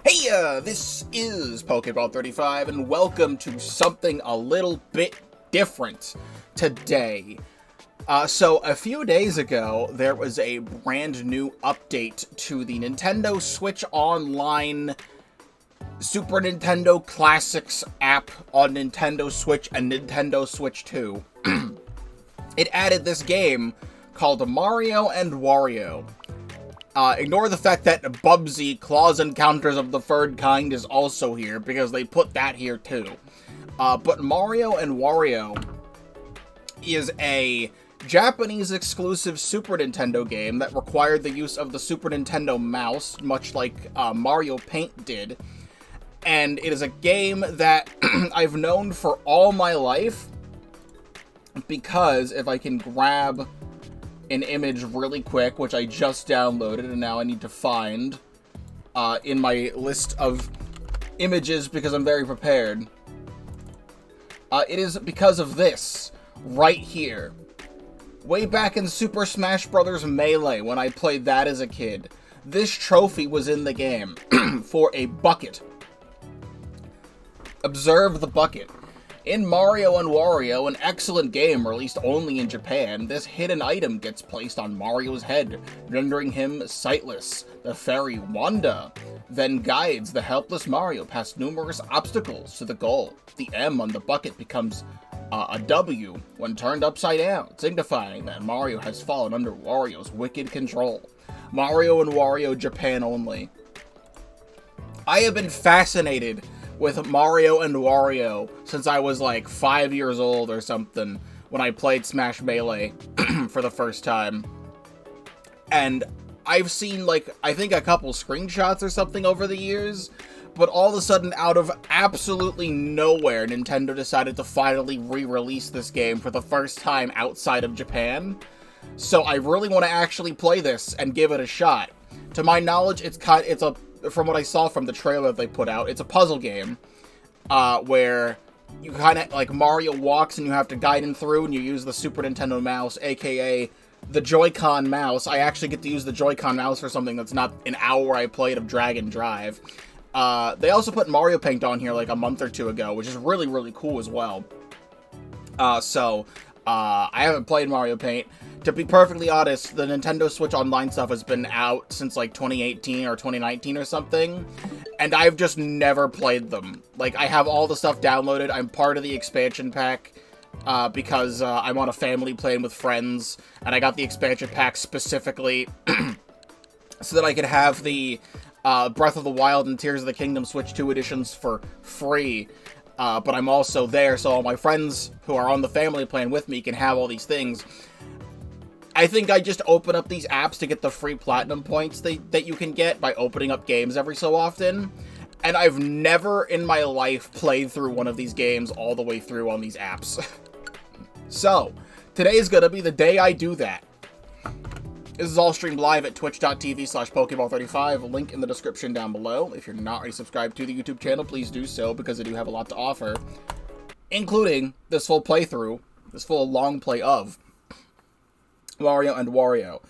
Heya! This is Pokeball35, and welcome to something a little bit different today. So a few days ago, there was a brand new update to the Nintendo Switch Online Super Nintendo Classics app on Nintendo Switch and Nintendo Switch 2. It added this game called Mario and Wario. Ignore the fact that Bubsy, Claws Encounters of the Third Kind is also here, because they put that here too. But Mario and Wario is a Japanese exclusive Super Nintendo game that required the use of the Super Nintendo Mouse, much like Mario Paint did. And it is a game that I've known for all my life, because if I can grab an image really quick, which I just downloaded and now I need to find in my list of images because I'm very prepared. It is because of this right here. Way back in Super Smash Bros. Melee, when I played that as a kid, this trophy was in the game for a bucket. Observe the bucket. In Mario and Wario, an excellent game released only in Japan, this hidden item gets placed on Mario's head, rendering him sightless. The fairy Wanda then guides the helpless Mario past numerous obstacles to the goal. The M on the bucket becomes a W when turned upside down, signifying that Mario has fallen under Wario's wicked control. Mario and Wario Japan only. I have been fascinated with Mario and Wario since I was like 5 years old or something, when I played Smash Melee for the first time. And I've seen, like, I think a couple screenshots or something over the years, but all of a sudden, out of absolutely nowhere, Nintendo decided to finally re-release this game for the first time outside of Japan. So I really want to actually play this and give it a shot. To my knowledge, from what I saw from the trailer they put out, it's a puzzle game, where you kind of, like, Mario walks and you have to guide him through, and you use the Super Nintendo mouse, aka the Joy-Con mouse. I actually get to use the Joy-Con mouse for something that's not an hour I played of Dragon Drive. They also put Mario Paint on here like a month or two ago, which is really, really cool as well. I haven't played Mario Paint. To be perfectly honest, the Nintendo Switch Online stuff has been out since like 2018 or 2019 or something, and I've just never played them. Like, I have all the stuff downloaded. I'm part of the expansion pack because I'm on a family plan with friends, and I got the expansion pack specifically so that I could have the Breath of the Wild and Tears of the Kingdom Switch 2 editions for free. But I'm also there, so all my friends who are on the family plan with me can have all these things. I think I just open up these apps to get the free platinum points that you can get by opening up games every so often. And I've never in my life played through one of these games all the way through on these apps. So, today is going to be the day I do that. This is all streamed live at twitch.tv/Pokeball35, link in the description down below. If you're not already subscribed to the YouTube channel, please do so, because I do have a lot to offer, including this full playthrough, this full long play of Mario and Wario.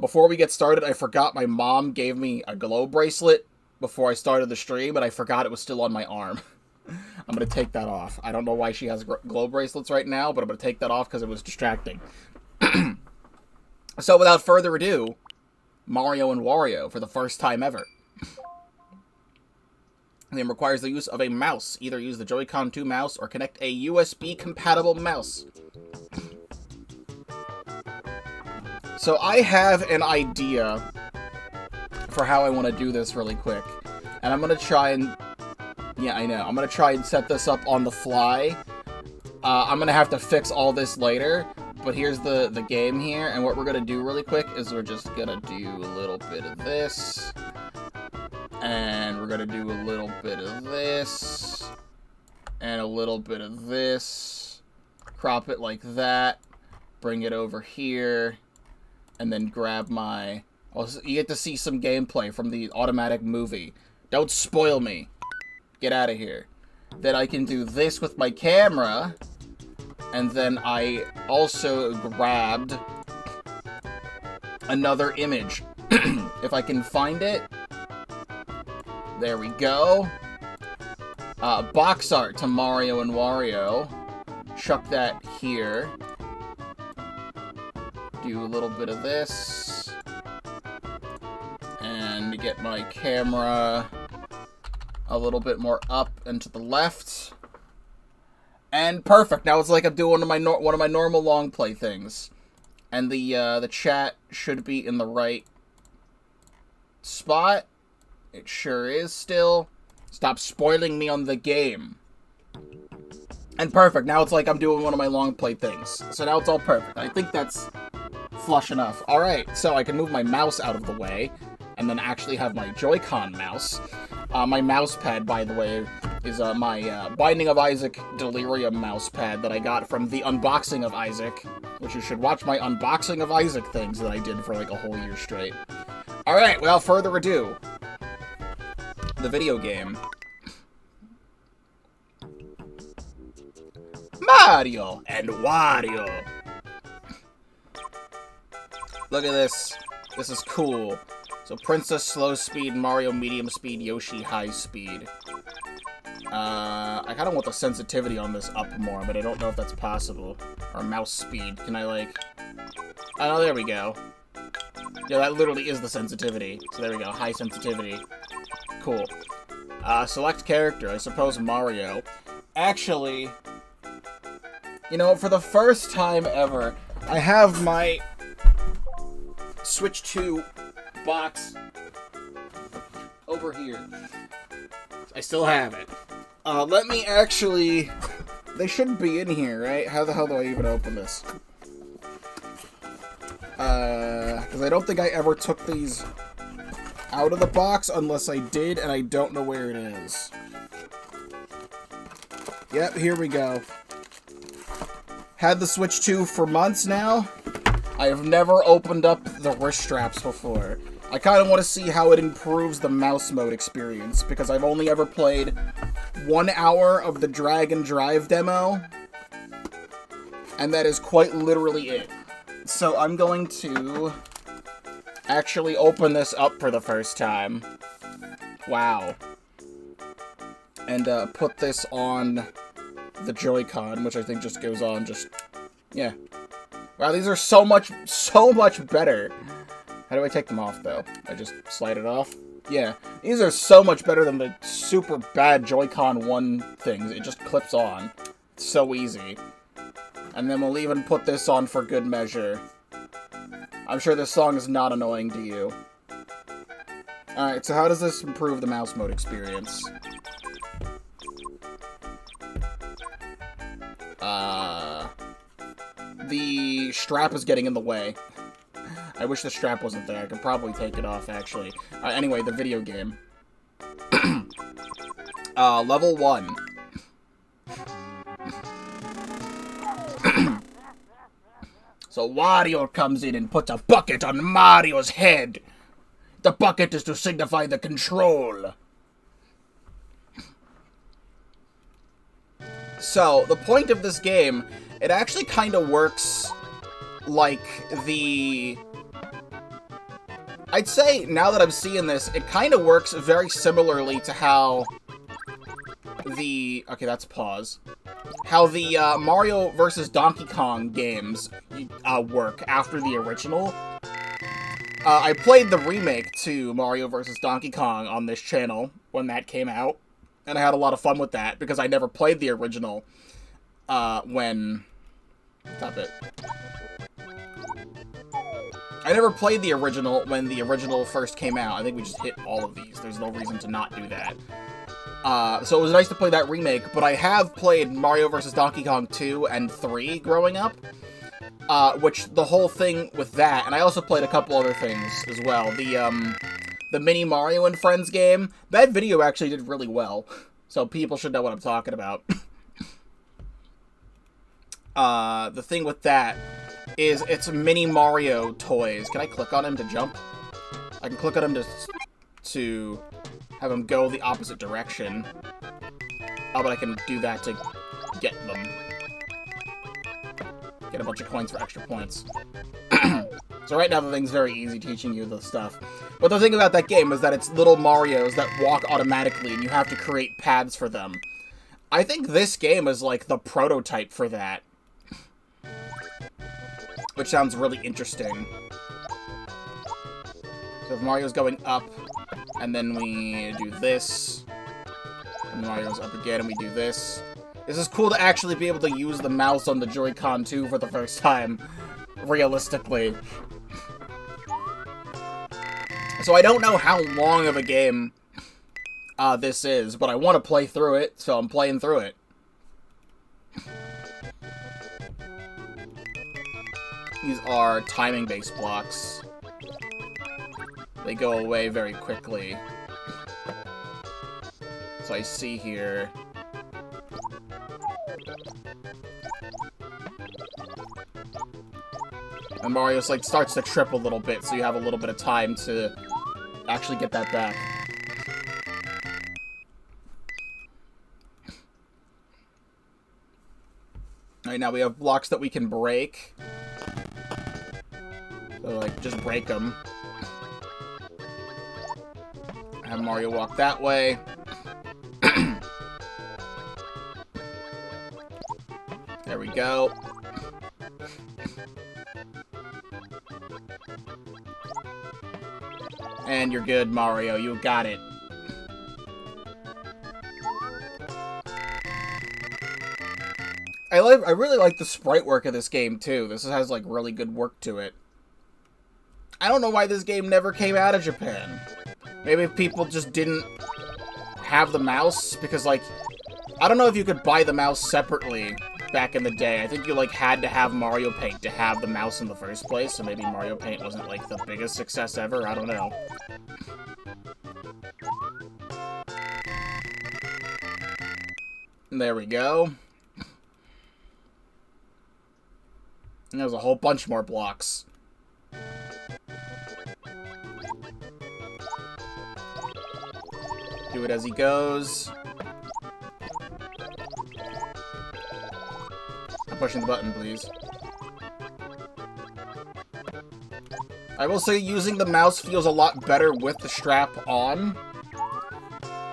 Before we get started, I forgot my mom gave me a glow bracelet before I started the stream, and I forgot it was still on my arm. I'm going to take that off. I don't know why she has glow bracelets right now, but I'm going to take that off because it was distracting. So without further ado, Mario and Wario for the first time ever. The game requires the use of a mouse. Either use the Joy-Con 2 mouse or connect a USB-compatible mouse. So I have an idea for how I want to do this really quick. And I'm going to try and... Yeah, I know. I'm going to try and set this up on the fly. I'm going to have to fix all this later. But here's the game here. And what we're going to do really quick is we're just going to do a little bit of this. And we're going to do a little bit of this. And a little bit of this. Crop it like that. Bring it over here. And then grab my... Also, you get to see some gameplay from the automatic movie. Don't spoil me. Get out of here. Then I can do this with my camera. And then I also grabbed another image. If I can find it. There we go. Box art to Mario and Wario. Chuck that here. Do a little bit of this. And get my camera a little bit more up and to the left. And perfect. Now it's like I'm doing one of my normal long play things. And the chat should be in the right spot. It sure is still. Stop spoiling me on the game. And perfect. Now it's like I'm doing one of my long play things. So now it's all perfect. I think that's flush enough. Alright, so I can move my mouse out of the way. And then actually have my Joy-Con mouse. My mouse pad, by the way, is my Binding of Isaac Delirium mouse pad that I got from the Unboxing of Isaac. Which you should watch my Unboxing of Isaac things that I did for like a whole year straight. Alright, without further ado. The video game. Mario and Wario. Look at this. This is cool. So Princess slow speed, Mario medium speed, Yoshi high speed. I kind of want the sensitivity on this up more, but I don't know if that's possible. Or mouse speed. Can I like... Oh, there we go. Yeah, that literally is the sensitivity. So there we go. High sensitivity. Cool. Select character. I suppose Mario. Actually, you know, for the first time ever, I have my Switch 2 box over here. I still have it. Let me actually... They shouldn't be in here, right? How the hell do I even open this? Because I don't think I ever took these out of the box unless I did, and I don't know where it is. Yep, here we go. Had the Switch 2 for months now. I have never opened up the wrist straps before. I kind of want to see how it improves the mouse mode experience, because I've only ever played 1 hour of the Drag and Drive demo, and that is quite literally it. So I'm going to actually open this up for the first time. Wow. And put this on the Joy-Con, which I think just goes on just... Yeah. Wow, these are so much better. How do I take them off, though? I just slide it off? Yeah. These are so much better than the super bad Joy-Con 1 things. It just clips on. It's so easy. And then we'll even put this on for good measure. I'm sure this song is not annoying to you. Alright, so how does this improve the mouse mode experience? The strap is getting in the way. I wish the strap wasn't there. I could probably take it off, actually. Anyway, the video game. Level 1. So Wario comes in and puts a bucket on Mario's head. The bucket is to signify the control. So, the point of this game, it actually kind of works like the... I'd say, now that I'm seeing this, it kind of works very similarly to how the... Okay, that's pause. How the Mario vs. Donkey Kong games work after the original. I played the remake to Mario vs. Donkey Kong on this channel when that came out. And I had a lot of fun with that, because I never played the original when... Stop it. I never played the original when the original first came out. I think we just hit all of these. There's no reason to not do that. So it was nice to play that remake, but I have played Mario vs. Donkey Kong 2 and 3 growing up. Which, the whole thing with that, and I also played a couple other things as well. The Mini Mario and Friends game, that video actually did really well. So people should know what I'm talking about. The thing with that is it's Mini Mario toys. Can I click on him to jump? I can click on him to have him go the opposite direction. Oh, but I can do that to get them. Get a bunch of coins for extra points. So right now the thing's very easy teaching you the stuff. But the thing about that game is that it's little Marios that walk automatically and you have to create paths for them. I think this game is like the prototype for that. Which sounds really interesting. So if Mario's going up, and then we do this, and Mario's up again and we do this. This is cool to actually be able to use the mouse on the Joy-Con 2 for the first time, realistically. So I don't know how long of a game this is, but I want to play through it, so I'm playing through it. These are timing-based blocks. They go away very quickly. So I see here... And Mario's like starts to trip a little bit, so you have a little bit of time to actually get that back. Alright, now we have blocks that we can break. So, like, just break them. Have Mario walk that way. There we go. And you're good, Mario. You got it. I really like the sprite work of this game, too. This has, like, really good work to it. I don't know why this game never came out of Japan. Maybe people just didn't have the mouse, because, like, I don't know if you could buy the mouse separately back in the day. I think you, like, had to have Mario Paint to have the mouse in the first place, so maybe Mario Paint wasn't, like, the biggest success ever. I don't know. There we go. And there's a whole bunch more blocks. Do it as he goes. I'm pushing the button, please. I will say using the mouse feels a lot better with the strap on.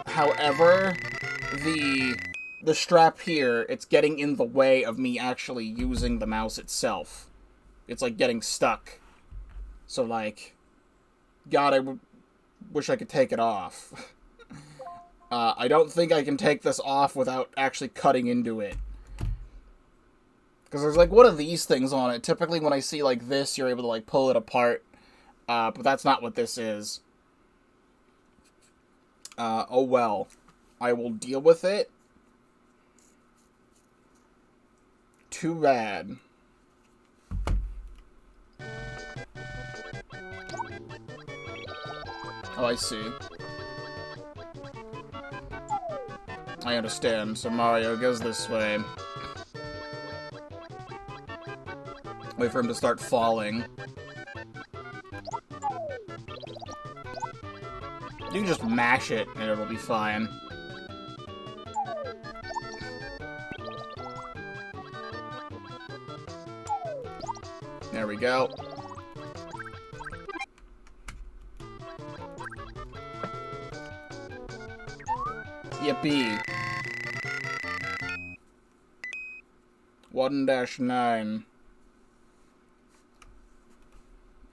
However, the strap here, it's getting in the way of me actually using the mouse itself. It's like getting stuck. So like, God, I wish I could take it off. I don't think I can take this off without actually cutting into it. Because there's like one of these things on it. Typically when I see like this, you're able to like pull it apart. But that's not what this is. Oh well. I will deal with it. Too bad. Oh, I see. I understand. So Mario goes this way. Wait for him to start falling. You can just mash it and it'll be fine. There we go. Yippee. 1-9.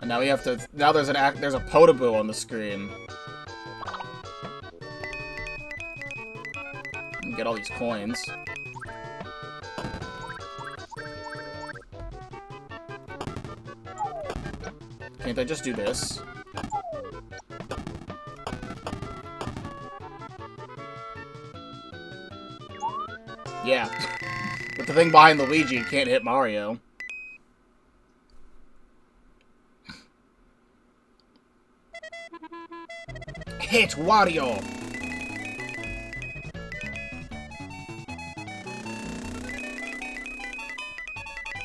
And now we have to. Now there's there's a Potable on the screen. And get all these coins. Can't I just do this? Yeah. With the thing behind Luigi, you can't hit Mario. Hit Wario!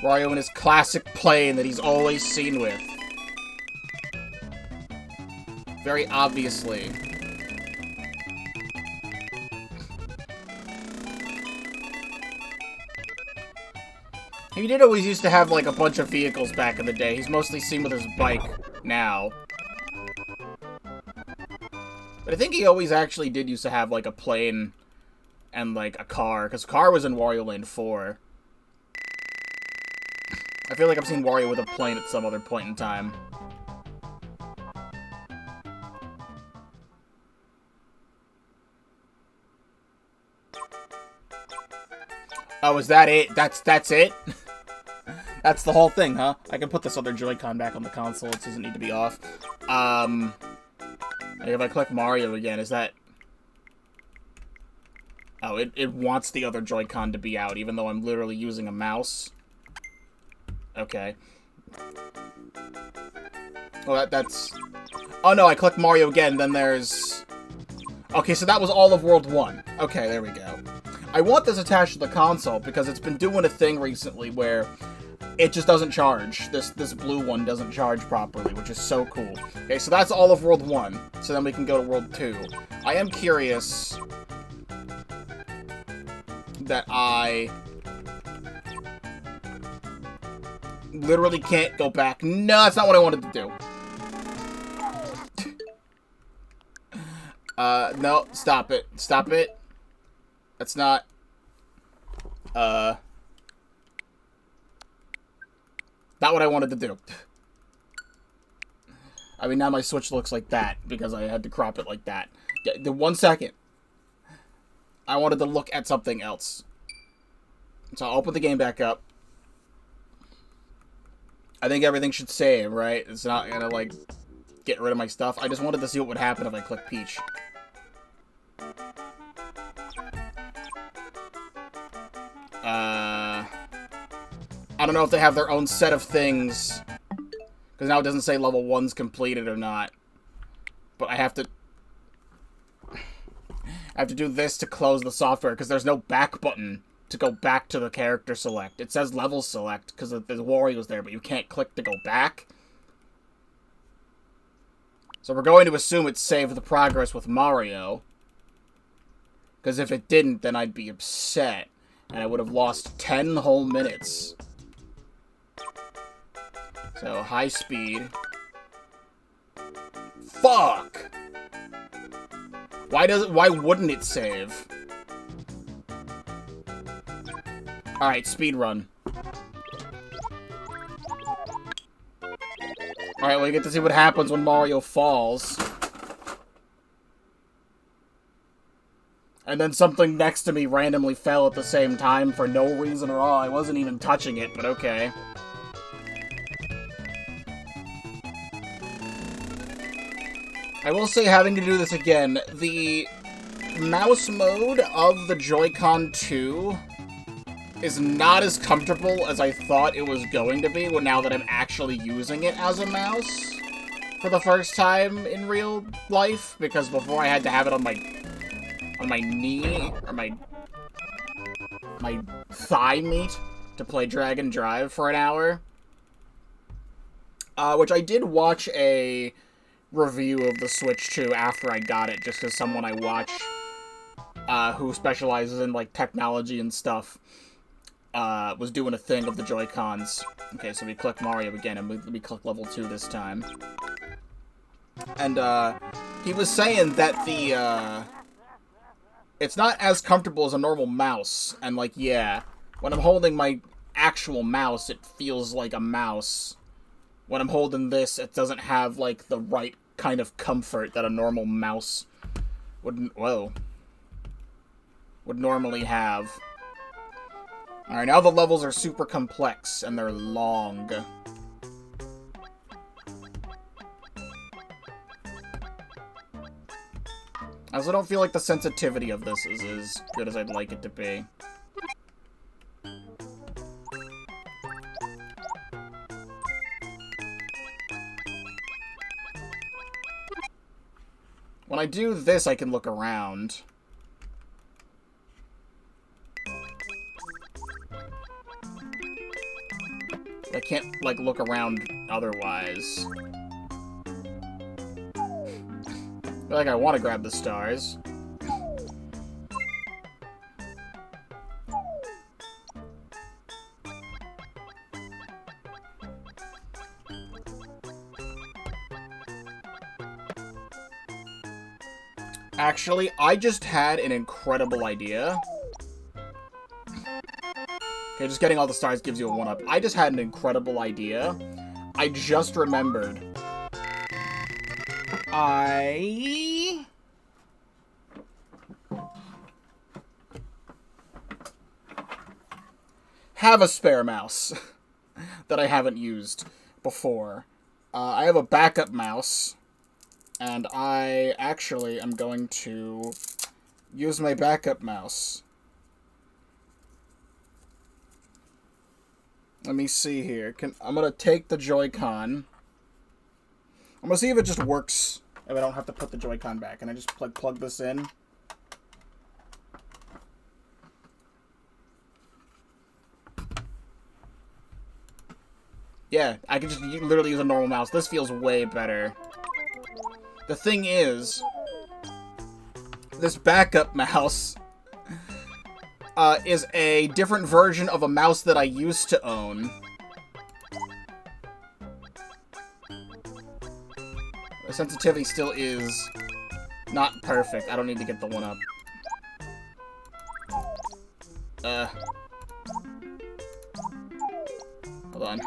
Wario in his classic plane that he's always seen with. Very obviously. He did always used to have, like, a bunch of vehicles back in the day. He's mostly seen with his bike now. But I think he always actually did used to have, like, a plane and, like, a car. Because car was in Wario Land 4. I feel like I've seen Wario with a plane at some other point in time. Oh, is that it? That's it? That's the whole thing, huh? I can put this other Joy-Con back on the console. It doesn't need to be off. If I click Mario again, is that... Oh, it wants the other Joy-Con to be out, even though I'm literally using a mouse. Okay. Oh, that's... Oh, no, I click Mario again, then there's... Okay, so that was all of World 1. Okay, there we go. I want this attached to the console, because it's been doing a thing recently where it just doesn't charge. This blue one doesn't charge properly, which is so cool. Okay, so that's all of World 1. So then we can go to World 2. I am curious that I literally can't go back. No, that's not what I wanted to do. No, stop it. Stop it. That's not, not what I wanted to do. I mean, now my Switch looks like that, because I had to crop it like that. The 1 second. I wanted to look at something else. So I'll open the game back up. I think everything should save, right? It's not gonna, like, get rid of my stuff. I just wanted to see what would happen if I click Peach. I don't know if they have their own set of things, because now it doesn't say level 1's completed or not. But I have to do this to close the software, because there's no back button to go back to the character select. It says level select, because the Wario's there, but you can't click to go back. So we're going to assume it saved the progress with Mario. Because if it didn't, then I'd be upset. And I would have lost 10 whole minutes. So, high speed. Fuck! Why wouldn't it save? Alright, speed run. Alright, we get to see what happens when Mario falls. And then something next to me randomly fell at the same time for no reason at all. I wasn't even touching it, but okay. I will say, having to do this again, the mouse mode of the Joy-Con 2 is not as comfortable as I thought it was going to be now that I'm actually using it as a mouse for the first time in real life, because before I had to have it on my knee, or my thigh meat to play Dragon Drive for an hour. Which I did watch a review of the Switch 2 after I got it, just because someone I watch who specializes in, like, technology and stuff was doing a thing of the Joy-Cons. Okay, so we click Mario again, and we click level 2 this time. And he was saying that the it's not as comfortable as a normal mouse, and, like, yeah, when I'm holding my actual mouse, it feels like a mouse. When I'm holding this, it doesn't have, like, the right kind of comfort that a normal mouse would normally have. Alright, now the levels are super complex, and they're long. I also don't feel like the sensitivity of this is as good as I'd like it to be. When I do this, I can look around. I can't, like, look around otherwise. I feel like I want to grab the stars. Actually, I just had an incredible idea. Okay, just getting all the stars gives you a 1-up. I just had an incredible idea. I just remembered. I have a spare mouse that I haven't used before. I have a backup mouse, and I actually am going to use my backup mouse. Let me see here. I'm going to take the Joy-Con. I'm going to see if it just works, if I don't have to put the Joy-Con back. And I just plug this in. Yeah, I can just literally use a normal mouse. This feels way better. The thing is, this backup mouse is a different version of a mouse that I used to own. The sensitivity still is not perfect. I don't need to get the 1-up. Hold on.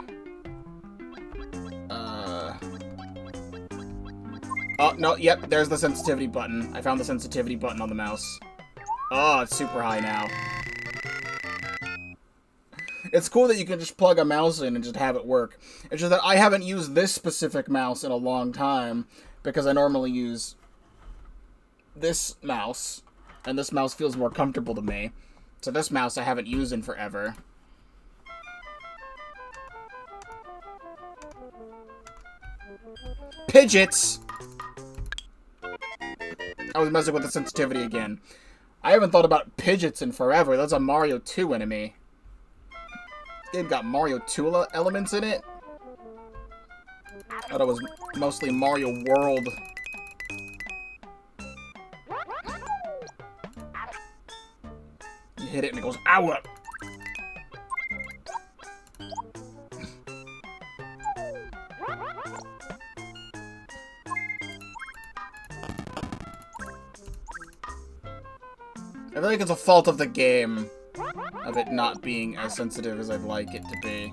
Oh, no, yep, there's the sensitivity button. I found the sensitivity button on the mouse. Oh, it's super high now. It's cool that you can just plug a mouse in and just have it work. It's just that I haven't used this specific mouse in a long time, because I normally use this mouse, and this mouse feels more comfortable to me. So this mouse I haven't used in forever. Pidgets! I was messing with the sensitivity again. I haven't thought about Pidgets in forever. That's a Mario 2 enemy. This game got Mario 2 elements in it. I thought it was mostly Mario World. You hit it and it goes, ow! I feel like it's a fault of the game, of it not being as sensitive as I'd like it to be.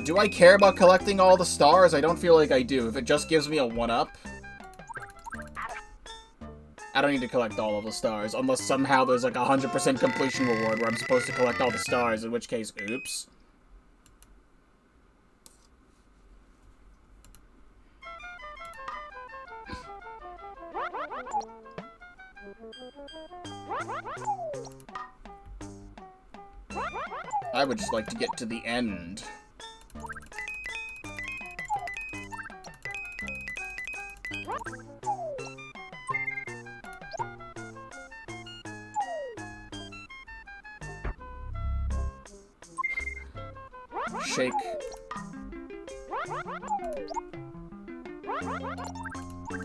Do I care about collecting all the stars? I don't feel like I do. If it just gives me a 1-up, I don't need to collect all of the stars, unless somehow there's like a 100% completion reward where I'm supposed to collect all the stars, in which case, oops. I would just like to get to the end. Shake.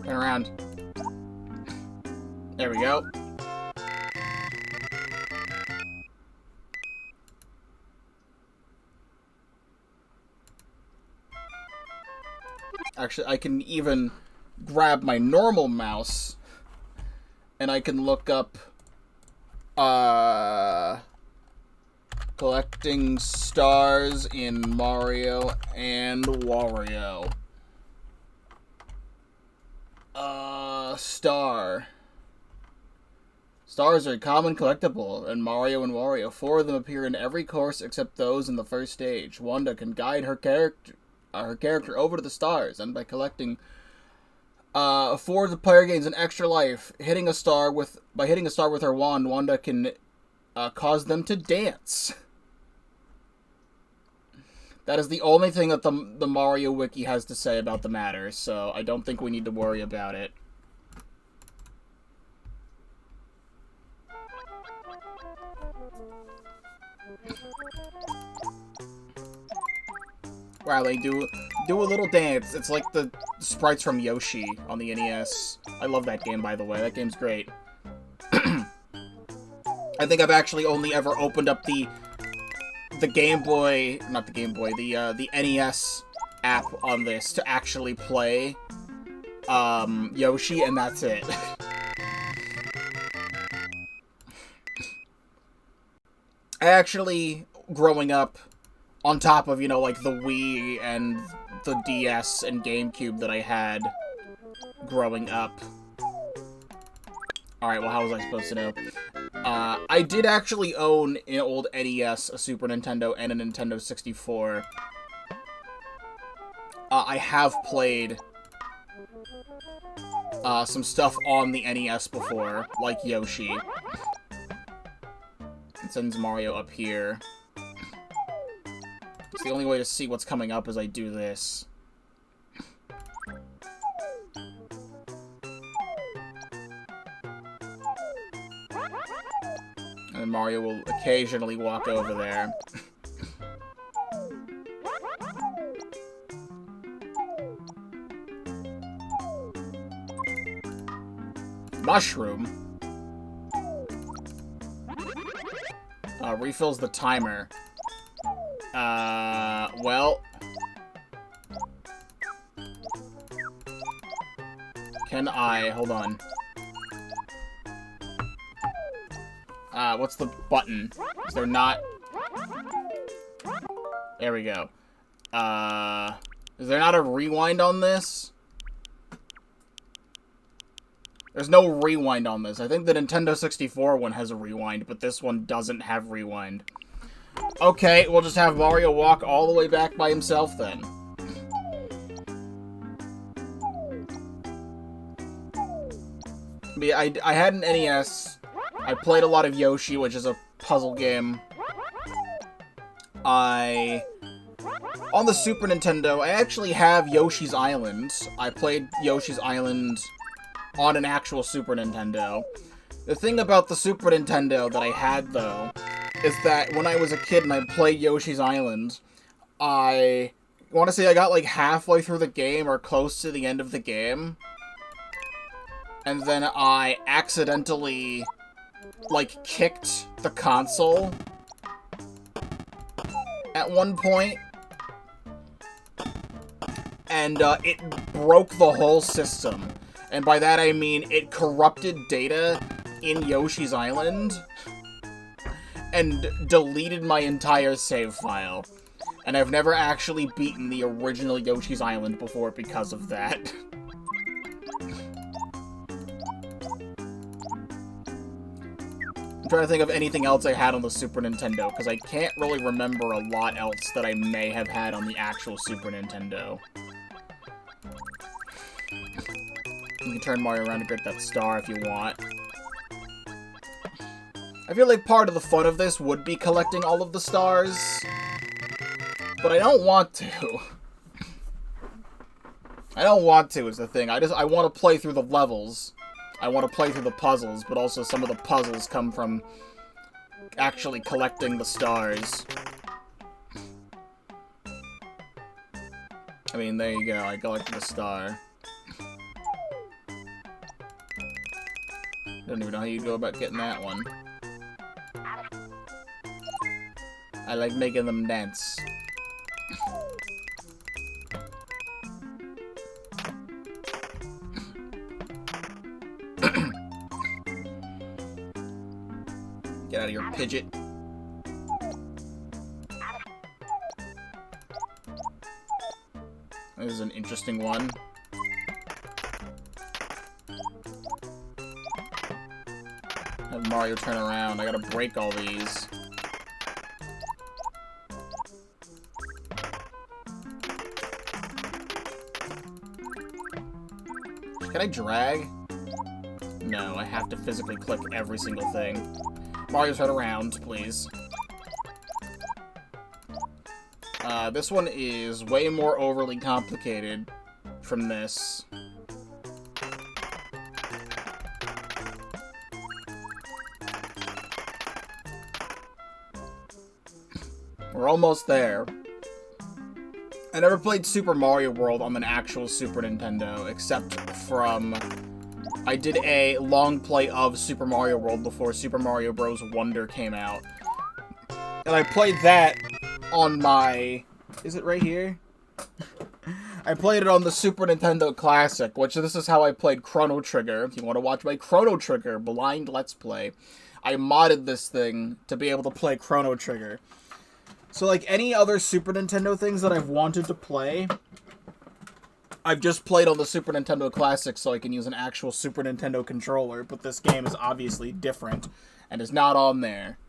Turn around. There we go. Actually, I can even grab my normal mouse, and I can look up, collecting stars in Mario and Wario. Star. Stars are a common collectible in Mario and Wario. 4 of them appear in every course except those in the first stage. Wanda can guide her character over to the stars, and by collecting 4, the player gains an extra life. By hitting a star with her wand, Wanda can cause them to dance. That is the only thing that the Mario Wiki has to say about the matter, so I don't think we need to worry about it. Wow, they do a little dance. It's like the sprites from Yoshi on the NES. I love that game, by the way. That game's great. I think I've actually only ever opened up the Game Boy, not the Game Boy, the NES app on this to actually play Yoshi, and that's it. Actually, growing up, on top of, you know, like, the Wii and the DS and GameCube that I had growing up. Alright, well, how was I supposed to know? I did actually own an old NES, a Super Nintendo, and a Nintendo 64. I have played some stuff on the NES before, like Yoshi. It sends Mario up here. It's the only way to see what's coming up as I do this. And Mario will occasionally walk over there. Mushroom? Refills the timer. Well... Can I... Hold on. What's the button? Is there not... There we go. Is there not a rewind on this? There's no rewind on this. I think the Nintendo 64 one has a rewind, but this one doesn't have rewind. Okay, we'll just have Mario walk all the way back by himself then. But yeah, I had an NES. I played a lot of Yoshi, which is a puzzle game. On the Super Nintendo, I actually have Yoshi's Island. I played Yoshi's Island on an actual Super Nintendo. The thing about the Super Nintendo that I had, though, is that when I was a kid and I played Yoshi's Island, I want to say I got like halfway through the game or close to the end of the game. And then I accidentally, like, kicked the console at one point. And it broke the whole system. And by that I mean it corrupted data in Yoshi's Island and deleted my entire save file. And I've never actually beaten the original Yoshi's Island before because of that. I'm trying to think of anything else I had on the Super Nintendo, because I can't really remember a lot else that I may have had on the actual Super Nintendo. You can turn Mario around to get that star if you want. I feel like part of the fun of this would be collecting all of the stars, but I don't want to. I don't want to is the thing. I want to play through the levels. I want to play through the puzzles, but also some of the puzzles come from actually collecting the stars. I mean, there you go. I collected a star. Don't even know how you go about getting that one. I like making them dance. Get out of here, Pidget. This is an interesting one. Have Mario turn around. I gotta break all these. Can I drag? No, I have to physically click every single thing. Mario, turn around, please. This one is way more overly complicated from this. We're almost there. I never played Super Mario World on an actual Super Nintendo, except from... I did a long play of Super Mario World before Super Mario Bros. Wonder came out. And I played that on my... Is it right here? I played it on the Super Nintendo Classic, which this is how I played Chrono Trigger. If you want to watch my Chrono Trigger blind Let's Play, I modded this thing to be able to play Chrono Trigger. So, like any other Super Nintendo things that I've wanted to play, I've just played on the Super Nintendo Classic so I can use an actual Super Nintendo controller, but this game is obviously different and is not on there.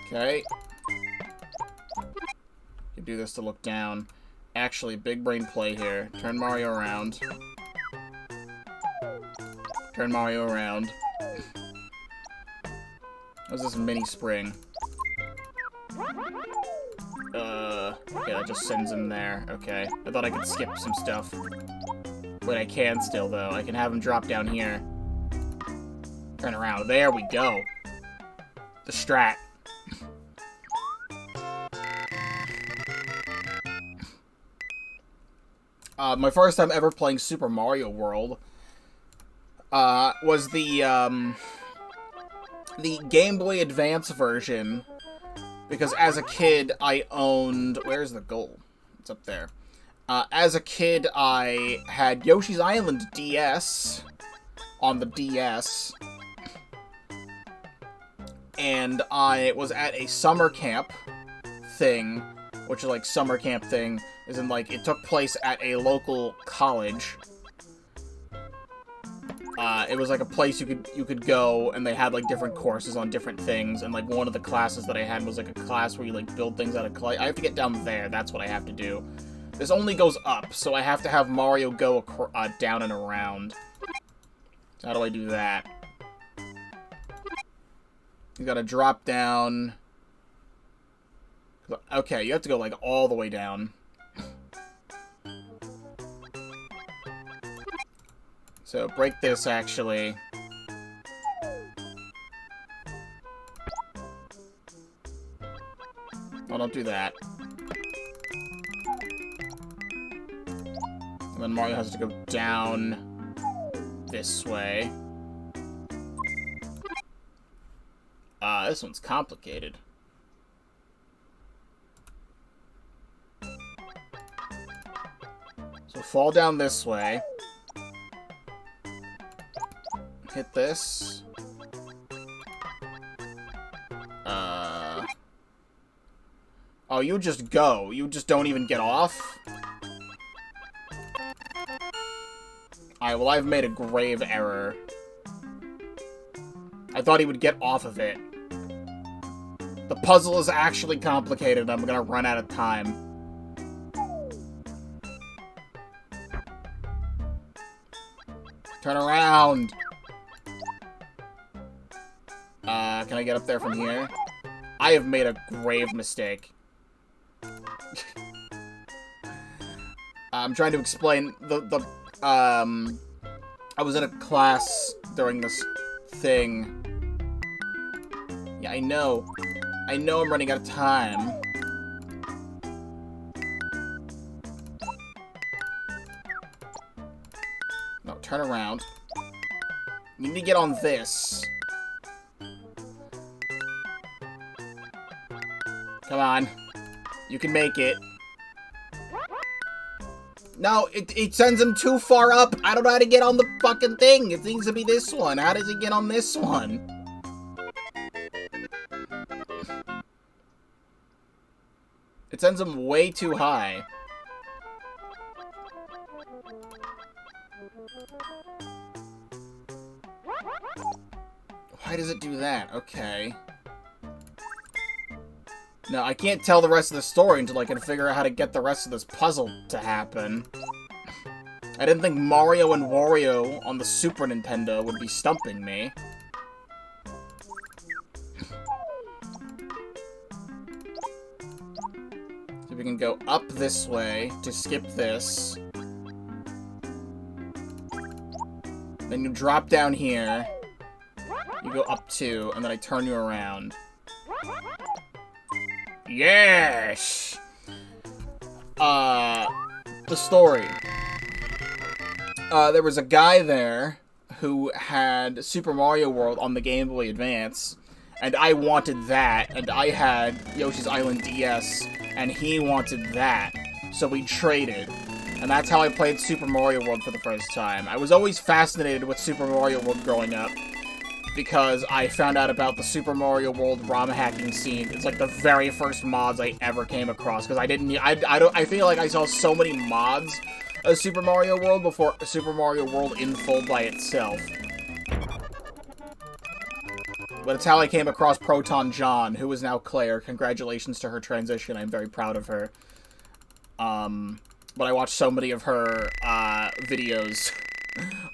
Okay. You do this to look down. Actually, big brain play here. Turn Mario around. Turn Mario around. What's this mini spring? Okay, that just sends him there. Okay. I thought I could skip some stuff. But I can still, though. I can have him drop down here. Turn around. There we go. The strat. My first time ever playing Super Mario World was the Game Boy Advance version, because as a kid I owned... Where's the goal? It's up there. As a kid I had Yoshi's Island DS on the DS, and I was at a summer camp thing, which is like summer camp thing, is in like, it took place at a local college. It was like a place you could go, and they had like different courses on different things, and like one of the classes that I had was like a class where you like build things out of clay. I have to get down there, that's what I have to do. This only goes up, so I have to have Mario go down and around. So how do I do that? You gotta drop down. Okay, you have to go like all the way down. So break this actually. Oh, don't do that. And then Mario has to go down this way. This one's complicated. So fall down this way. Hit this. Oh, you just go. You just don't even get off? Alright, well, I've made a grave error. I thought he would get off of it. The puzzle is actually complicated. I'm gonna run out of time. Turn around! Can I get up there from here? I have made a grave mistake. I'm trying to explain I was in a class during this thing. Yeah, I know. I know I'm running out of time. No, turn around. You need to get on this. Come on. You can make it. No, it sends him too far up. I don't know how to get on the fucking thing. It needs to be this one. How does he get on this one? It sends him way too high. Why does it do that? Okay. No, I can't tell the rest of the story until I can figure out how to get the rest of this puzzle to happen. I didn't think Mario and Wario on the Super Nintendo would be stumping me. So we can go up this way to skip this. Then you drop down here. You go up 2, and then I turn you around. Yes! The story. there was a guy there who had Super Mario World on the Game Boy Advance, and I wanted that, and I had Yoshi's Island DS, and he wanted that, so we traded. And that's how I played Super Mario World for the first time. I was always fascinated with Super Mario World growing up, because I found out about the Super Mario World ROM hacking scene. It's like the very first mods I ever came across, because I feel like I saw so many mods of Super Mario World before Super Mario World in full by itself. But it's how I came across Proton John, who is now Claire. Congratulations to her transition. I'm very proud of her. But I watched so many of her videos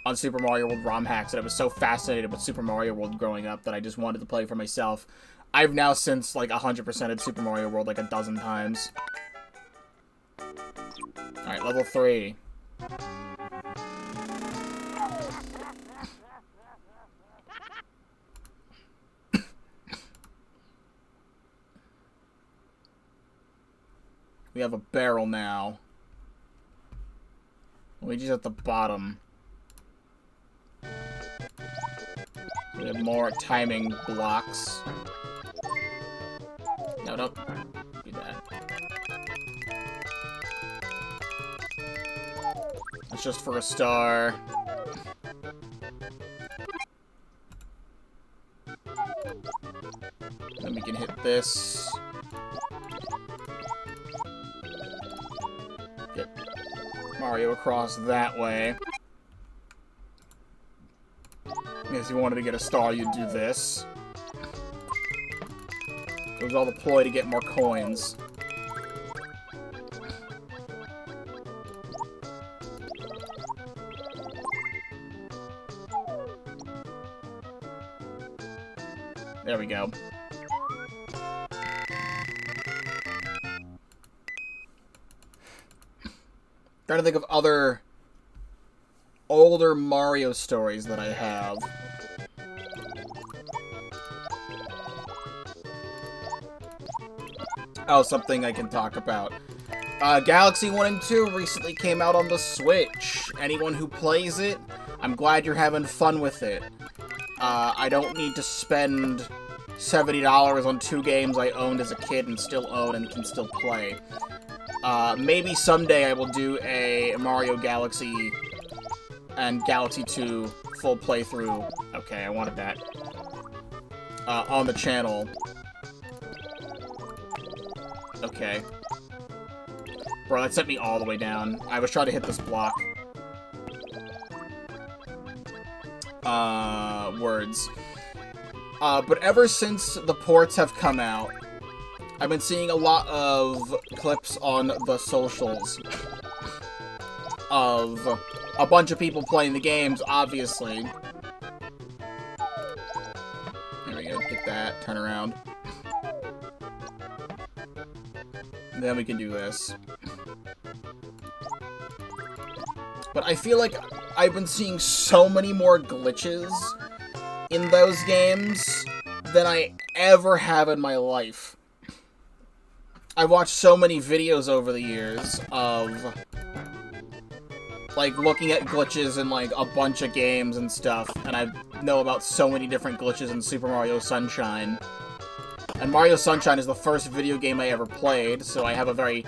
on Super Mario World ROM hacks, and I was so fascinated with Super Mario World growing up that I just wanted to play for myself. I've now since, like, 100%ed Super Mario World, like, a dozen times. Alright, level 3. We have a barrel now. Luigi's at the bottom. We have more timing blocks. No, don't do that. It's just for a star. Then we can hit this. Get Mario across that way. If you wanted to get a star, you'd do this. It was all the ploy to get more coins. There we go. Trying to think of other older Mario stories that I have. Oh, something I can talk about. Galaxy 1 and 2 recently came out on the Switch. Anyone who plays it, I'm glad you're having fun with it. I don't need to spend $70 on 2 games I owned as a kid and still own and can still play. Maybe someday I will do a Mario Galaxy and Galaxy 2 full playthrough. Okay, I wanted that. On the channel. Okay. Bro, that sent me all the way down. I was trying to hit this block. Words. But ever since the ports have come out, I've been seeing a lot of clips on the socials of a bunch of people playing the games, obviously. There we go, hit that, turn around. And then we can do this. But I feel like I've been seeing so many more glitches in those games than I ever have in my life. I've watched so many videos over the years of, like, looking at glitches in, like, a bunch of games and stuff, and I know about so many different glitches in Super Mario Sunshine. And Mario Sunshine is the first video game I ever played, so I have a very...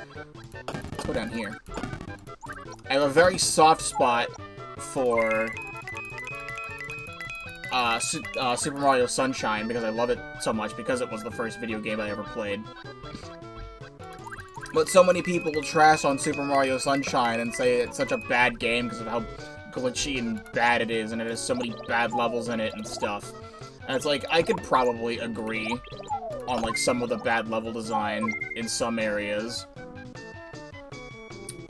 Let's go down here. I have a very soft spot for Super Mario Sunshine, because I love it so much, because it was the first video game I ever played. But so many people will trash on Super Mario Sunshine and say it's such a bad game because of how glitchy and bad it is, and it has so many bad levels in it and stuff. And it's like, I could probably agree on, like, some of the bad level design in some areas.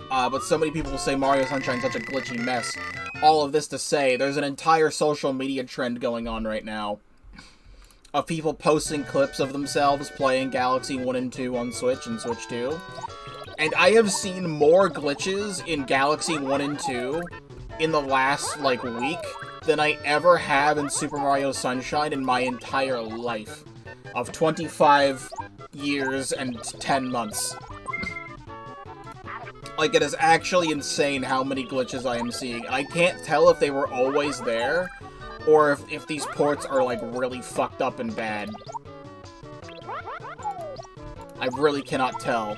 But so many people will say Mario Sunshine's such a glitchy mess. All of this to say, there's an entire social media trend going on right now of people posting clips of themselves playing Galaxy 1 and 2 on Switch and Switch 2. And I have seen more glitches in Galaxy 1 and 2 in the last, like, week than I ever have in Super Mario Sunshine in my entire life of 25 years and 10 months. Like, it is actually insane how many glitches I am seeing. And I can't tell if they were always there, or if these ports are, like, really fucked up and bad. I really cannot tell.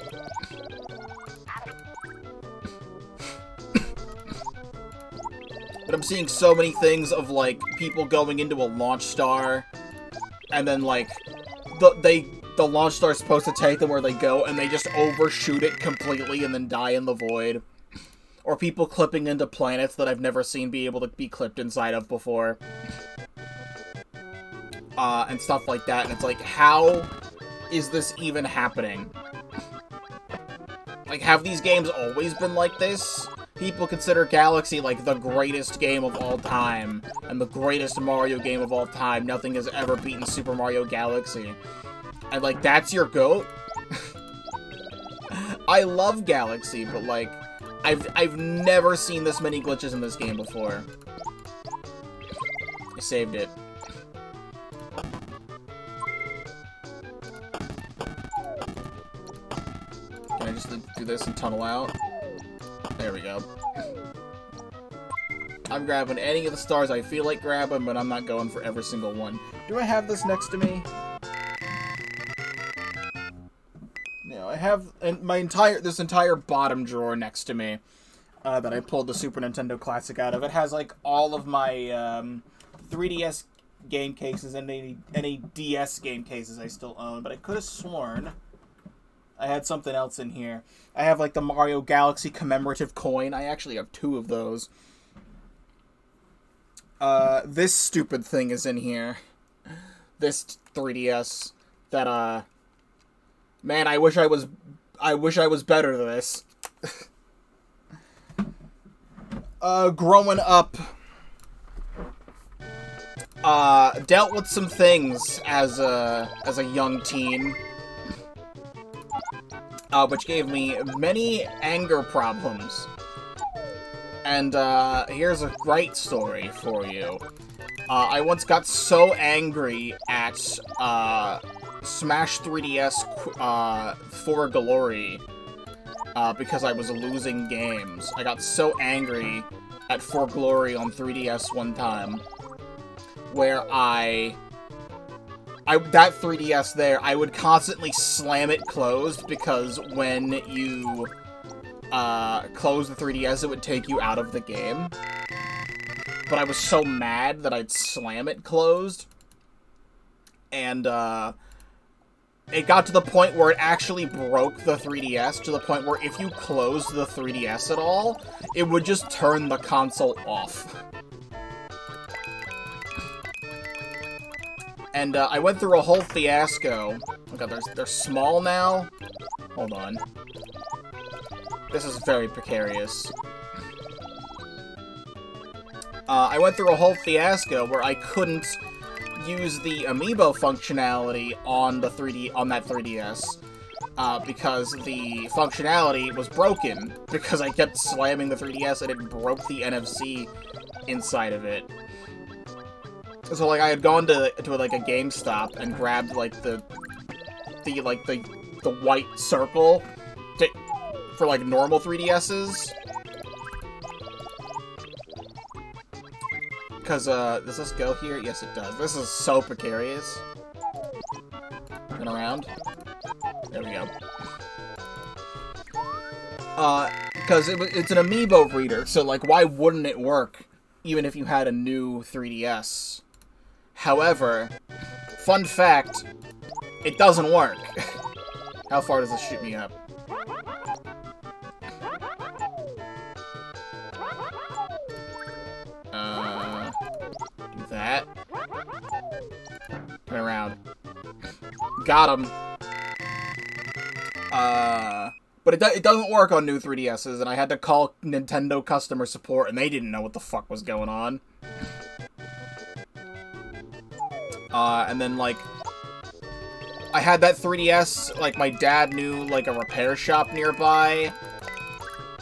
But I'm seeing so many things of, like, people going into a launch star, and then, like, the launch star is supposed to take them where they go, and they just overshoot it completely and then die in the void. Or people clipping into planets that I've never seen be able to be clipped inside of before. And stuff like that, and it's like, how is this even happening? Like, have these games always been like this? People consider Galaxy, like, the greatest game of all time, and the greatest Mario game of all time. Nothing has ever beaten Super Mario Galaxy. And, like, that's your GOAT? I love Galaxy, but, like, I've never seen this many glitches in this game before. I saved it. Can I just do this and tunnel out? There we go. I'm grabbing any of the stars I feel like grabbing, but I'm not going for every single one. Do I have this next to me? No, I have this entire bottom drawer next to me that I pulled the Super Nintendo Classic out of. It has, like, all of my 3DS game cases and any DS game cases I still own, but I could have sworn I had something else in here. I have, like, the Mario Galaxy commemorative coin. I actually have 2 of those. This stupid thing is in here. This 3DS that, man, I wish I was better than this. Growing up, dealt with some things as a young teen. Which gave me many anger problems. And, here's a great story for you. I once got so angry at, Smash 3DS, for Glory, because I was losing games. I got so angry at For Glory on 3DS one time, where that 3DS there, I would constantly slam it closed, because when you, close the 3DS, it would take you out of the game. But I was so mad that I'd slam it closed. And, it got to the point where it actually broke the 3DS, to the point where if you closed the 3DS at all, it would just turn the console off. And, I went through a whole fiasco. Oh god, they're small now? Hold on. This is very precarious. I went through a whole fiasco where I couldn't use the amiibo functionality on that 3DS, because the functionality was broken, because I kept slamming the 3DS and it broke the NFC inside of it. So, like, I had gone to like, a GameStop and grabbed, like, the white circle for, like, normal 3DSs. Because, does this go here? Yes, it does. This is so precarious. Turn around. There we go. Because it's an amiibo reader, so, like, why wouldn't it work, even if you had a new 3DS? However, fun fact, it doesn't work. How far does this shoot me up? Do that. Turn around. Got him. But it doesn't work on new 3DSs, and I had to call Nintendo customer support, and they didn't know what the fuck was going on. And then, like, I had that 3DS, like, my dad knew, like, a repair shop nearby,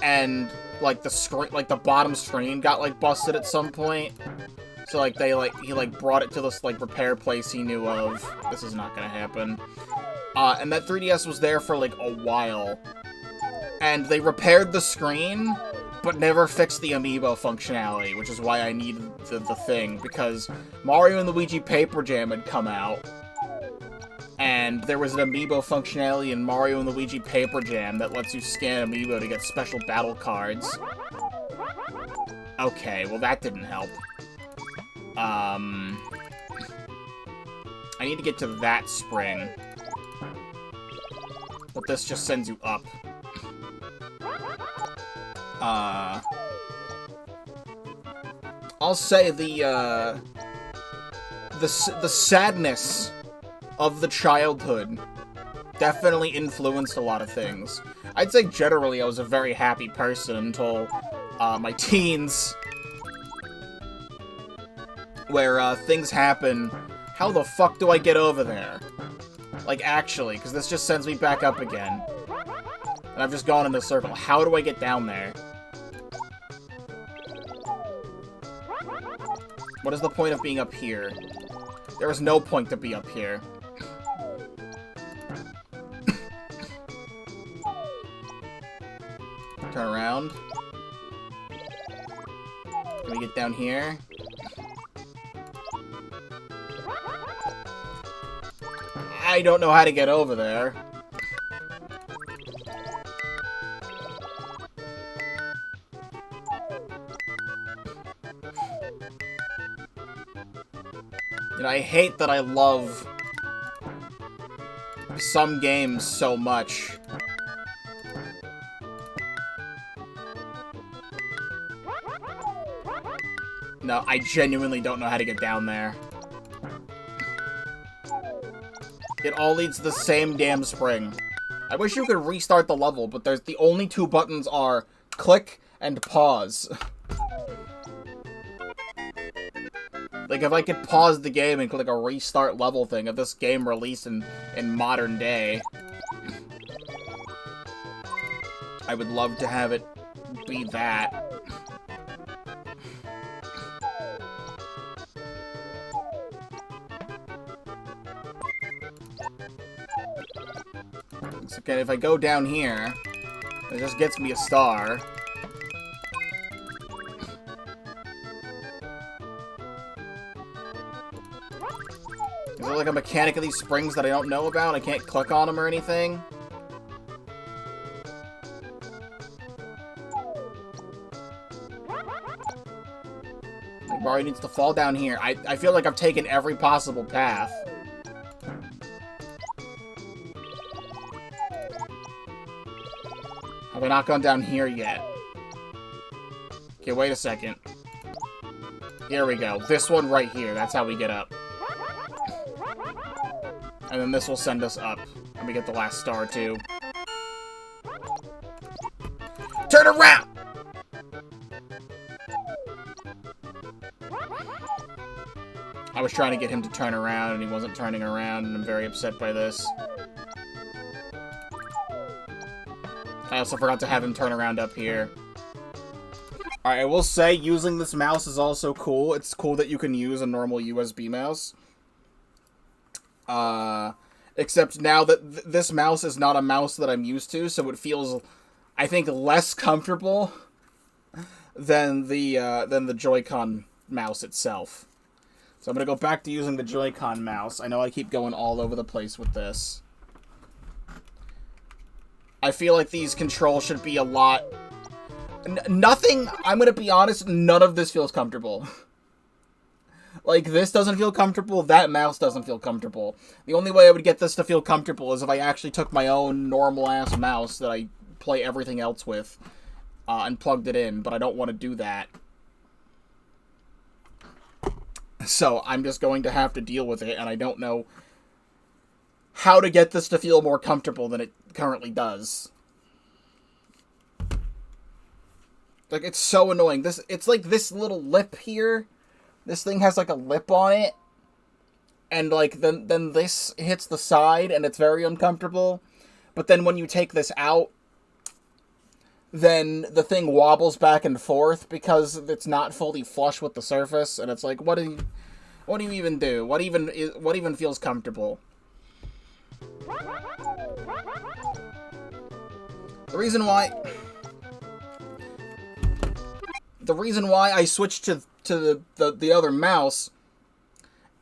and, like, the screen, like, the bottom screen got, like, busted at some point. So, like, he, like, brought it to this, like, repair place he knew of. This is not gonna happen. And that 3DS was there for, like, a while. And they repaired the screen, but never fixed the amiibo functionality, which is why I needed the thing, because Mario and Luigi Paper Jam had come out, and there was an amiibo functionality in Mario and Luigi Paper Jam that lets you scan amiibo to get special battle cards. Okay, well that didn't help. I need to get to that spring. But this just sends you up. I'll say the sadness of the childhood definitely influenced a lot of things. I'd say generally I was a very happy person until my teens, where things happen. How the fuck do I get over there? Like, actually, because this just sends me back up again. And I've just gone in a circle. How do I get down there? What is the point of being up here? There is no point to be up here. Turn around. Can we get down here? I don't know how to get over there. You know, I hate that I love some games so much. No, I genuinely don't know how to get down there. It all leads to the same damn spring. I wish you could restart the level, but there's the only two buttons are click and pause. Like, if I could pause the game and click a restart level thing, if this game released in modern day, I would love to have it be that. It's okay, if I go down here, it just gets me a star. Is there like a mechanic of these springs that I don't know about? I can't click on them or anything? Like, Mario needs to fall down here. I feel like I've taken every possible path. Have I not gone down here yet? Okay, wait a second. Here we go. This one right here. That's how we get up. And then this will send us up. And we get the last star, too. Turn around! I was trying to get him to turn around, and he wasn't turning around, and I'm very upset by this. I also forgot to have him turn around up here. Alright, I will say, using this mouse is also cool. It's cool that you can use a normal USB mouse. Except now that this mouse is not a mouse that I'm used to, so it feels, I think, less comfortable than the Joy-Con mouse itself. So I'm gonna go back to using the Joy-Con mouse. I know I keep going all over the place with this. I feel like these controls should be a lot... Nothing, I'm gonna be honest, none of this feels comfortable. Like, this doesn't feel comfortable, that mouse doesn't feel comfortable. The only way I would get this to feel comfortable is if I actually took my own normal-ass mouse that I play everything else with, and plugged it in, but I don't want to do that. So, I'm just going to have to deal with it, and I don't know how to get this to feel more comfortable than it currently does. Like, it's so annoying. It's like this little lip here. This thing has, like, a lip on it. And, like, then this hits the side, and it's very uncomfortable. But then when you take this out, then the thing wobbles back and forth because it's not fully flush with the surface. And it's like, what do you even do? What even feels comfortable? The reason why I switched to the other mouse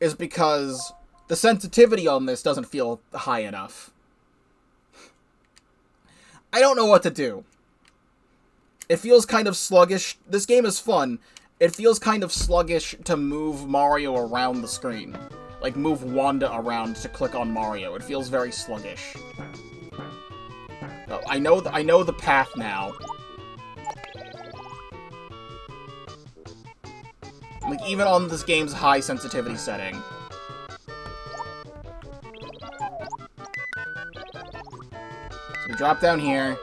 is because the sensitivity on this doesn't feel high enough. I don't know what to do. It feels kind of sluggish. This game is fun. It feels kind of sluggish to move Mario around the screen. Like, move Wanda around to click on Mario. It feels very sluggish. Oh, I know the path now. Like, even on this game's high sensitivity setting. So we drop down here.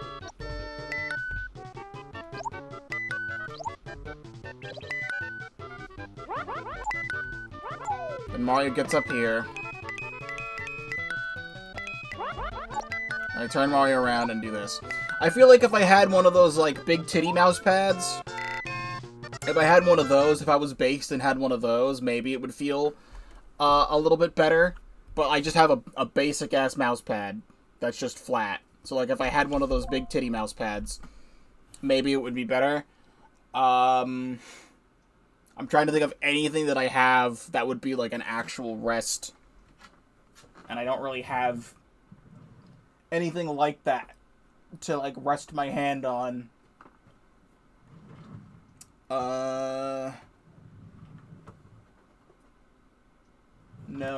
And Mario gets up here. I turn Mario around and do this. I feel like if I had one of those, like, big titty mouse pads, if I had one of those, if I was based and had one of those, maybe it would feel a little bit better. But I just have a basic-ass mouse pad that's just flat. So, like, if I had one of those big titty mouse pads, maybe it would be better. I'm trying to think of anything that I have that would be, like, an actual rest. And I don't really have anything like that to, like, rest my hand on. No,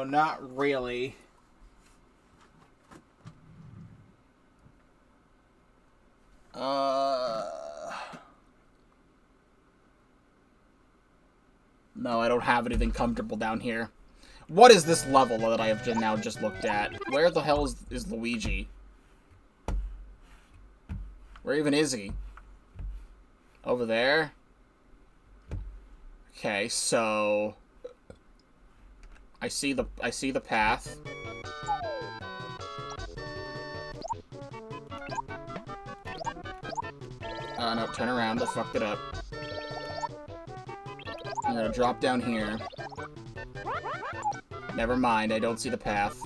not really. No, I don't have anything comfortable down here. What is this level that I have now just looked at? Where the hell is Luigi? Where even is he? Over there? Okay, so I see the path. No, turn around. I fucked it up. I'm gonna drop down here. Never mind, I don't see the path.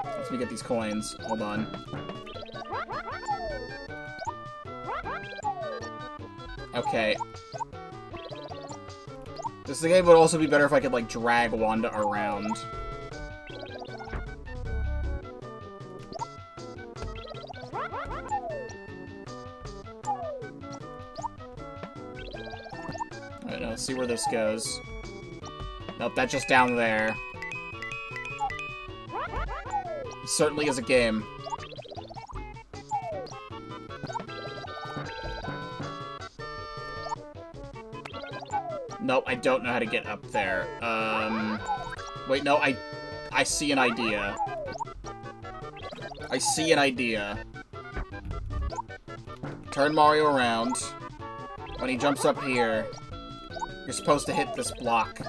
Let me get these coins. Hold on. Okay. This game would also be better if I could, like, drag Wanda around. Alright, now let's see where this goes. Nope, that's just down there. It certainly is a game. Nope, I don't know how to get up there. Wait, no, I see an idea. I see an idea. Turn Mario around. When he jumps up here, you're supposed to hit this block.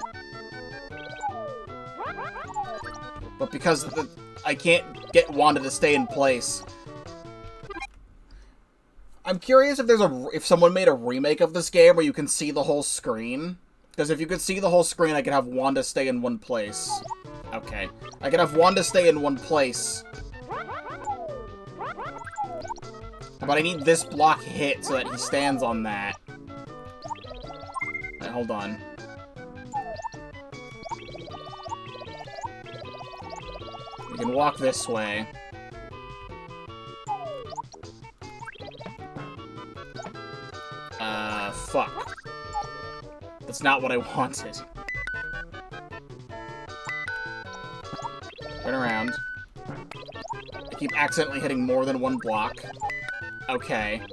But because I can't get Wanda to stay in place. I'm curious if if someone made a remake of this game where you can see the whole screen. Because if you could see the whole screen, I could have Wanda stay in one place. Okay. I could have Wanda stay in one place. But I need this block hit so that he stands on that. Alright, hold on. We can walk this way. Fuck. That's not what I wanted. Turn around. I keep accidentally hitting more than one block. Okay.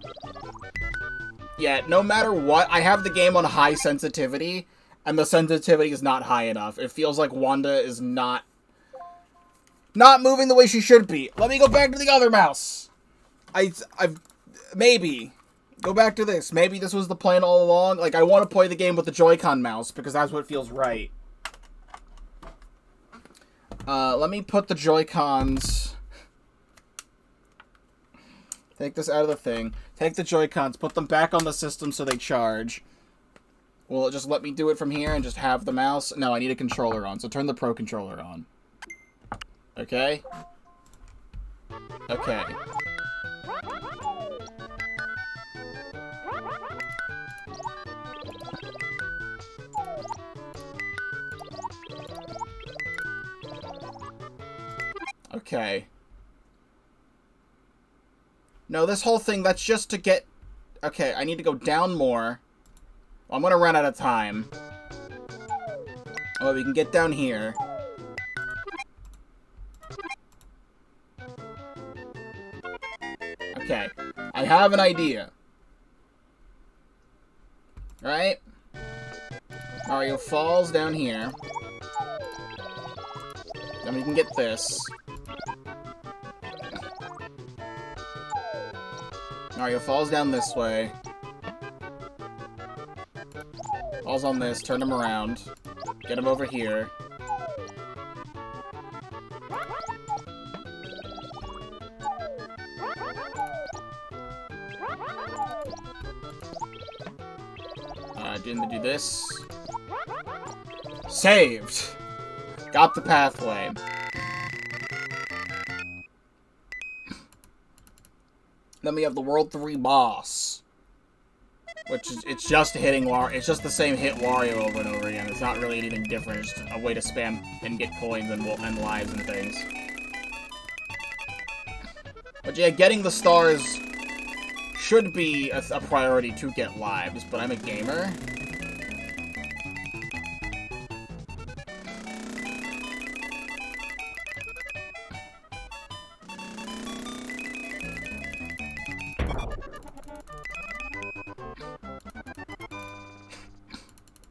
Yeah, no matter what, I have the game on high sensitivity, and the sensitivity is not high enough. It feels like Wanda is not moving the way she should be. Let me go back to the other mouse. Maybe. Go back to this. Maybe this was the plan all along. Like, I want to play the game with the Joy-Con mouse, because that's what feels right. Let me put the Joy-Cons... Take this out of the thing. Take the Joy-Cons, put them back on the system so they charge. Will it just let me do it from here and just have the mouse? No, I need a controller on, so turn the Pro Controller on. Okay? Okay. Okay. No, this whole thing, that's just to get... Okay, I need to go down more. Well, I'm gonna run out of time. Oh, we can get down here. Okay. I have an idea. Right? Mario falls down here. Then we can get this. Mario falls down this way. Falls on this, turn him around. Get him over here. Didn't do this. Saved! Got the pathway. Then we have the World 3 boss. Which is, it's just hitting Wario. It's just the same hit Wario over and over again. It's not really anything different. It's just a way to spam and get coins and lives and things. But yeah, getting the stars should be a priority to get lives, but I'm a gamer.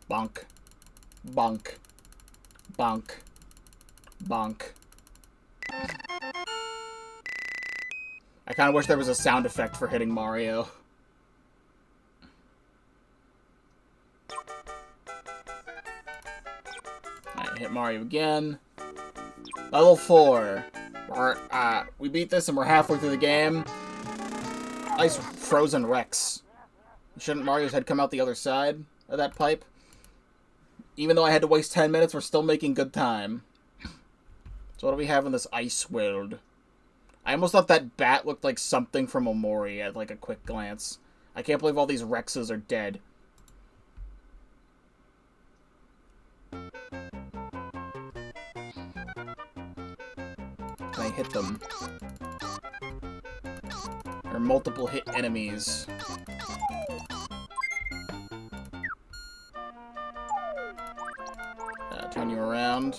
Bonk. Bonk. Bonk. Bonk. I kind of wish there was a sound effect for hitting Mario. Alright, hit Mario again. Level 4. We beat this and we're halfway through the game. Nice frozen Rex. Shouldn't Mario's head come out the other side of that pipe? Even though I had to waste 10 minutes, we're still making good time. So what do we have in this ice world? I almost thought that bat looked like something from Omori at like a quick glance. I can't believe all these Rexes are dead. Can I hit them? There are multiple hit enemies. Turn you around.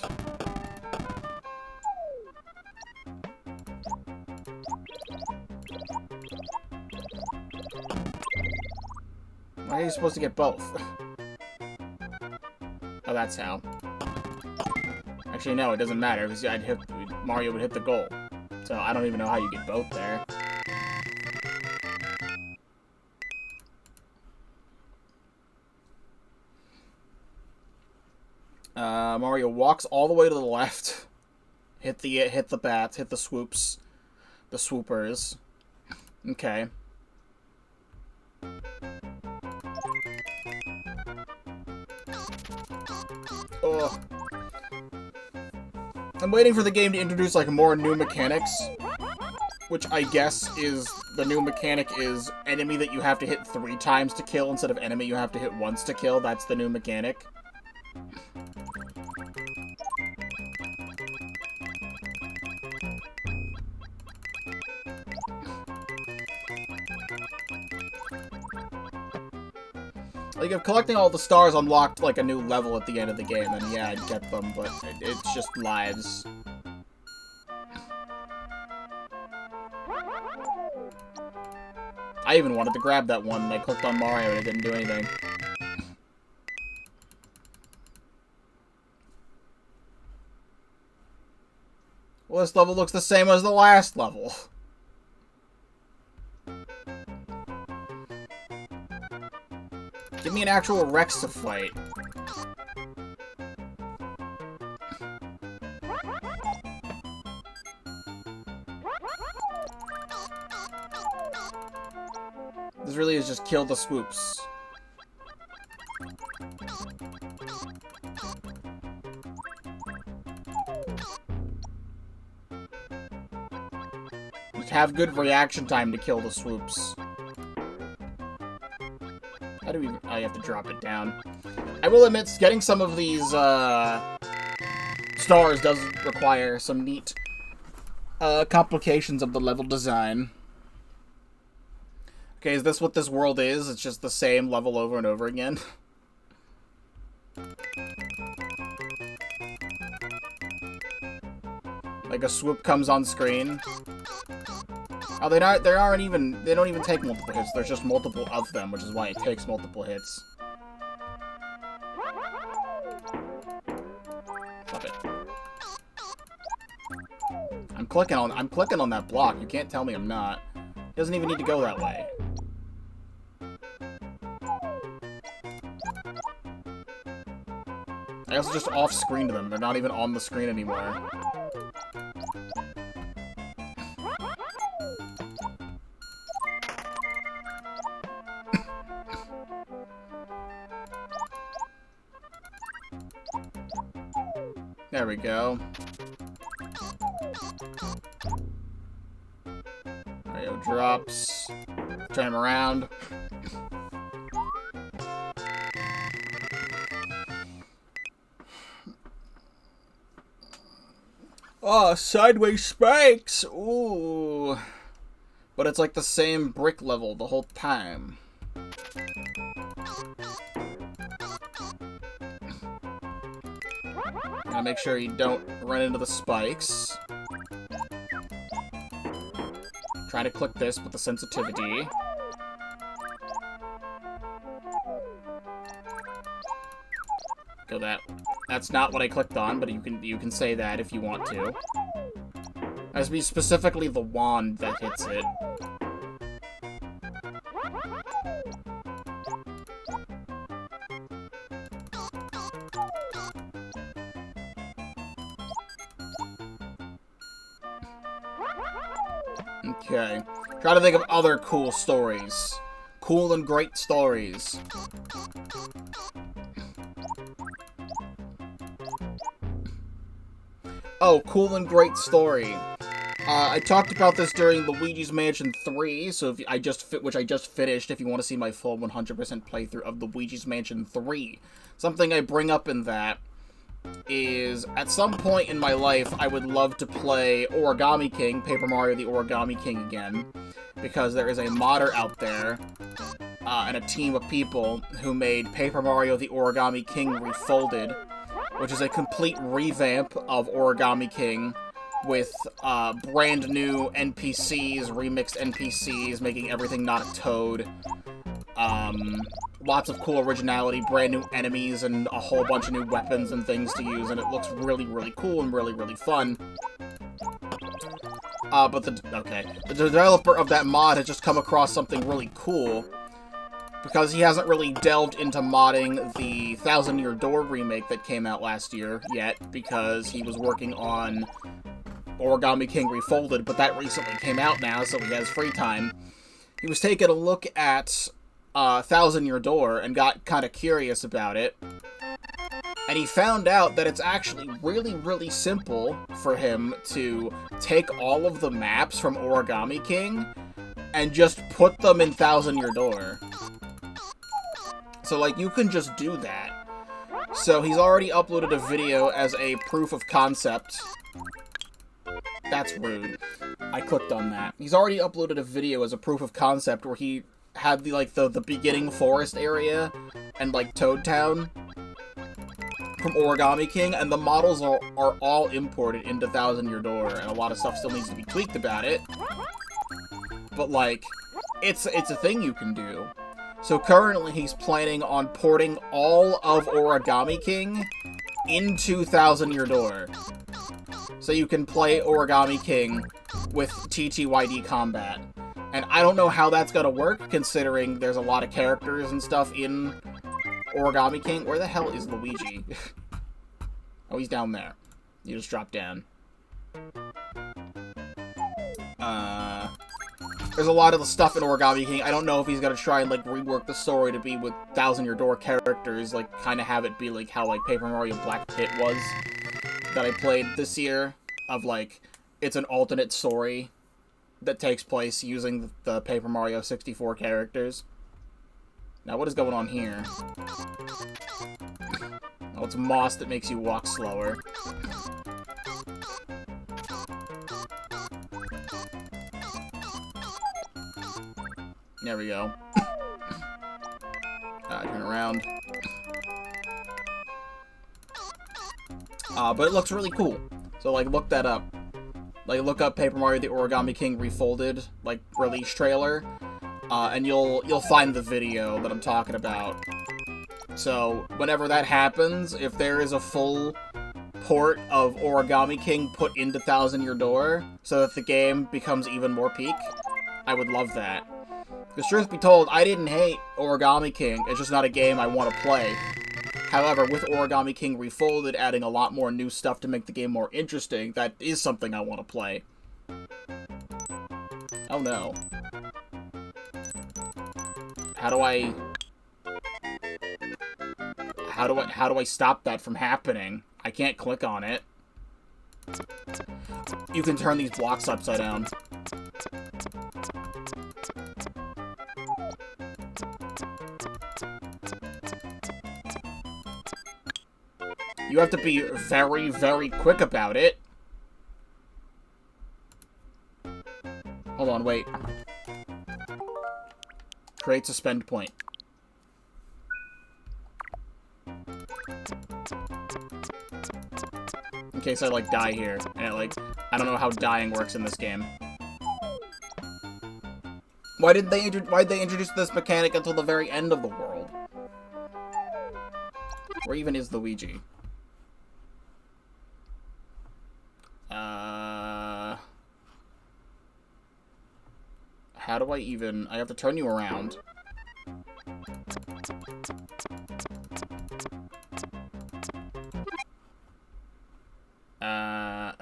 Why are you supposed to get both? Oh, that's how. Actually, no, it doesn't matter, because Mario would hit the goal. So I don't even know how you get both there. Mario walks all the way to the left. Hit the bats, hit the swoops. The swoopers. Okay. Ugh. I'm waiting for the game to introduce, like, more new mechanics. Which I guess is, the new mechanic is enemy that you have to hit 3 times to kill instead of enemy you have to hit once to kill. That's the new mechanic. Like, if collecting all the stars unlocked, like, a new level at the end of the game, then yeah, I'd get them, but it's just lives. I even wanted to grab that one, and I clicked on Mario and it didn't do anything. Well, this level looks the same as the last level. Give me an actual Rex to fight. This really is just kill the swoops. have good reaction time to kill the swoops. How do we... I have to drop it down. I will admit, getting some of these, stars does require some neat, complications of the level design. Okay, is this what this world is? It's just the same level over and over again? Like a swoop comes on screen. Oh, they don't even take multiple hits. There's just multiple of them, which is why it takes multiple hits. Stop it. I'm clicking on that block. You can't tell me I'm not. It doesn't even need to go that way. I also just off-screened them. They're not even on the screen anymore. There we go. Mario drops. Turn him around. Oh, sideways spikes! Ooh. But it's like the same brick level the whole time. Gotta make sure you don't run into the spikes. Try to click this with the sensitivity. Go that. That's not what I clicked on, but you can say that if you want to. It has to be specifically the wand that hits it. Okay. Try to think of other cool stories. Cool and great stories. Oh, cool and great story. I talked about this during Luigi's Mansion 3, so which I just finished, if you want to see my full 100% playthrough of Luigi's Mansion 3. Something I bring up in that is, at some point in my life, I would love to play Origami King, Paper Mario the Origami King again, because there is a modder out there, and a team of people who made Paper Mario the Origami King Refolded, which is a complete revamp of Origami King with brand new NPCs, remixed NPCs, making everything not a toad. Lots of cool originality, brand new enemies, and a whole bunch of new weapons and things to use, and it looks really, really cool and really, really fun. But the developer of that mod has just come across something really cool, because he hasn't really delved into modding the 1000-Year Door remake that came out last year yet, because he was working on Origami King Refolded, but that recently came out now, so he has free time. He was taking a look at 1000-Year Door and got kind of curious about it, and he found out that it's actually really, really simple for him to take all of the maps from Origami King and just put them in 1000-Year Door. So, like, you can just do that. So, he's already uploaded a video as a proof of concept. That's rude. I clicked on that. He's already uploaded a video as a proof of concept where he had the beginning forest area and, like, Toad Town from Origami King, and the models are all imported into 1000-Year Door, and a lot of stuff still needs to be tweaked about it. But, like, it's a thing you can do. So currently he's planning on porting all of Origami King into 1000-Year Door. So you can play Origami King with TTYD combat. And I don't know how that's gonna work, considering there's a lot of characters and stuff in Origami King. Where the hell is Luigi? Oh, he's down there. You just dropped down. There's a lot of the stuff in Origami King. I don't know if he's gonna try and, like, rework the story to be with 1000-Year Door characters, like, kind of have it be, like, how, like, Paper Mario Black Pit was, that I played this year, of, like, it's an alternate story. that takes place using the Paper Mario 64 characters. Now, what is going on here? Oh, it's moss that makes you walk slower. There we go. Turn around. But it looks really cool. So, like, look that up. Like, look up Paper Mario the Origami King Refolded, like, release trailer. And you'll find the video that I'm talking about. So, whenever that happens, if there is a full port of Origami King put into Thousand Year Door, so that the game becomes even more peak, I would love that. Because truth be told, I didn't hate Origami King, it's just not a game I want to play. However, with Origami King Refolded adding a lot more new stuff to make the game more interesting, that is something I want to play. Oh no. How do I stop that from happening? I can't click on it. You can turn these blocks upside down. You have to be very, very quick about it. Hold on, wait. Create suspend point. In case I, like, die here. And, like, I don't know how dying works in this game. Why'd they introduce this mechanic until the very end of the world? Where even is Luigi? How do I even... I have to turn you around.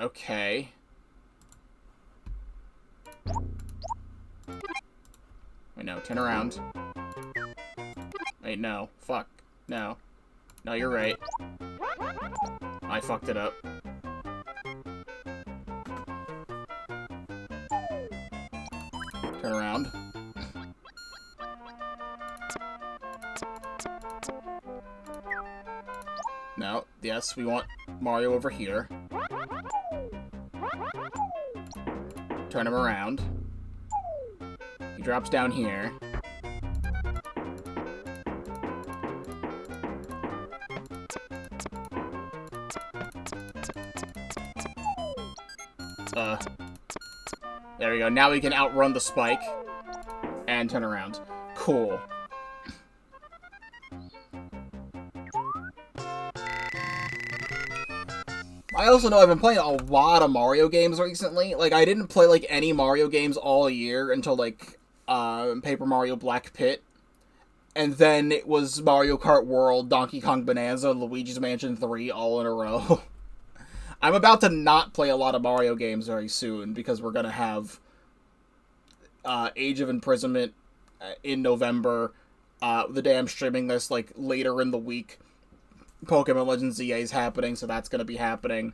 Okay. Wait, no, turn around. Wait, no. Fuck. No. No, you're right. I fucked it up. Turn around. No. Yes, we want Mario over here. Turn him around. He drops down here. There we go. Now we can outrun the spike and turn around. Cool. I also know I've been playing a lot of Mario games recently. Like, I didn't play, like, any Mario games all year until, like, Paper Mario Black Pit. And then it was Mario Kart World, Donkey Kong Bonanza, Luigi's Mansion 3 all in a row. I'm about to not play a lot of Mario games very soon, because we're gonna have Age of Imprisonment in November. The day I'm streaming this, like, later in the week. Pokemon Legends ZA is happening, so that's gonna be happening.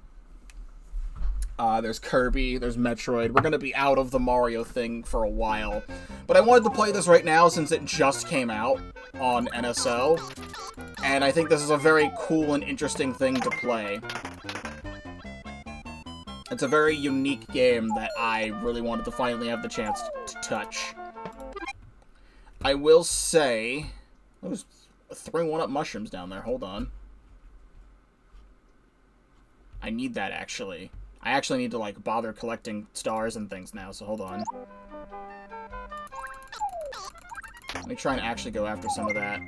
There's Kirby, there's Metroid. We're gonna be out of the Mario thing for a while. But I wanted to play this right now since it just came out on NSO. And I think this is a very cool and interesting thing to play. It's a very unique game that I really wanted to finally have the chance to touch. I will say... There's 3 1-up mushrooms down there. Hold on. I need that, actually. I actually need to, like, bother collecting stars and things now, so hold on. Let me try and actually go after some of that.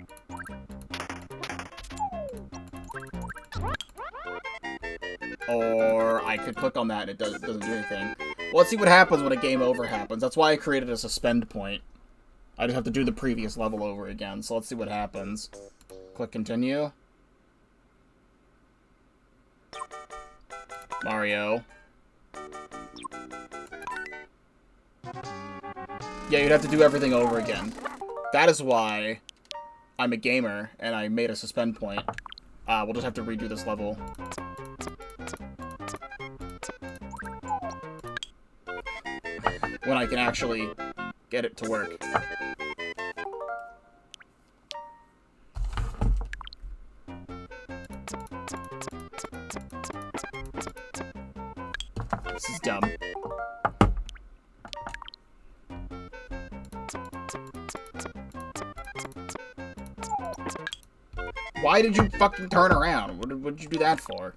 Or I could click on that and it doesn't do anything. Well, let's see what happens when a game over happens. That's why I created a suspend point. I just have to do the previous level over again, so let's see what happens. Click continue. Mario. Yeah, you'd have to do everything over again. That is why I'm a gamer and I made a suspend point. We'll just have to redo this level. when I can actually get it to work. This is dumb. Why did you fucking turn around? What did you do that for?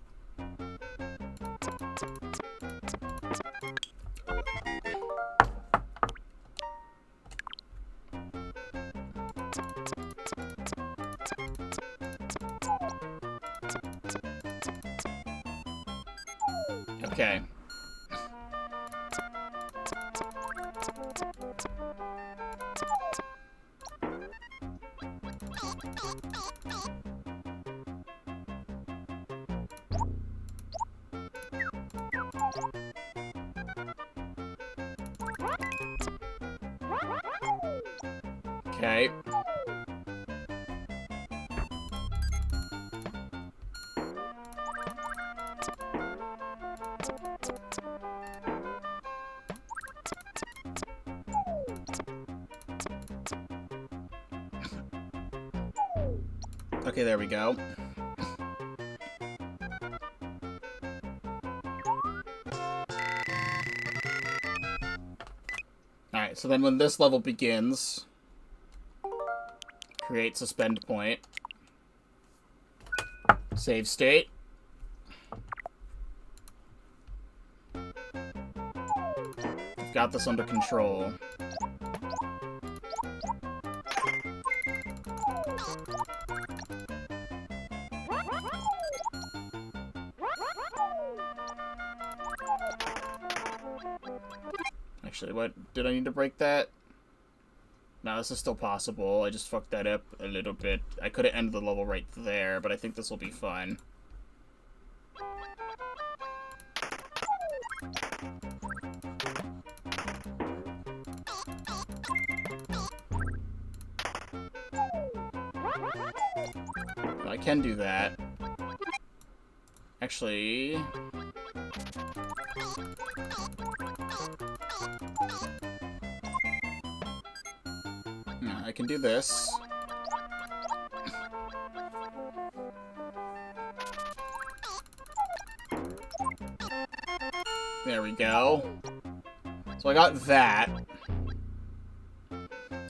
Okay. Okay. Okay, there we go. Alright, so then when this level begins, create suspend point, save state, I've got this under control. Actually, what? Did I need to break that? No, this is still possible. I just fucked that up a little bit. I could have ended the level right there, but I think this will be fine. I can do that. Actually... I can do this. There we go. So I got that.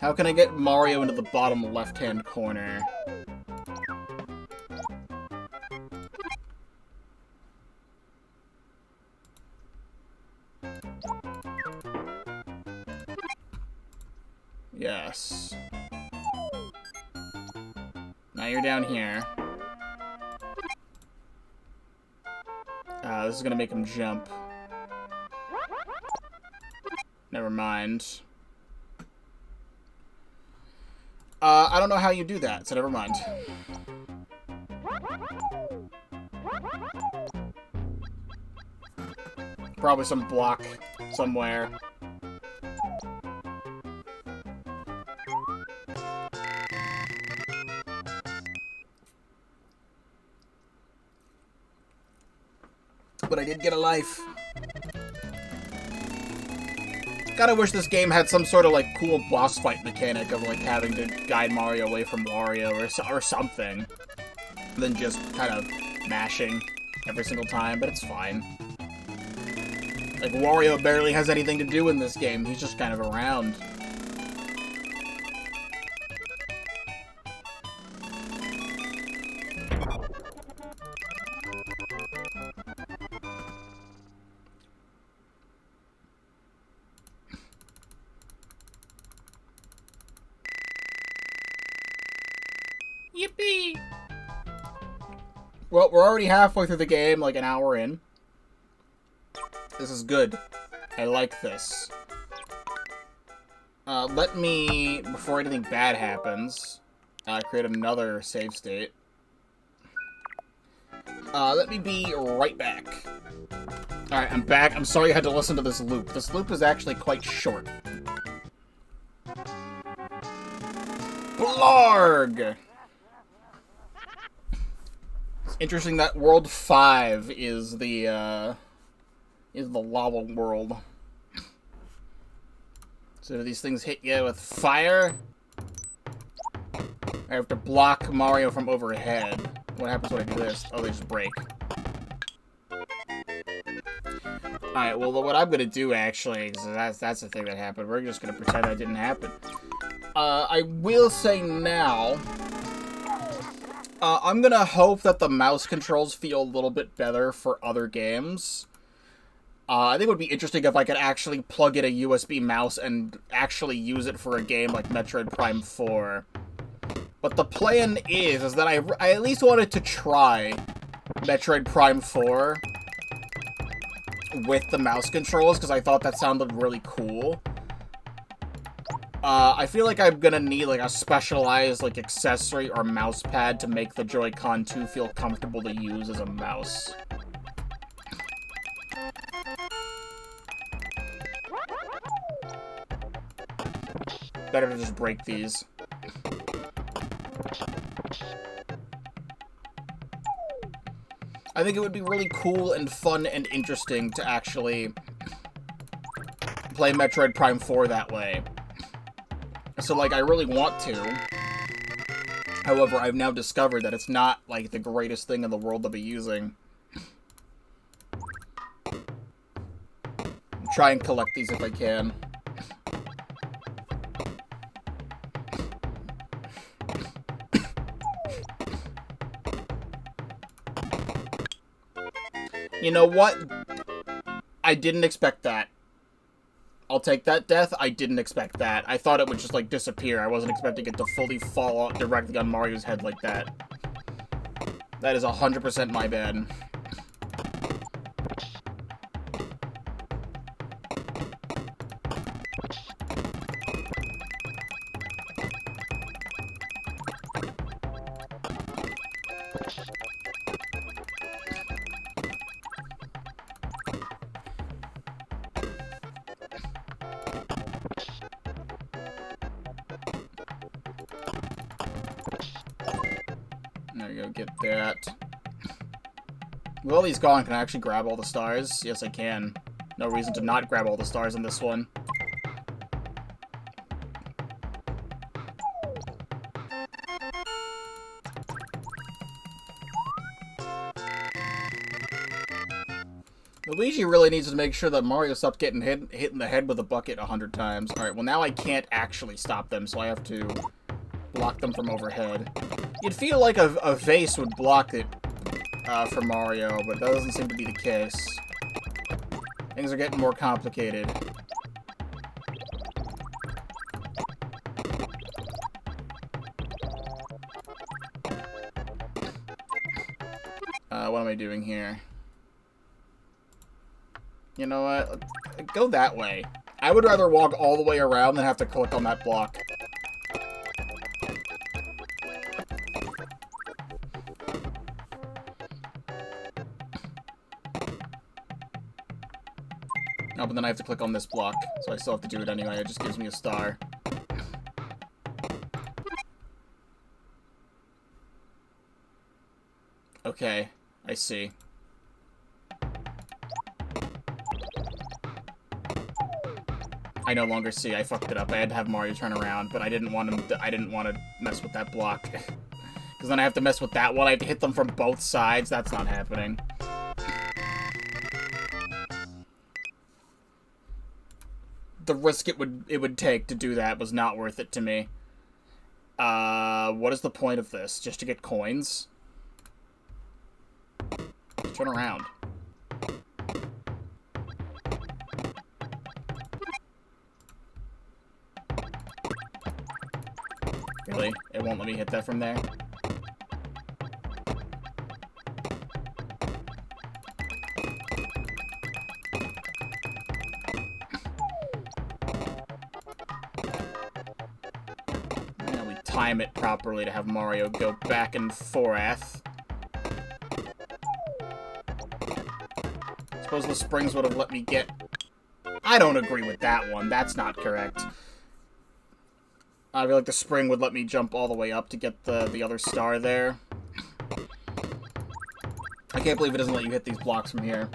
How can I get Mario into the bottom left-hand corner? Yes. Now you're down here. This is gonna make him jump. Never mind. I don't know how you do that, so never mind. Probably some block somewhere. But I did get a life. Kinda wish this game had some sort of, like, cool boss fight mechanic of, like, having to guide Mario away from Wario or something. Than just kind of mashing every single time, but it's fine. Like, Wario barely has anything to do in this game. He's just kind of around. Yippee! Well, we're already halfway through the game, like an hour in. This is good. I like this. Let me, before anything bad happens, create another save state. Let me be right back. Alright, I'm back. I'm sorry you had to listen to this loop. This loop is actually quite short. Blarg! It's interesting that World 5 is the lava world. So do these things hit you with fire? I have to block Mario from overhead. What happens when I do this? Oh, they just break. Alright, well, what I'm gonna do, actually, because that's the thing that happened. We're just gonna pretend that didn't happen. I will say now... I'm gonna hope that the mouse controls feel a little bit better for other games. I think it would be interesting if I could actually plug in a USB mouse and actually use it for a game like Metroid Prime 4. But the plan is that I at least wanted to try Metroid Prime 4 with the mouse controls, because I thought that sounded really cool. I feel like I'm gonna need, like, a specialized, like, accessory or mouse pad to make the Joy-Con 2 feel comfortable to use as a mouse. Better to just break these. I think it would be really cool and fun and interesting to actually play Metroid Prime 4 that way. So, like, I really want to. However, I've now discovered that it's not, like, the greatest thing in the world to be using. Try and collect these if I can. You know what? I didn't expect that. I'll take that death. I didn't expect that. I thought it would just, like, disappear. I wasn't expecting it to fully fall out directly on Mario's head like that. That is 100% my bad. There you go, get that. With all these gone, can I actually grab all the stars? Yes, I can. No reason to not grab all the stars in this one. Luigi really needs to make sure that Mario stops getting hit in the head with a bucket 100 times. Alright, well now I can't actually stop them, so I have to block them from overhead. You'd feel like a vase would block it for Mario, but that doesn't seem to be the case. Things are getting more complicated. What am I doing here? You know what? Go that way. I would rather walk all the way around than have to click on that block. Oh, but then I have to click on this block, so I still have to do it anyway. It just gives me a star. Okay, I see. I no longer see. I fucked it up. I had to have Mario turn around, but I didn't want him to, I didn't want to mess with that block. Because then I have to mess with that one. I have to hit them from both sides. That's not happening. The risk it would take to do that was not worth it to me. What is the point of this? Just to get coins? Turn around. Really? It won't let me hit that from there? Yeah, we time it properly to have Mario go back and forth. Suppose the springs would have let me get... I don't agree with that one. That's not correct. I feel like the spring would let me jump all the way up to get the other star there. I can't believe it doesn't let you hit these blocks from here.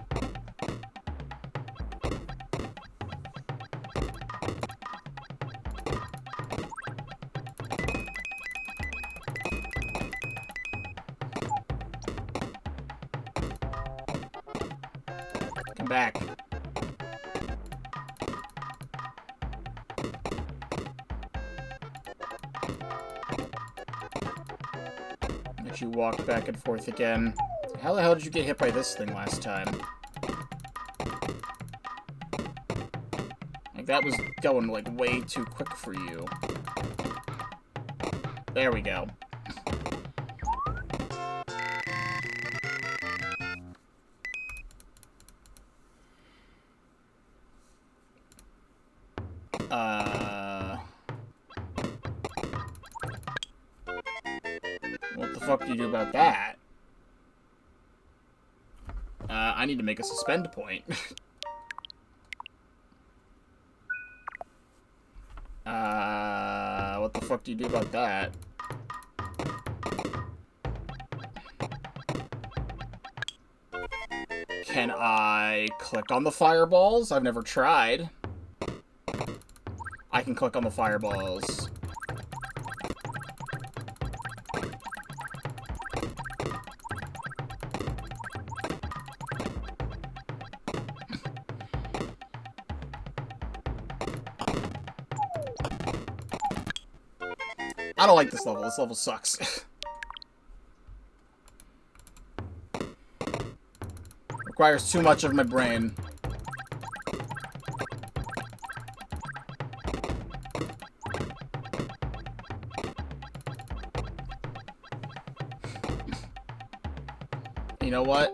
back. Let you walk back and forth again. How the hell did you get hit by this thing last time? Like, that was going, like, way too quick for you. There we go. What the fuck do you do about that? I need to make a suspend point. What the fuck do you do about that? Can I click on the fireballs? I've never tried. I can click on the fireballs. I don't like this level. This level sucks. Requires too much of my brain. You know what?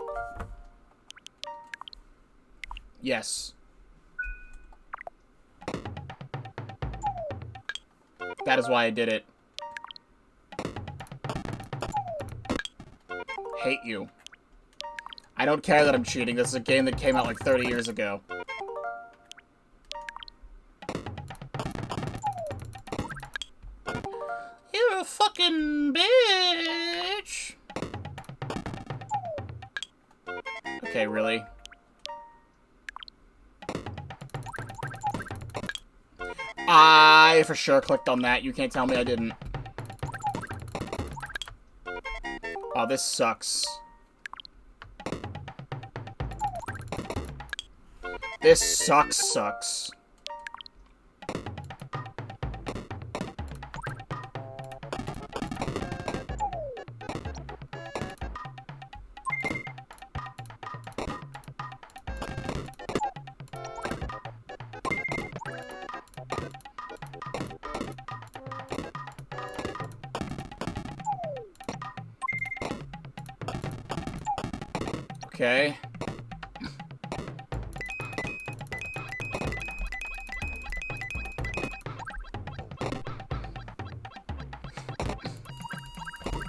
Yes. That is why I did it. Hate you. I don't care that I'm cheating. This is a game that came out like 30 years ago. You're a fucking bitch! Okay, really? I for sure clicked on that. You can't tell me I didn't. Oh, this sucks. This sucks. Okay.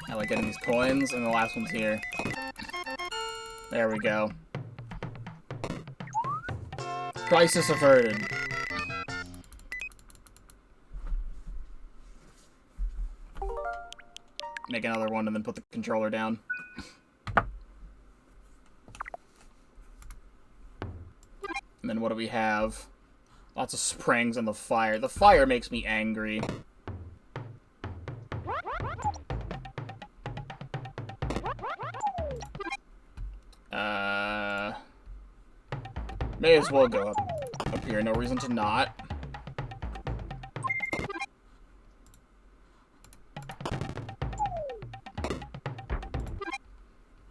I like getting these coins, and the last one's here. There we go. Crisis averted. Make another one and then put the controller down. And then what do we have? Lots of springs and the fire. The fire makes me angry. May as well go up here. No reason to not.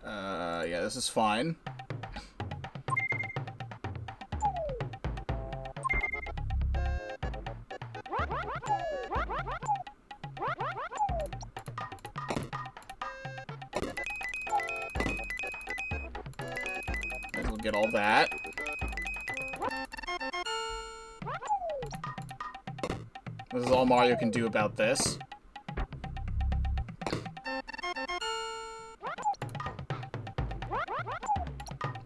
Yeah, this is fine. We'll get all that. This is all Mario can do about this.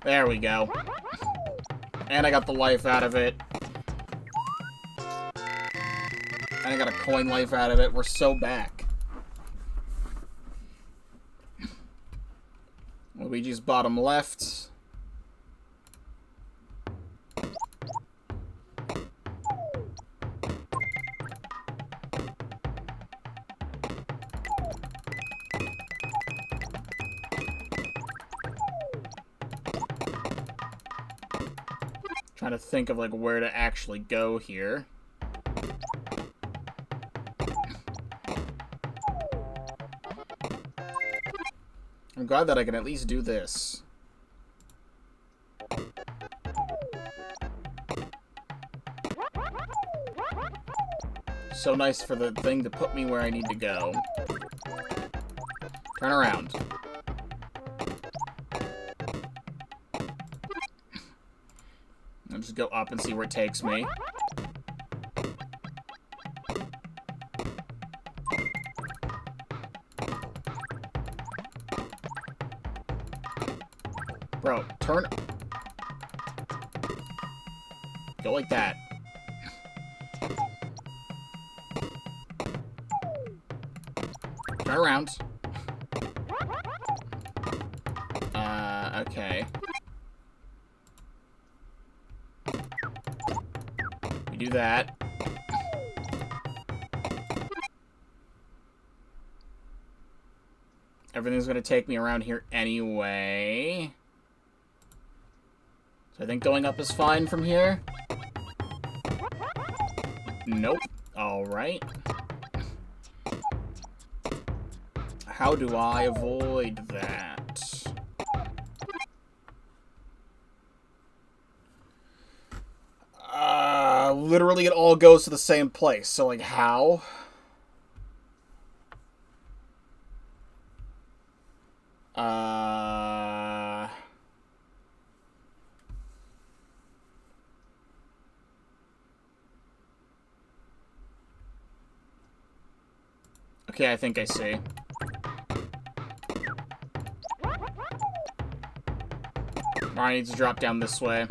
There we go. And I got the life out of it. And I got a coin life out of it. We're so back. Luigi's bottom left. Trying to think of, like, where to actually go here. I'm glad that I can at least do this. So nice for the thing to put me where I need to go. Turn around. I'll just go up and see where it takes me. Bro, turn... Go like that. Turn around. Okay. We do that. Everything's gonna take me around here anyway. So I think going up is fine from here. Nope. Alright. How do I avoid that? Literally it all goes to the same place. So, like, how? Okay, I think I see. Mario needs to drop down this way.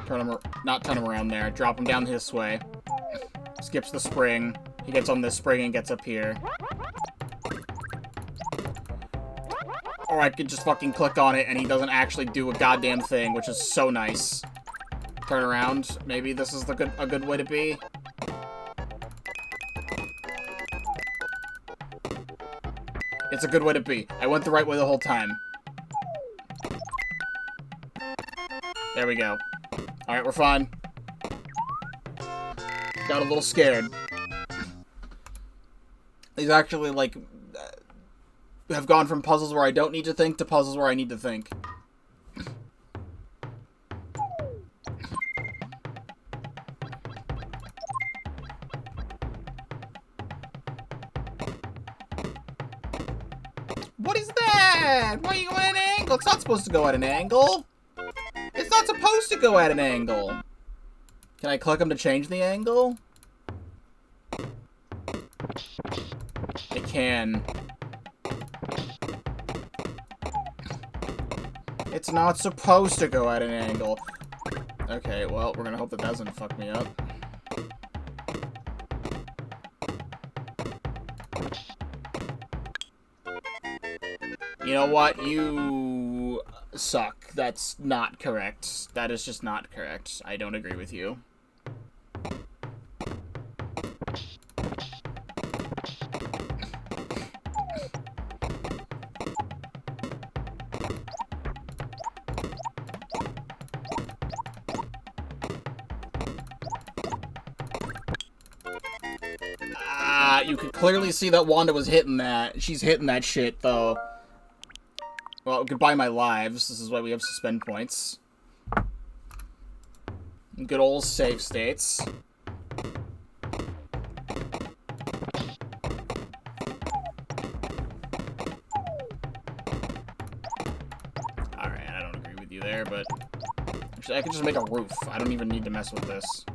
Turn him, not turn him around there. Drop him down this way. Skips the spring. He gets on this spring and gets up here. Or I could just fucking click on it and he doesn't actually do a goddamn thing, which is so nice. Turn around. Maybe this is a good way to be. It's a good way to be. I went the right way the whole time. There we go. Alright, we're fine. Got a little scared. These actually, like, have gone from puzzles where I don't need to think to puzzles where I need to think. What is that? Why are you going at an angle? It's not supposed to go at an angle. It's not supposed to go at an angle. Can I click them to change the angle? I can. It's not supposed to go at an angle. Okay, well, we're gonna hope that doesn't fuck me up. You know what? You suck. That's not correct. That is just not correct. I don't agree with you. You could clearly see that Wanda was hitting that. She's hitting that shit, though. Well, goodbye my lives. This is why we have suspend points. Good old save states. Alright, I don't agree with you there, but... Actually, I could just make a roof. I don't even need to mess with this.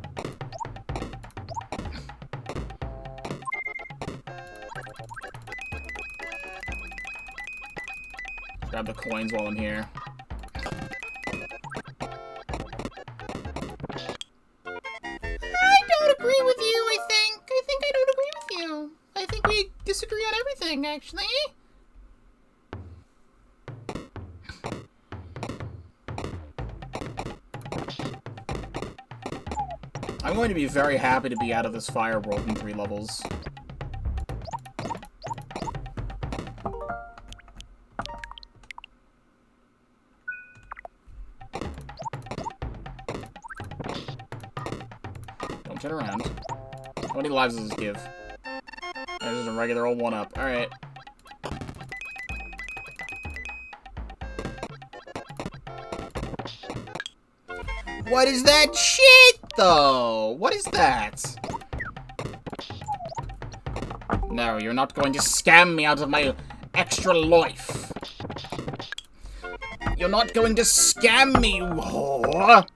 Grab the coins while I'm here. I don't agree with you, I think. I don't agree with you. I think we disagree on everything, actually. I'm going to be very happy to be out of this fire world in 3 levels. turn around. How many lives does this give? There's just a regular old 1-up. Alright. What is that shit, though? What is that? No, you're not going to scam me out of my extra life. You're not going to scam me, you whore.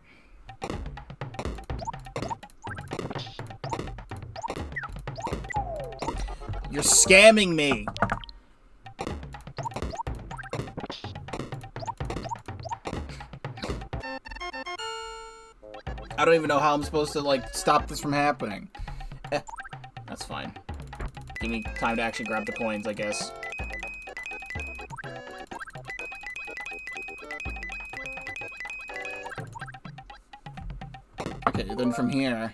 You're scamming me. I don't even know how I'm supposed to, like, stop this from happening. That's fine. Give me time to actually grab the coins, I guess. Okay, then from here...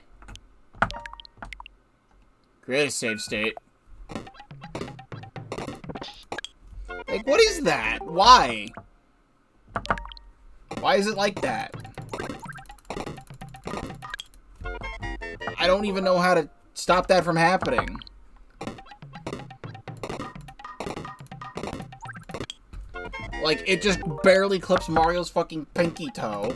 create a save state. Like, what is that? Why? Why is it like that? I don't even know how to stop that from happening. Like, it just barely clips Mario's fucking pinky toe.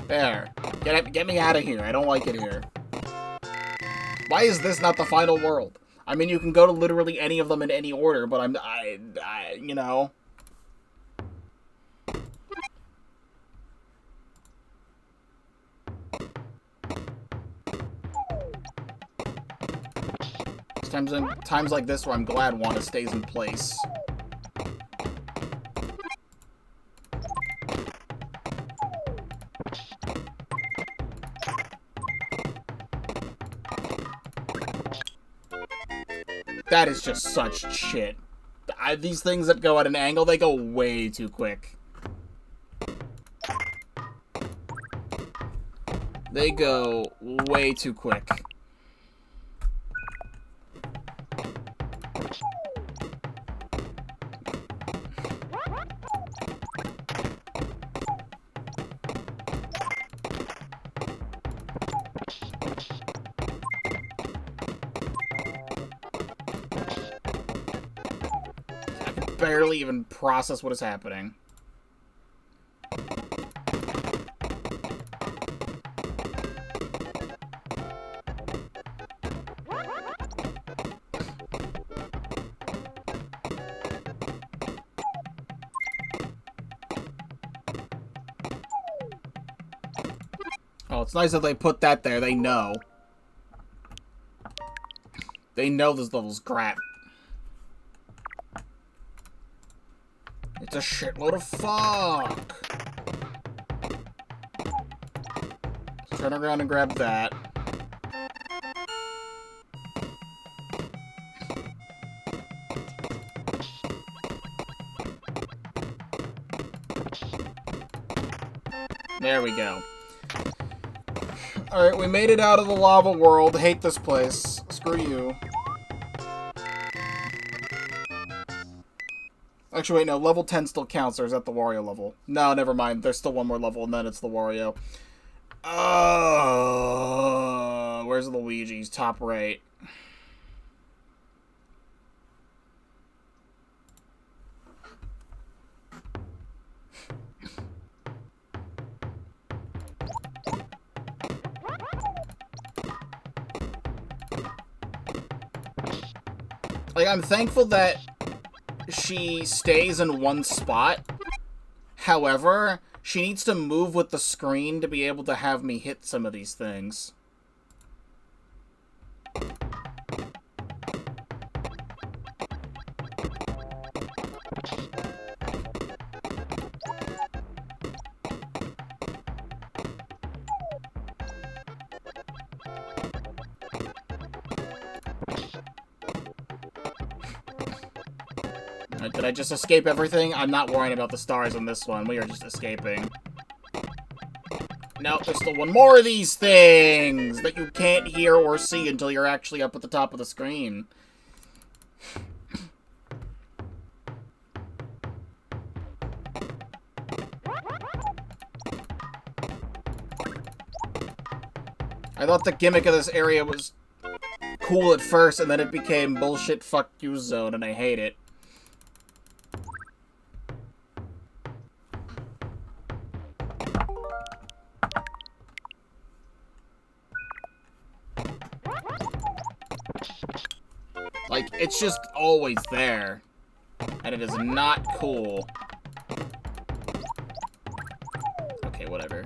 There. Get me out of here. I don't like it here. Why is this not the final world? I mean, you can go to literally any of them in any order, but you know. Times like this where I'm glad Wanda stays in place. That is just such shit. These things that go at an angle, they go way too quick. They go way too quick. Barely even process what is happening. Oh, it's nice that they put that there. They know. They know this level's crap. It's a shitload of fuck. Turn around and grab that. There we go. Alright, we made it out of the lava world. Hate this place. Screw you. Actually, wait, no. Level 10 still counts, or is that the Wario level? No, never mind. There's still one more level, and then it's the Wario. Where's Luigi's? Top right. Like, I'm thankful that she stays in one spot. However, she needs to move with the screen to be able to have me hit some of these things. Did I just escape everything? I'm not worrying about the stars on this one. We are just escaping. No, there's still one more of these things that you can't hear or see until you're actually up at the top of the screen. I thought the gimmick of this area was cool at first, and then it became bullshit fuck you zone, and I hate it. Like, it's just always there, and it is not cool. Okay, whatever.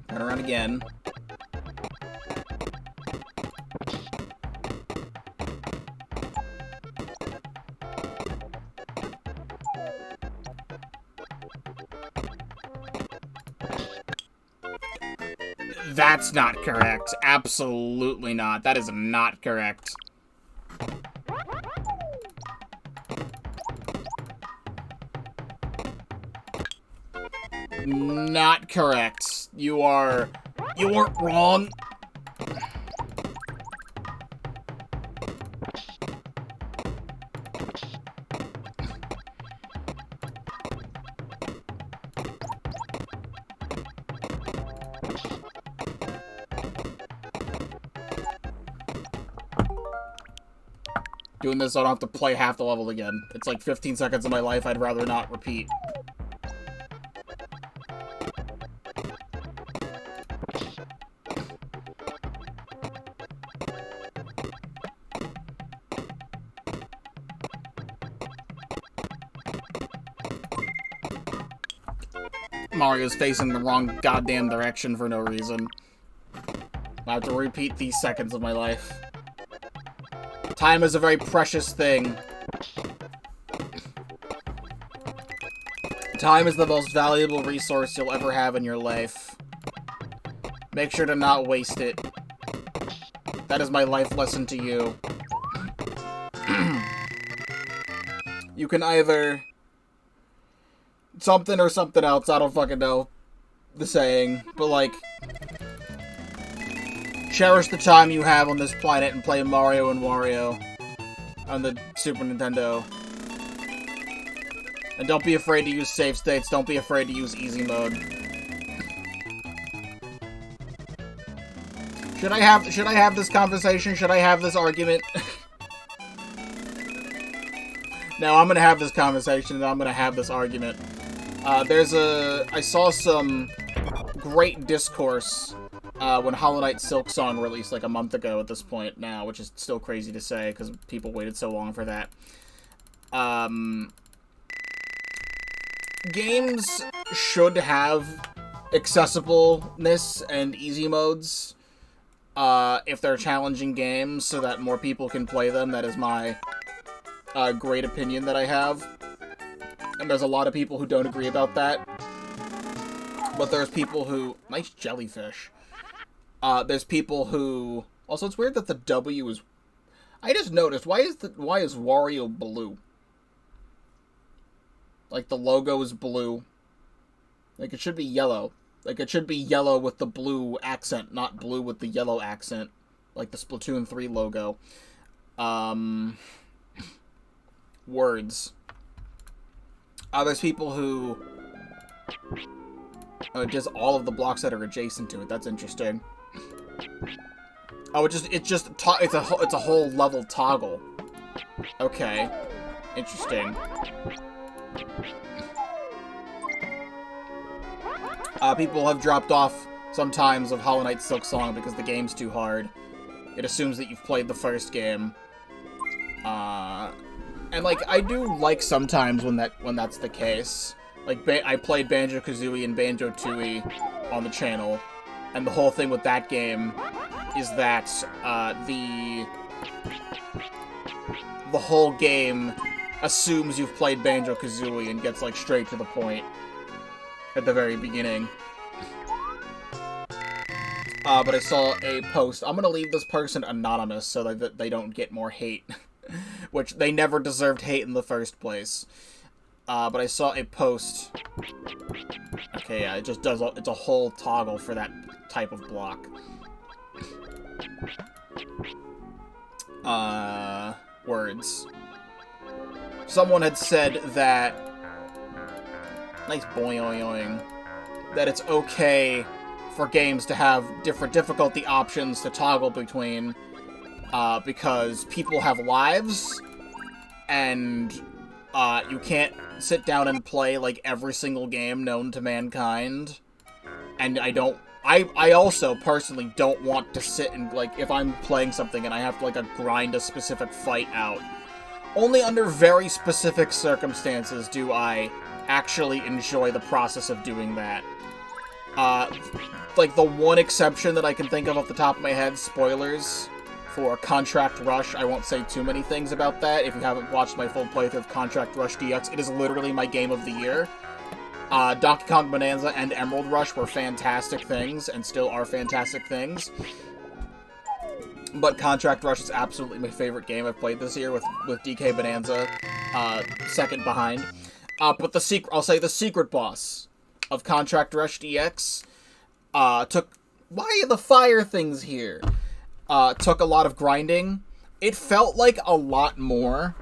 Turn around again. That's not correct. Absolutely not. That is not correct. Not correct. You weren't wrong. Doing this so I don't have to play half the level again. It's like 15 seconds of my life I'd rather not repeat. Mario's facing the wrong goddamn direction for no reason. I have to repeat these seconds of my life. Time is a very precious thing. Time is the most valuable resource you'll ever have in your life. Make sure to not waste it. That is my life lesson to you. You can either... something or something else, I don't fucking know the saying, but like... cherish the time you have on this planet and play Mario and Wario on the Super Nintendo. And don't be afraid to use save states, don't be afraid to use easy mode. Should I have this conversation? Should I have this argument? No, I'm gonna have this conversation and I'm gonna have this argument. I saw some great discourse when Hollow Knight Silk Song released like a month ago at this point now, which is still crazy to say because people waited so long for that. Games should have accessibleness and easy modes if they're challenging games so that more people can play them. That is my great opinion that I have. And there's a lot of people who don't agree about that. But there's people who... nice jellyfish. There's people who... also, it's weird that the W is... I just noticed, why is Wario blue? Like, the logo is blue. Like, it should be yellow. Like, it should be yellow with the blue accent, not blue with the yellow accent. Like the Splatoon 3 logo. Words. There's people who... just all of the blocks that are adjacent to it. That's interesting. Oh, it's a whole level toggle. Okay. Interesting. People have dropped off sometimes of Hollow Knight Silk Song because the game's too hard. It assumes that you've played the first game. And like, I do like sometimes when that's the case. Like, I played Banjo-Kazooie and Banjo-Tooie on the channel, and the whole thing with that game is that the whole game assumes you've played Banjo-Kazooie and gets like straight to the point at the very beginning. But I saw a post. I'm gonna leave this person anonymous so that they don't get more hate, which they never deserved hate in the first place. but I saw a post. Okay, yeah, it just does, it's a whole toggle for that type of block. Words. Someone had said that, nice boing, that it's okay for games to have different difficulty options to toggle between, because people have lives, and, you can't sit down and play, like, every single game known to mankind, and I also, personally, don't want to sit and, like, if I'm playing something and I have to, like, grind a specific fight out, only under very specific circumstances do I actually enjoy the process of doing that. Like, the one exception that I can think of off the top of my head, spoilers, for Contract Rush. I won't say too many things about that. If you haven't watched my full playthrough of Contract Rush DX, it is literally my game of the year. Donkey Kong Bonanza and Emerald Rush were fantastic things, and still are fantastic things. But Contract Rush is absolutely my favorite game I've played this year, with DK Bonanza second behind. But I'll say the secret boss of Contract Rush DX took... Why are the fire things here? Took a lot of grinding. It felt like a lot more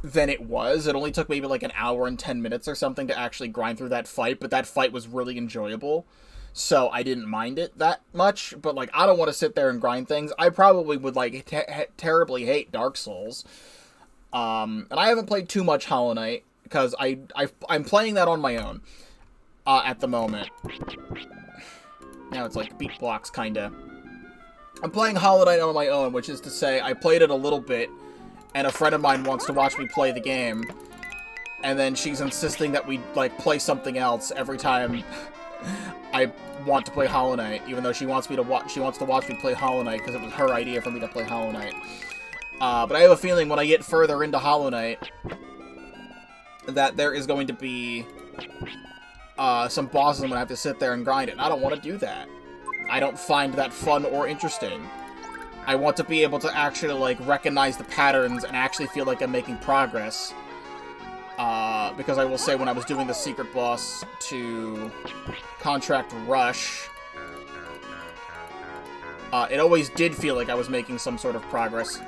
than it was. It only took maybe like an hour and 10 minutes or something to actually grind through that fight, but that fight was really enjoyable. So I didn't mind it that much, but like, I don't want to sit there and grind things. I probably would like terribly hate Dark Souls. And I haven't played too much Hollow Knight, because I'm playing that on my own at the moment. Now it's like beat blocks, kinda. I'm playing Hollow Knight on my own, which is to say, I played it a little bit, and a friend of mine wants to watch me play the game, and then she's insisting that we, like, play something else every time I want to play Hollow Knight, even though she wants to watch me play Hollow Knight, because it was her idea for me to play Hollow Knight. But I have a feeling when I get further into Hollow Knight, that there is going to be some bosses I'm going to have to sit there and grind it, and I don't want to do that. I don't find that fun or interesting. I want to be able to actually, like, recognize the patterns and actually feel like I'm making progress. Because I will say, when I was doing the secret boss to Contract Rush, it always did feel like I was making some sort of progress.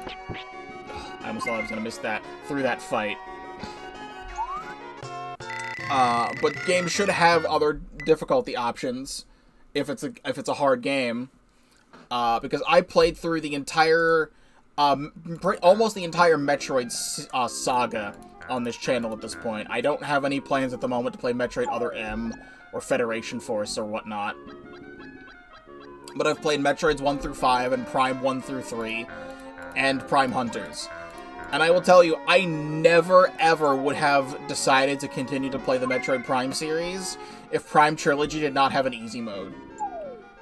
I almost thought I was going to miss that through that fight. But games should have other difficulty options if it's a hard game. Because I played through the entire, almost the entire Metroid saga on this channel at this point. I don't have any plans at the moment to play Metroid Other M, or Federation Force, or whatnot. But I've played Metroids 1 through 5, and Prime 1 through 3, and Prime Hunters. And I will tell you, I never, ever would have decided to continue to play the Metroid Prime series if Prime Trilogy did not have an easy mode.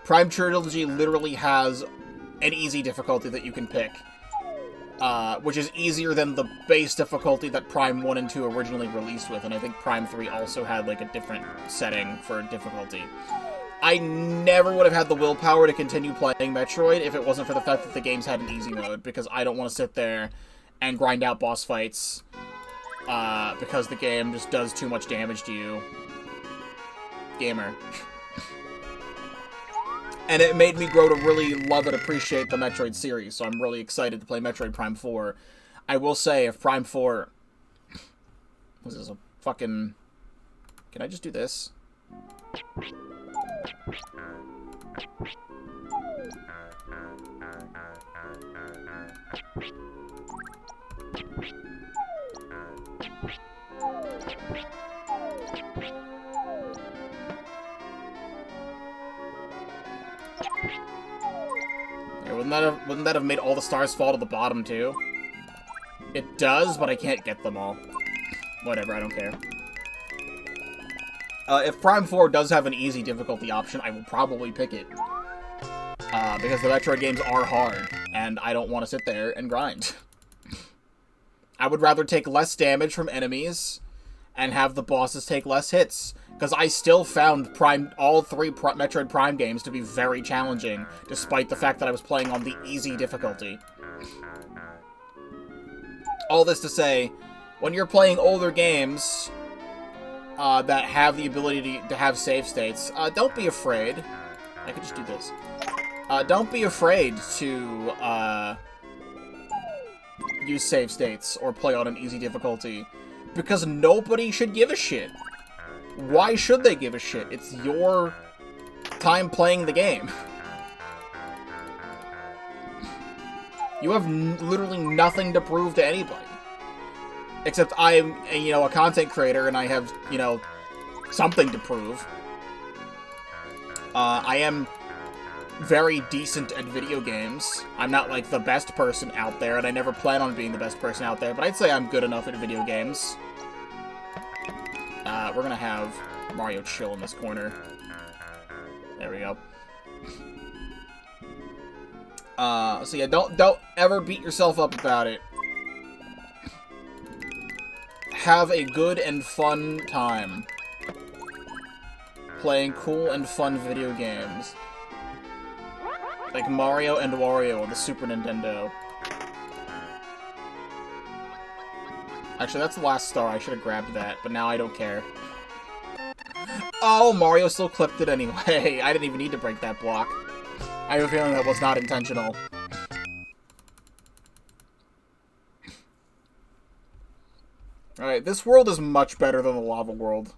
Prime Trilogy literally has an easy difficulty that you can pick, which is easier than the base difficulty that Prime 1 and 2 originally released with, and I think Prime 3 also had, like, a different setting for difficulty. I never would have had the willpower to continue playing Metroid if it wasn't for the fact that the games had an easy mode, because I don't want to sit there and grind out boss fights, because the game just does too much damage to you. Gamer. And it made me grow to really love and appreciate the Metroid series, so I'm really excited to play Metroid Prime 4. I will say, if Prime 4... This is a fucking... Can I just do this? Yeah, wouldn't that have made all the stars fall to the bottom, too? It does, but I can't get them all. Whatever, I don't care. If Prime 4 does have an easy difficulty option, I will probably pick it. Because the Metroid games are hard, and I don't want to sit there and grind. I would rather take less damage from enemies, and have the bosses take less hits. Because I still found all three Metroid Prime games to be very challenging, despite the fact that I was playing on the easy difficulty. All this to say, when you're playing older games, that have the ability to have save states, don't be afraid. I could just do this. Don't be afraid to use save states or play on an easy difficulty, because nobody should give a shit. Why should they give a shit? It's your time playing the game. You have literally nothing to prove to anybody. Except I'm, you know, a content creator and I have, you know, something to prove. I am very decent at video games. I'm not, like, the best person out there, and I never plan on being the best person out there, but I'd say I'm good enough at video games. We're gonna have Mario chill in this corner. There we go. So yeah, don't ever beat yourself up about it. Have a good and fun time playing cool and fun video games. Like Mario and Wario on the Super Nintendo. Actually, that's the last star. I should have grabbed that, but now I don't care. Oh, Mario still clipped it anyway. I didn't even need to break that block. I have a feeling that was not intentional. Alright, this world is much better than the lava world.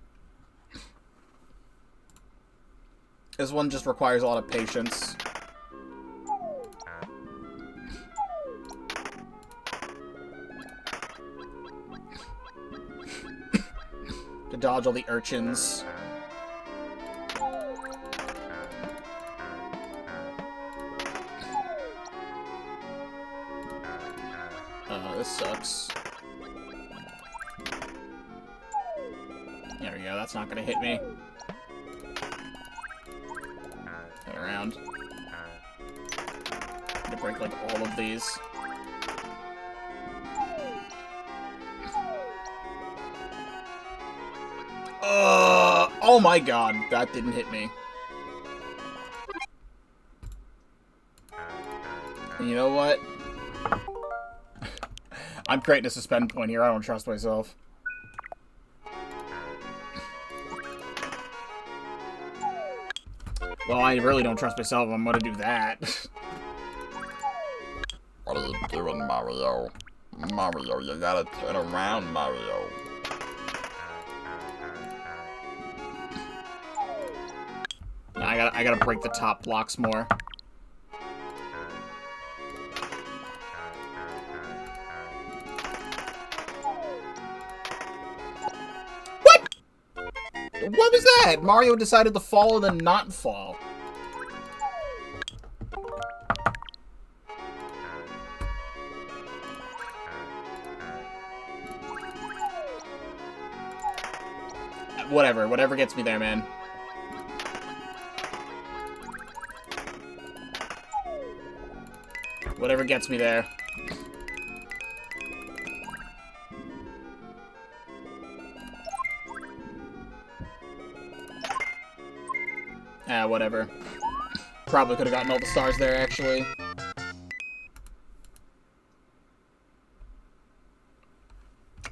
This one just requires a lot of patience. To dodge all the urchins. This sucks. There we go, that's not gonna hit me. Turn around. I'm gonna break, like, all of these. Oh my god, that didn't hit me. And you know what? I'm creating a suspend point here, I don't trust myself. Well, I really don't trust myself, I'm gonna do that. What are you doing, Mario? Mario, you gotta turn around, Mario. I gotta break the top blocks more. What? What was that? Mario decided to fall and then not fall. Whatever gets me there, man. Whatever gets me there. Ah, whatever. Probably could have gotten all the stars there, actually.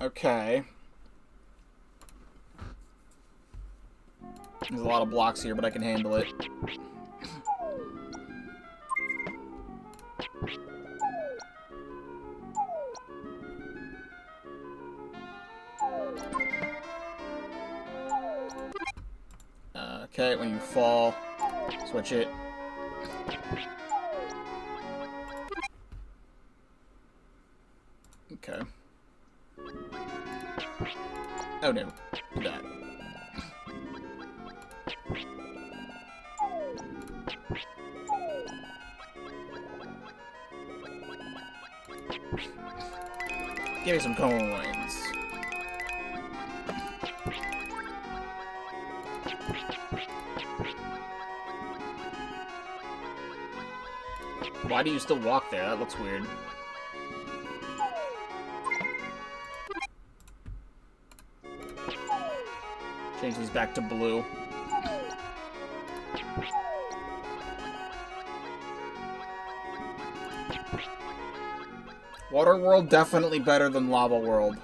Okay. There's a lot of blocks here, but I can handle it. Okay, when you fall, switch it. Okay. Oh no, do that. Give me some coins. Why do you still walk there? That looks weird. Change these back to blue. Water World definitely better than Lava World.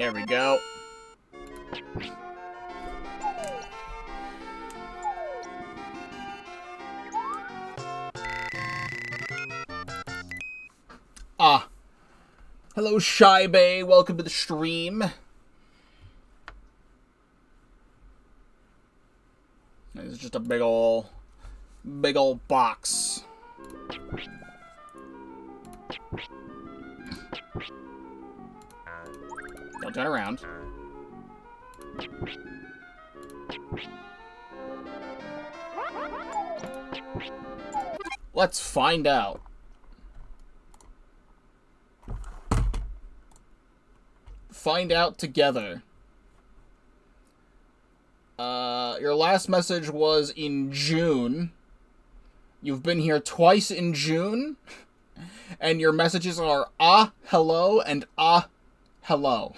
There we go. Ah. Hello, Shy Bay. Welcome to the stream. This is just a big ol' box. Don't turn around. Let's find out. Find out together. Your last message was in June. You've been here twice in June. And your messages are hello, and hello.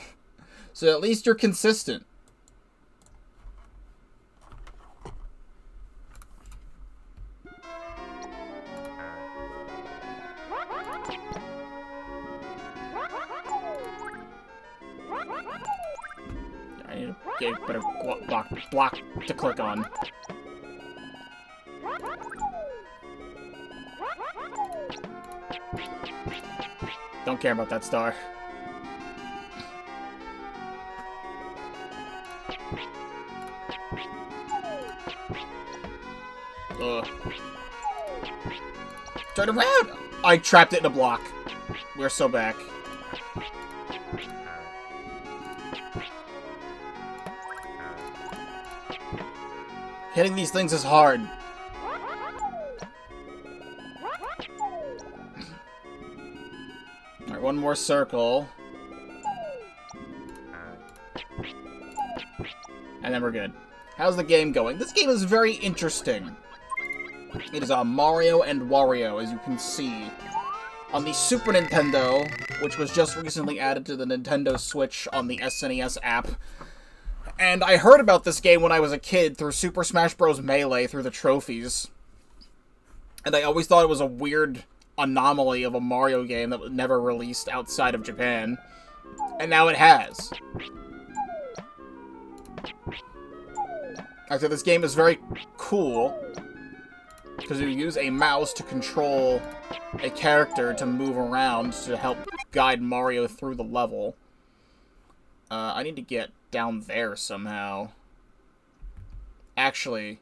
So at least you're consistent. I need to get a better block to click on. Don't care about that star. Turn around! I trapped it in a block. We're so back. Hitting these things is hard. Alright, one more circle. And then we're good. How's the game going? This game is very interesting. It is on Mario and Wario, as you can see. On the Super Nintendo, which was just recently added to the Nintendo Switch on the SNES app. And I heard about this game when I was a kid through Super Smash Bros. Melee through the trophies. And I always thought it was a weird anomaly of a Mario game that was never released outside of Japan. And now it has. I said this game is very cool, because you use a mouse to control a character to move around to help guide Mario through the level. I need to get down there somehow. Actually,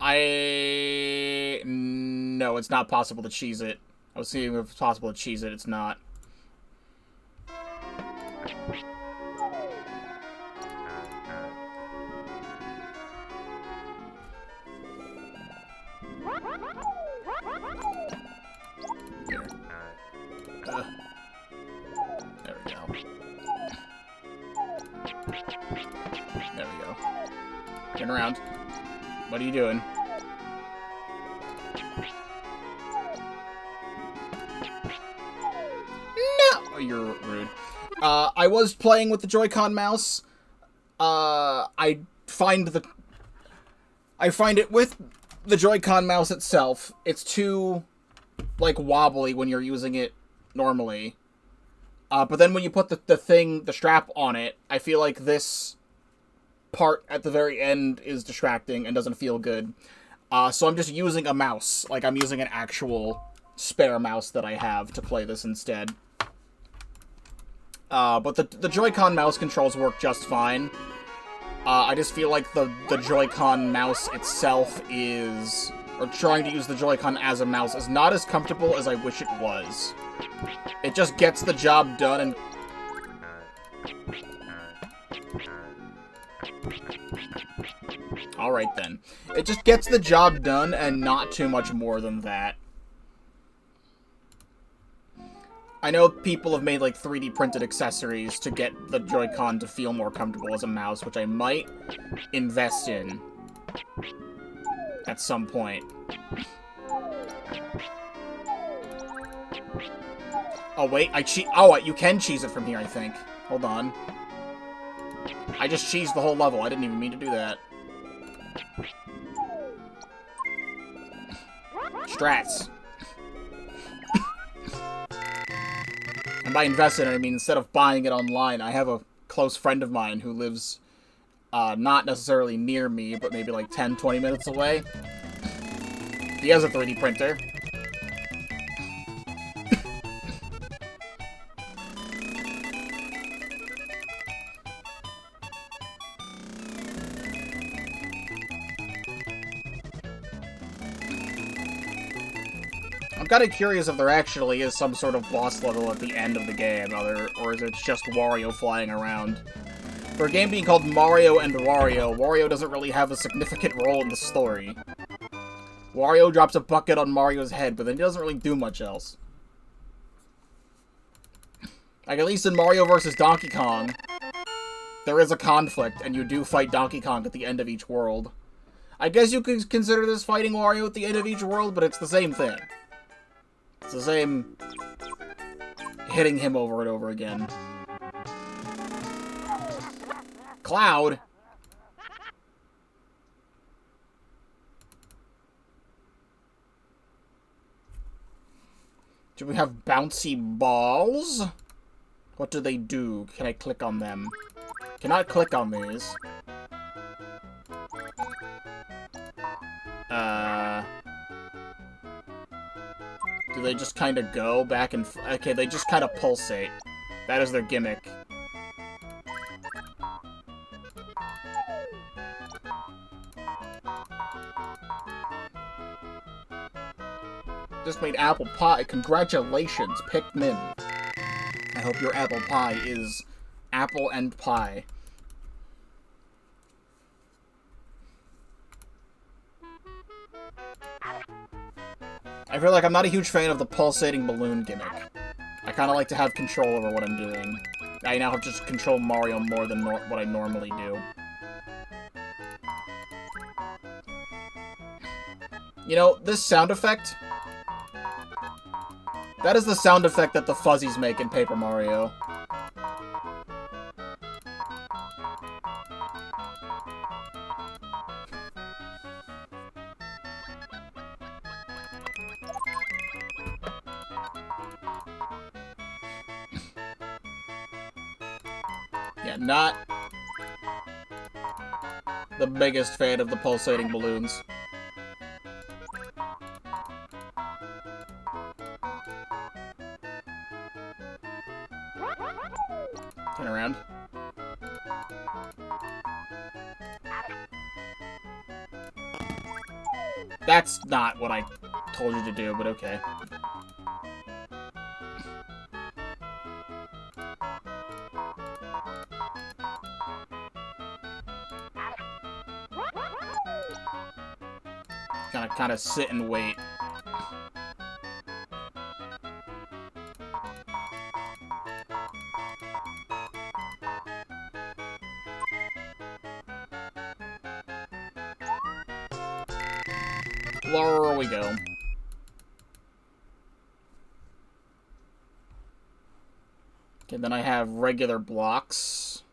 no, it's not possible to cheese it. I was seeing if it's possible to cheese it, it's not. Here. There we go. There we go. Turn around. What are you doing? No! Oh, you're rude. I was playing with the Joy-Con mouse. I find it with the Joy-Con mouse itself, it's too, like, wobbly when you're using it normally. But then when you put the strap on it, I feel like this part at the very end is distracting and doesn't feel good. So I'm just using a mouse. Like, I'm using an actual spare mouse that I have to play this instead. But the Joy-Con mouse controls work just fine. I just feel like the Joy-Con mouse itself is, or trying to use the Joy-Con as a mouse, is not as comfortable as I wish it was. It just gets the job done and... Alright then. It just gets the job done and not too much more than that. I know people have made, like, 3D printed accessories to get the Joy-Con to feel more comfortable as a mouse, which I might invest in at some point. Oh, wait, oh, you can cheese it from here, I think. Hold on. I just cheesed the whole level. I didn't even mean to do that. Strats. I'm by invested, I mean instead of buying it online, I have a close friend of mine who lives not necessarily near me, but maybe like 10, 20 minutes away. He has a 3D printer. I'm kind of curious if there actually is some sort of boss level at the end of the game, or is it just Wario flying around? For a game being called Mario and Wario, Wario doesn't really have a significant role in the story. Wario drops a bucket on Mario's head, but then he doesn't really do much else. Like, at least in Mario vs. Donkey Kong, there is a conflict, and you do fight Donkey Kong at the end of each world. I guess you could consider this fighting Wario at the end of each world, but it's the same thing. It's the same hitting him over and over again. Cloud? Do we have bouncy balls? What do they do? Can I click on them? Cannot click on these. Do they just kind of go back and... Okay, they just kind of pulsate. That is their gimmick. Just made apple pie. Congratulations, Pikmin. I hope your apple pie is apple and pie. I feel like I'm not a huge fan of the pulsating balloon gimmick. I kind of like to have control over what I'm doing. I now have to just control Mario more than what I normally do. You know, this sound effect... That is the sound effect that the fuzzies make in Paper Mario. Yeah, not the biggest fan of the pulsating balloons. Turn around. That's not what I told you to do, but okay. Gonna kind of sit and wait. There we go. Okay, then I have regular blocks.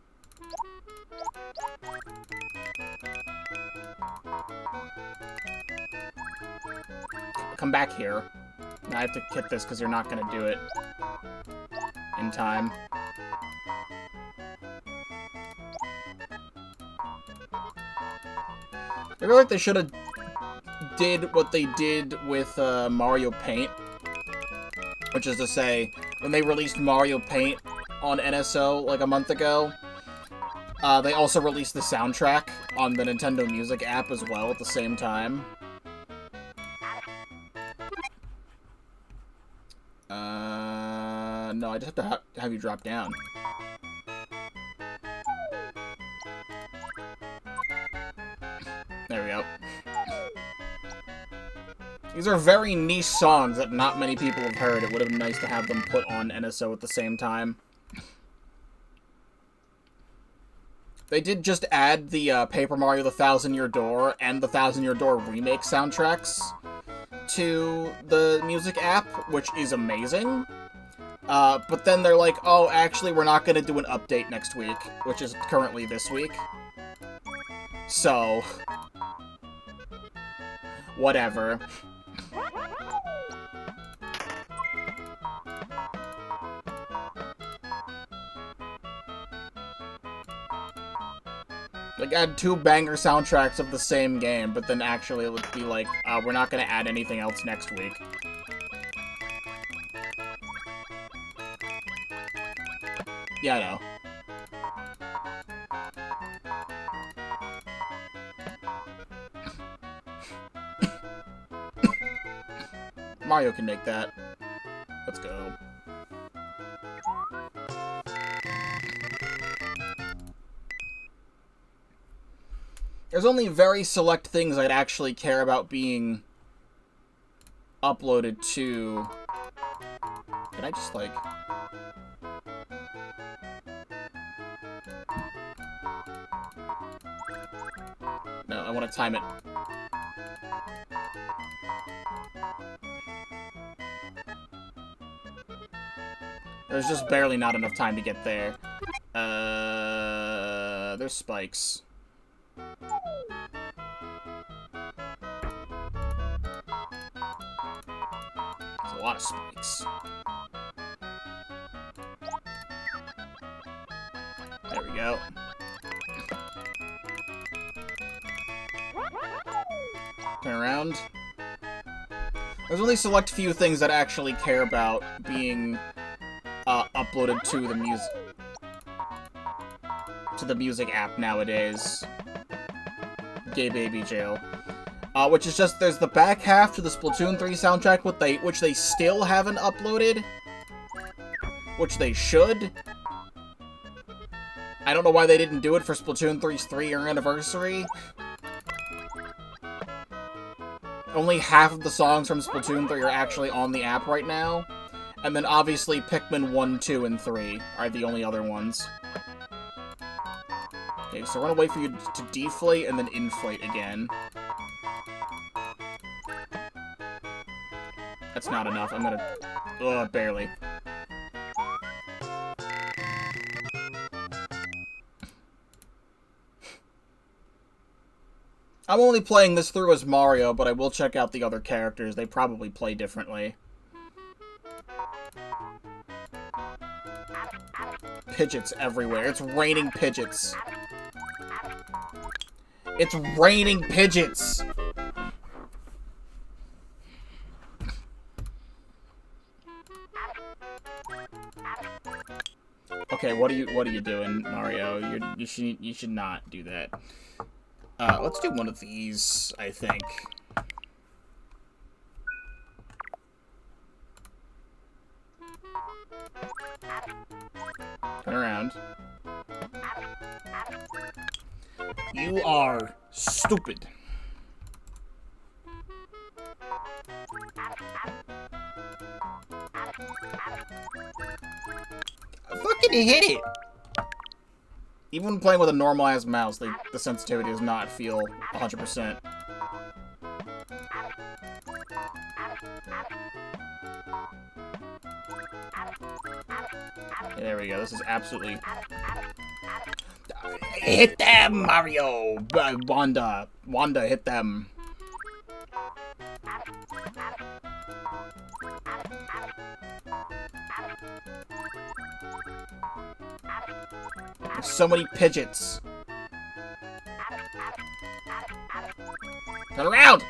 Come back here. Now I have to hit this because you're not going to do it in time. I feel like they should have did what they did with Mario Paint. Which is to say, when they released Mario Paint on NSO like a month ago, they also released the soundtrack on the Nintendo Music app as well at the same time. No, I just have to have you drop down. There we go. These are very niche songs that not many people have heard. It would have been nice to have them put on NSO at the same time. They did just add the Paper Mario The Thousand Year Door and the Thousand Year Door remake soundtracks to the music app, which is amazing. But then they're like, oh, actually, we're not going to do an update next week, which is currently this week. So, whatever. Like, add 2 banger soundtracks of the same game, but then actually it would be like, we're not gonna add anything else next week. Yeah, I know. Mario can make that. Let's go. There's only very select things I'd actually care about being uploaded to... Can I just, like... No, I want to time it. There's just barely not enough time to get there. There's spikes. There's a lot of spikes. There we go. Turn around. There's only select few things that I actually care about being uploaded to the music app nowadays. Gay Baby Jail. Which is just, there's the back half to the Splatoon 3 soundtrack, which they still haven't uploaded. Which they should. I don't know why they didn't do it for Splatoon 3's 3-year anniversary. Only half of the songs from Splatoon 3 are actually on the app right now. And then obviously Pikmin 1, 2, and 3 are the only other ones. Okay, so I want to wait for you to deflate and then inflate again. That's not enough. I'm gonna... Ugh, barely. I'm only playing this through as Mario, but I will check out the other characters. They probably play differently. Pidgeots everywhere. It's raining Pidgeots. It's raining Pidgeots! Okay, what are you doing, Mario? You should not do that. Let's do one of these, I think. Turn around. You are stupid. I fucking hit it! Even when playing with a normalized mouse, the sensitivity does not feel 100%. There we go. This is absolutely... Hit them, Mario! Wanda, hit them. There's so many Pidgeots. Turn around!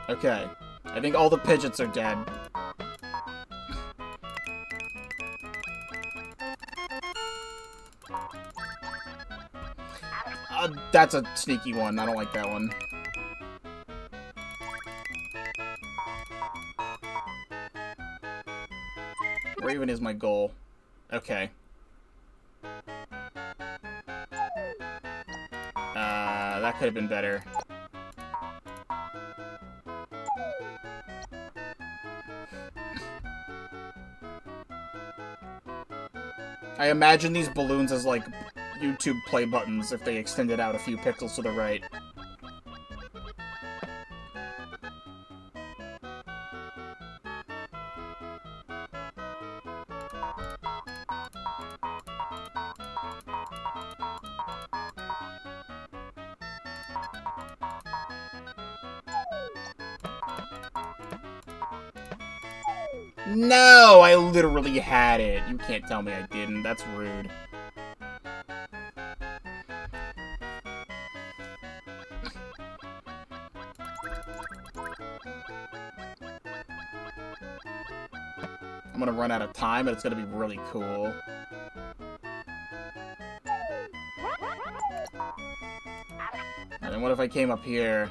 Okay. I think all the Pidgeots are dead. That's a sneaky one. I don't like that one. Where even is my goal? Okay. That could have been better. I imagine these balloons as, like, YouTube play buttons if they extended out a few pixels to the right. No, I literally had it. You can't tell me I didn't. That's rude. I'm gonna run out of time, but it's gonna be really cool. And then what if I came up here?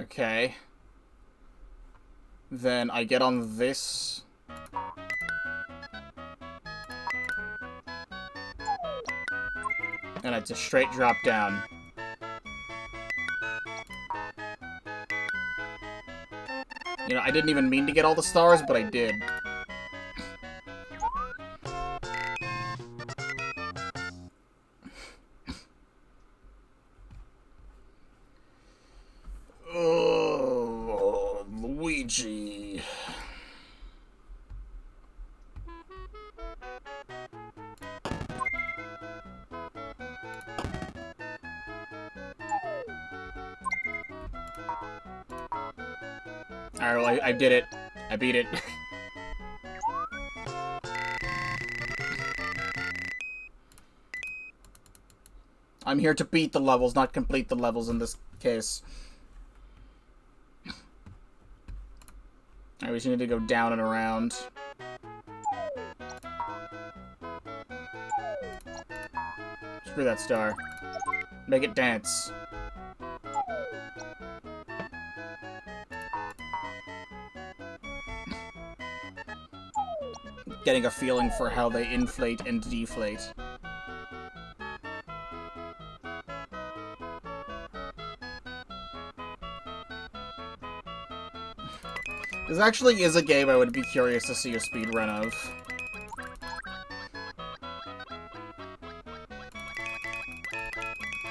Okay. Then I get on this. And it's a straight drop down. You know, I didn't even mean to get all the stars, but I did. Oh, Luigi. Alright, well, I did it. I beat it. I'm here to beat the levels, not complete the levels in this case. Alright, we just need to go down and around. Screw that star. Make it dance. Getting a feeling for how they inflate and deflate. This actually is a game I would be curious to see a speedrun of.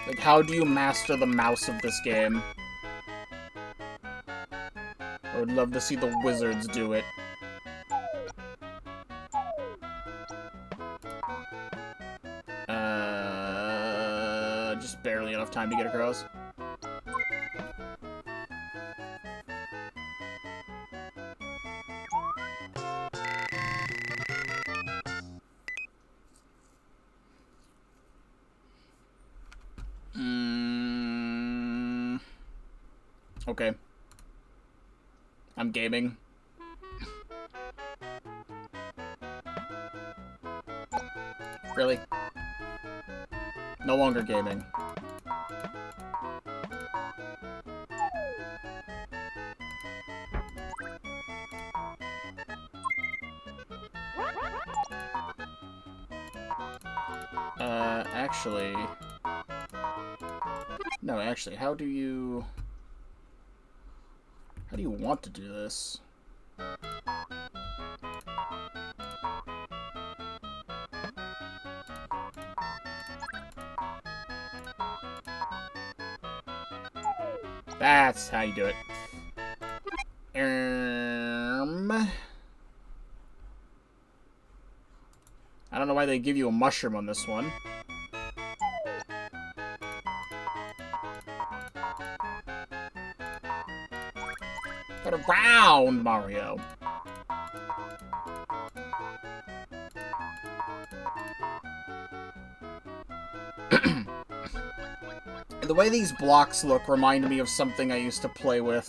Like, how do you master the mouse of this game? I would love to see the wizards do it. Just barely enough time to get across. Okay. I'm gaming. Really? No longer gaming. Actually... No, actually, how do you want to do this? That's how you do it. I don't know why they give you a mushroom on this one. Get around, Mario. The way these blocks look remind me of something I used to play with.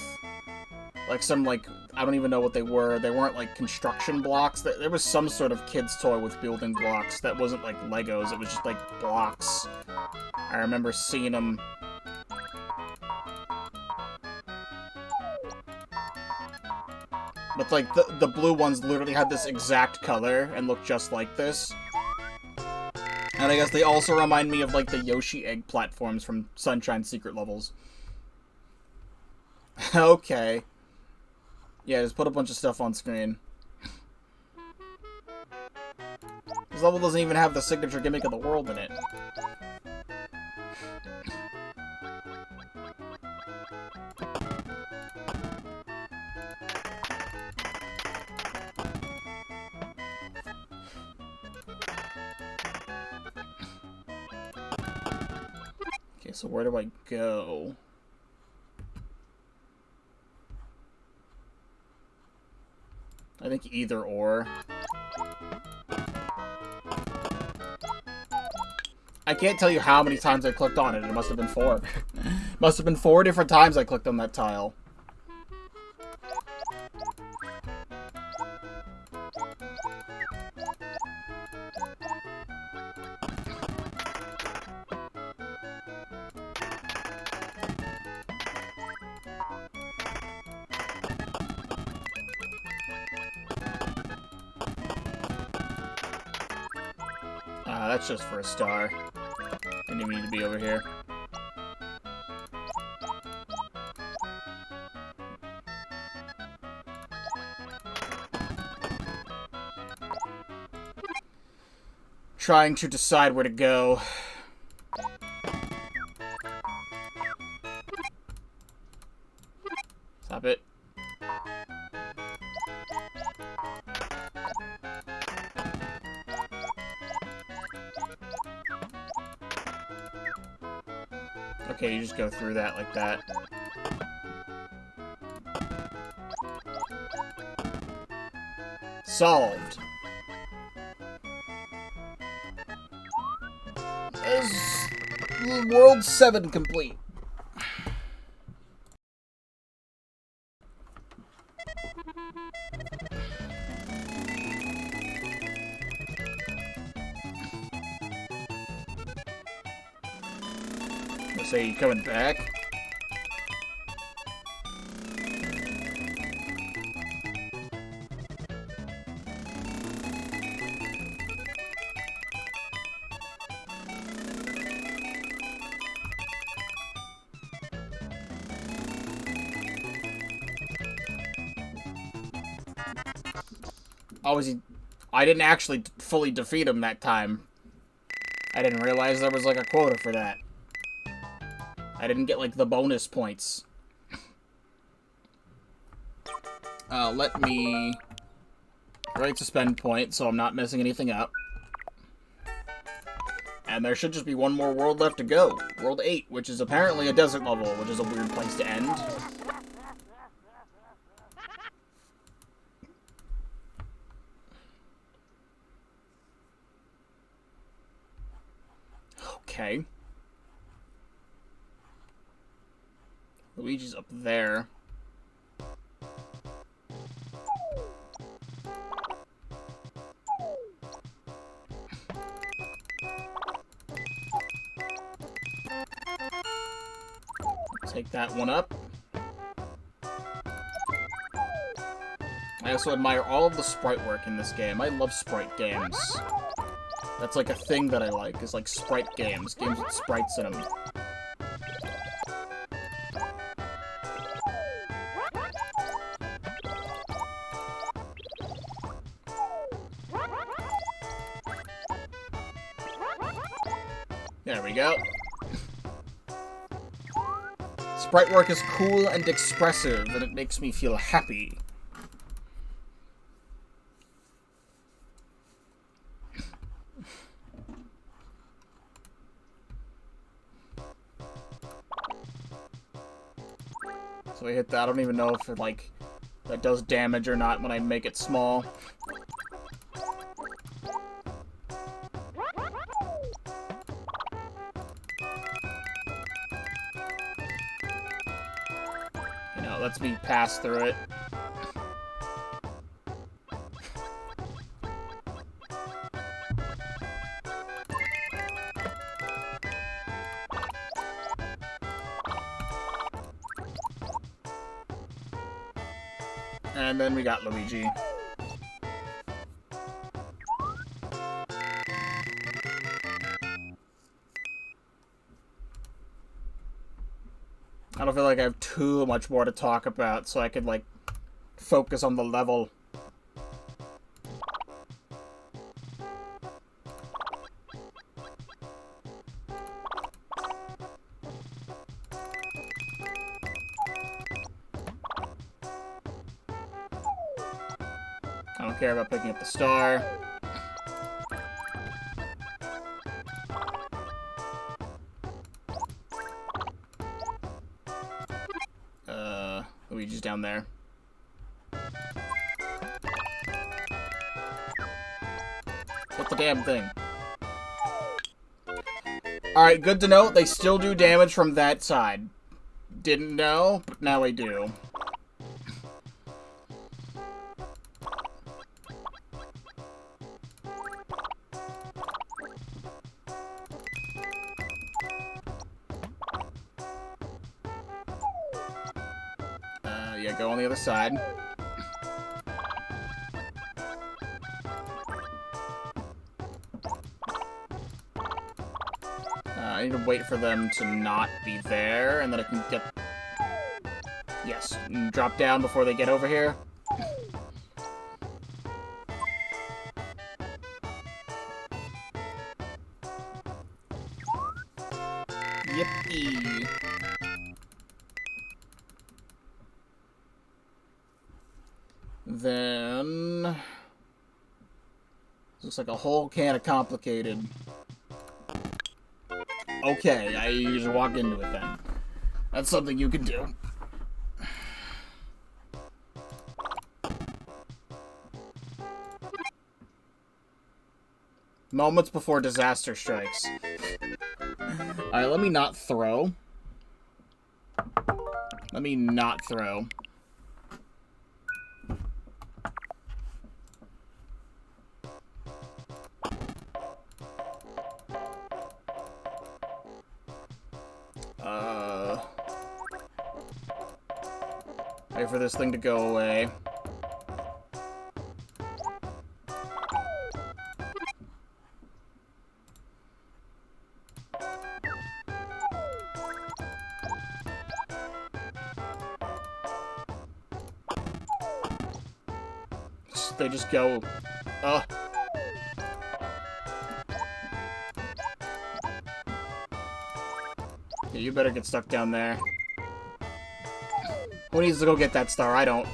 Like some, like, I don't even know what they were. They weren't, like, construction blocks. There was some sort of kid's toy with building blocks that wasn't, like, Legos. It was just, like, blocks. I remember seeing them. But, like, the blue ones literally had this exact color and looked just like this. And I guess they also remind me of, like, the Yoshi egg platforms from Sunshine Secret levels. Okay. Yeah, just put a bunch of stuff on screen. This level doesn't even have the signature gimmick of the world in it. so where do I go? I think either or. I can't tell you how many times I clicked on it. It must have been 4. Must have been 4 different times I clicked on that tile. That's just for a star. Didn't even need to be over here. Trying to decide where to go. Stop it. Okay, you just go through that like that. Solved. World 7 complete. So you coming back? Oh, is he... I didn't actually fully defeat him that time. I didn't realize there was, like, a quota for that. I didn't get, like, the bonus points. Let me... Right to spend point, so I'm not messing anything up. And there should just be one more world left to go. World 8, which is apparently a desert level, which is a weird place to end. Okay. Luigi's up there. Take that one up. I also admire all of the sprite work in this game. I love sprite games. That's like a thing that I like, is like sprite games. Games with sprites in them. There we go. Sprite work is cool and expressive, and it makes me feel happy. So I hit that. I don't even know if it, like, that does damage or not when I make it small. You know, it lets me pass through it. And then we got Luigi. I don't feel like I have too much more to talk about, so I could, like, focus on the level. I don't care about picking up the star. Luigi's down there. Hit the damn thing. Alright, good to know. They still do damage from that side. Didn't know, but now I do. Yeah, go on the other side. I need to wait for them to not be there, and then I can get... Yes, drop down before they get over here. Yippee. Then... Looks like a whole can of complicated. Okay, I just walk into it then. That's something you can do. Moments before disaster strikes. Alright, let me not throw. Let me not throw. Wait for this thing to go away. They just go... Yeah, you better get stuck down there. Who needs to go get that star? I don't.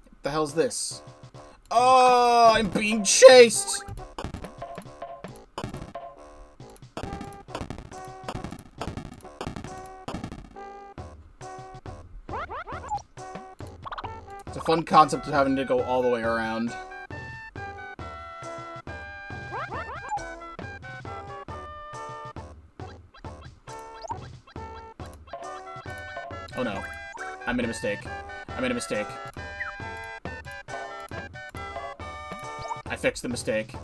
What the hell's this? Oh, I'm being chased! It's a fun concept of having to go all the way around. Oh no. I made a mistake. I made a mistake. I fixed the mistake.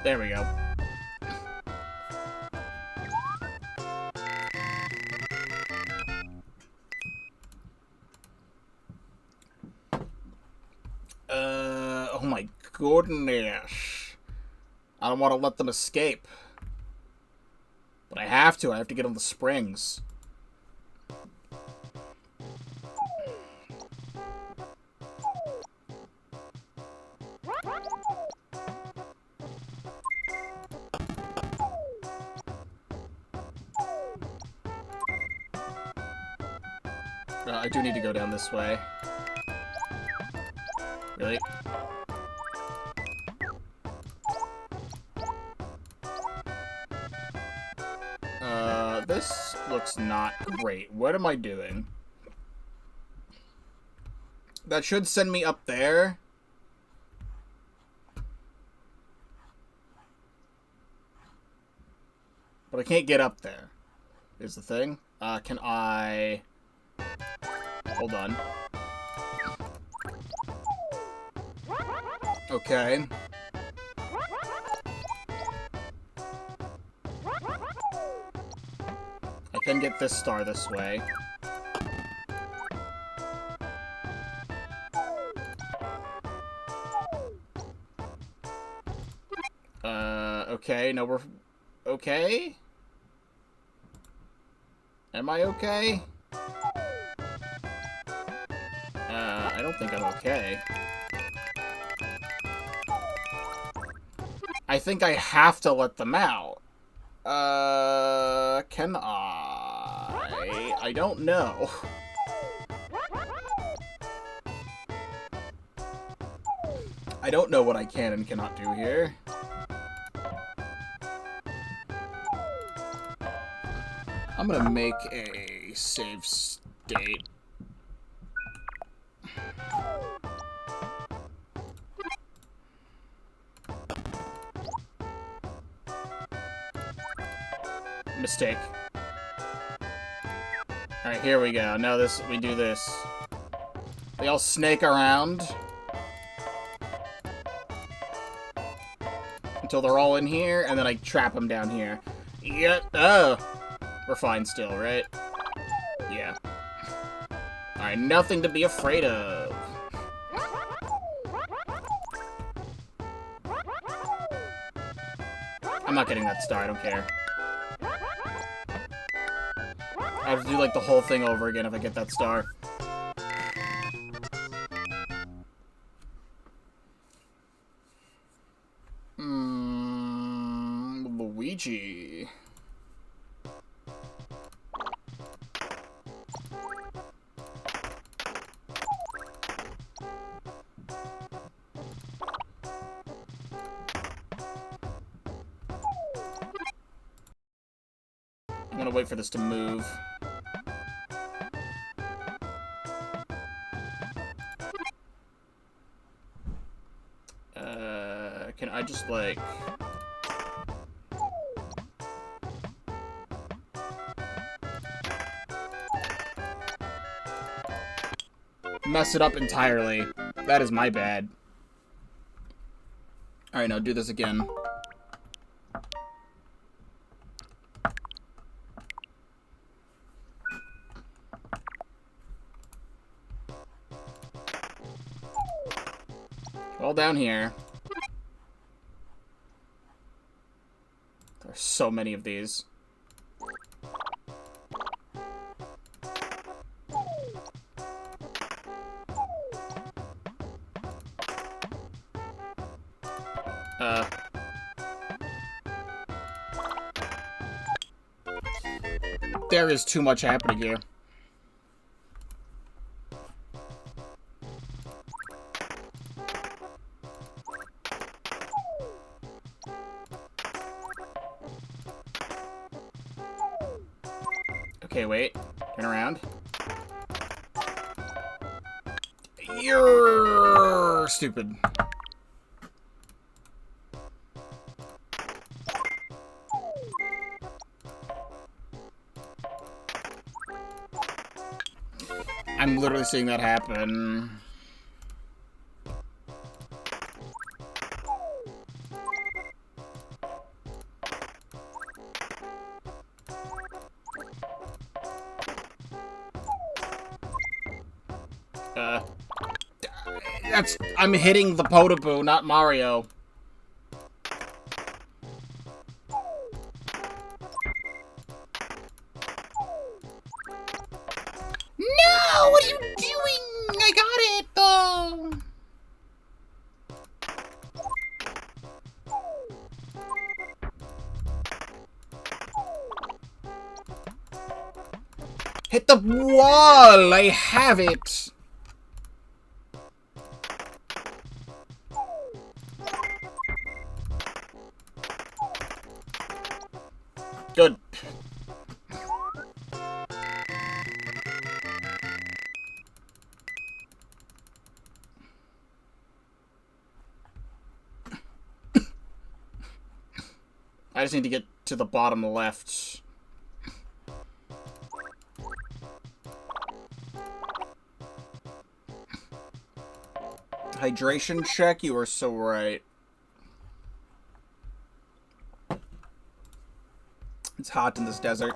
There we go. Oh my goodness. I don't want to let them escape. But I have to. I have to get on the springs. I do need to go down this way. Really? This looks not great. What am I doing? That should send me up there. But I can't get up there, is the thing. Can I... Hold on. Okay. I can get this star this way. Okay, no, we're... Okay? Am I okay? I don't think I'm okay. I think I have to let them out. Can I? I don't know. I don't know what I can and cannot do here. I'm gonna make a save state. Mistake. Alright, here we go. Now we do this. They all snake around until they're all in here, and then I trap them down here. Yeah. Oh. We're fine still, right? Yeah. Alright, nothing to be afraid of. I'm not getting that star, I don't care. I have to do, like, the whole thing over again if I get that star. Luigi. I'm gonna wait for this to move. Can I just, like... mess it up entirely? That is my bad. Alright, now do this again. All down here. There's so many of these. There is too much happening here. Okay, wait. Turn around. You're stupid. I'm literally seeing that happen. I'm hitting the Potapoo, not Mario. No! What are you doing? I got it, though! Hit the wall! I have it! Good. I just need to get to the bottom left. Hydration check, you are so right. It's hot in this desert.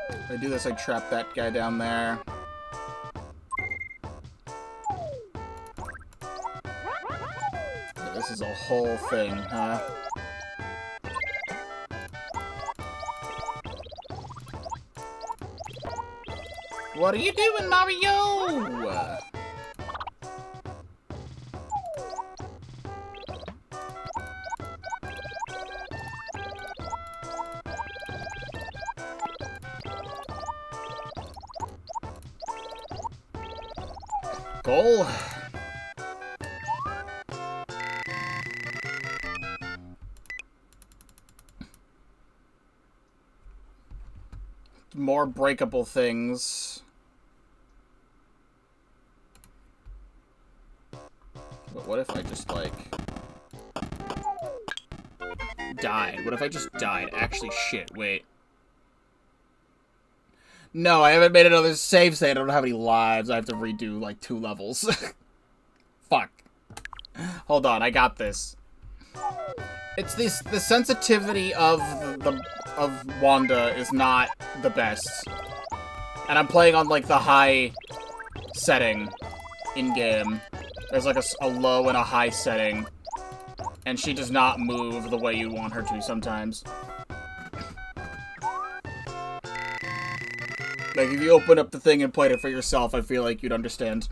If I do this, I trap that guy down there. This is a whole thing, huh? What are you doing, Mario? Goal. More breakable things. But what if I just, like, died? What if I just died? Actually, shit, wait. No, I haven't made another save state. I don't have any lives. I have to redo, like, 2 levels. Fuck. Hold on, I got this. It's the sensitivity of Wanda is not the best. And I'm playing on, like, the high setting in-game. There's, like, a low and a high setting. And she does not move the way you want her to sometimes. Like, if you open up the thing and played it for yourself, I feel like you'd understand.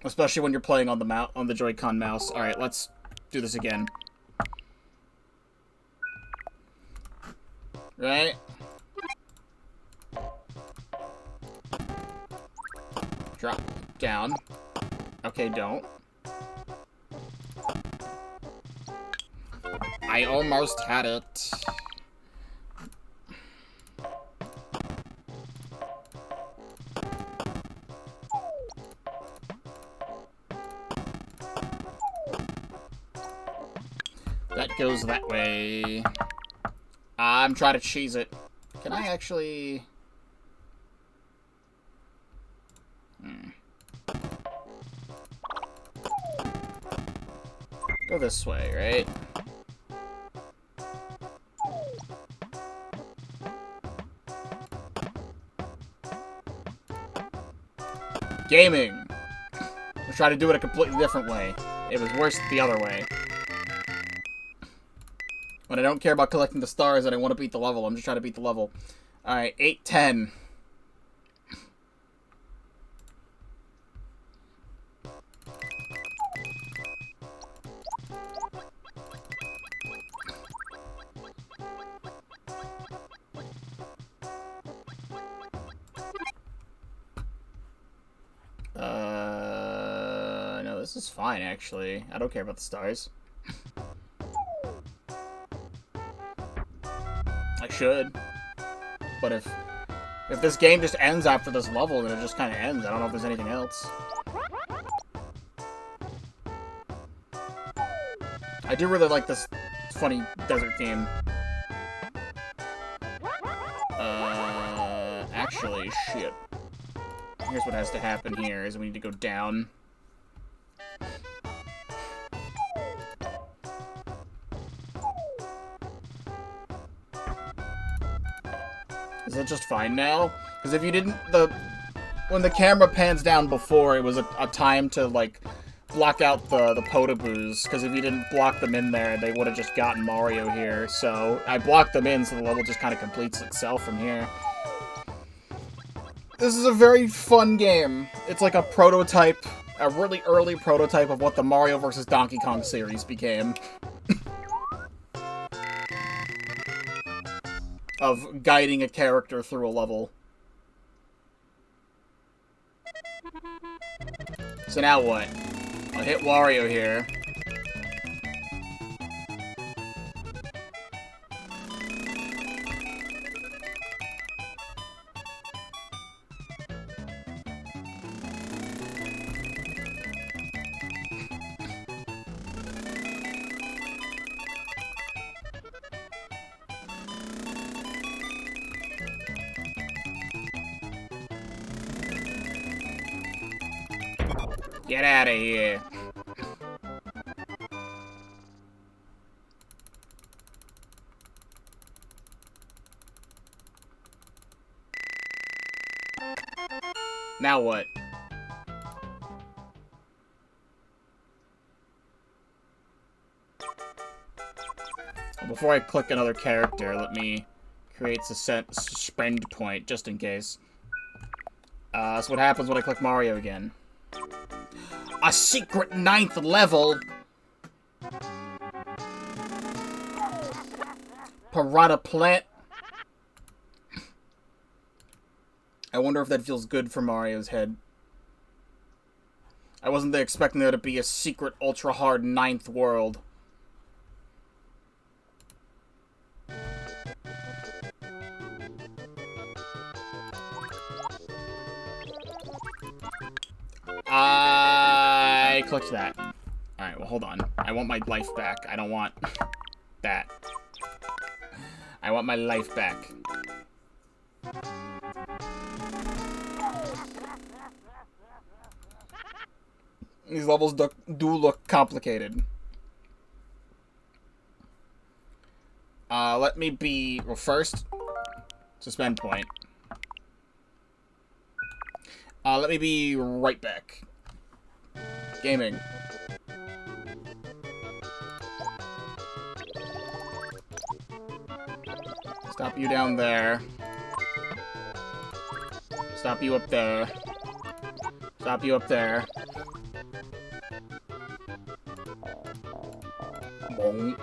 Especially when you're playing on the Joy-Con mouse. Alright, let's do this again. Right? Drop down. Okay, don't. I almost had it. That goes that way. I'm trying to cheese it. Can I actually... Go this way, right? Gaming! Let's try to do it a completely different way. It was worse the other way. When I don't care about collecting the stars and I want to beat the level, I'm just trying to beat the level. Alright, 8-10. No, this is fine, actually. I don't care about the stars. I should. But if this game just ends after this level, then it just kind of ends. I don't know if there's anything else. I do really like this funny desert theme. Actually, shit. Here's what has to happen here, is we need to go down. Is it just fine now? Because if you didn't, when the camera pans down before, it was a time to, like, block out the potaboos. Because if you didn't block them in there, they would have just gotten Mario here. So I blocked them in, so the level just kind of completes itself from here. This is a very fun game. It's like a prototype, a really early prototype of what the Mario vs. Donkey Kong series became. Of guiding a character through a level. So now what? I'll hit Wario here. Get out of here. Now what? Before I click another character, let me create a spend point, just in case. That's what happens when I click Mario again. A secret 9th level? Piranha plant? I wonder if that feels good for Mario's head. I wasn't expecting there to be a secret ultra-hard 9th world. I clicked that. Alright, well, hold on. I want my life back. I don't want that. I want my life back. These levels do look complicated. Let me be... Well, first, suspend point. Let me be right back. Gaming. Stop you down there. Stop you up there. Stop you up there. Boom.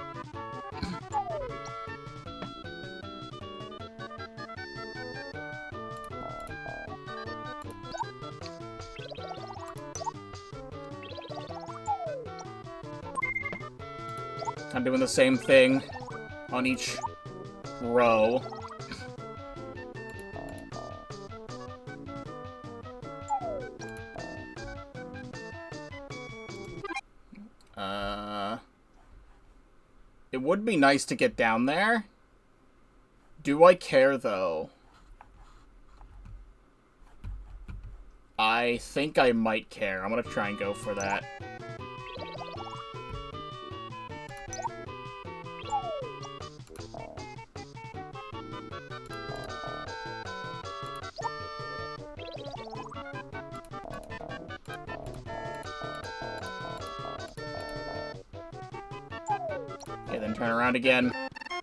I'm doing the same thing on each row. It would be nice to get down there. Do I care, though? I think I might care. I'm gonna try and go for that. Okay, then turn around again.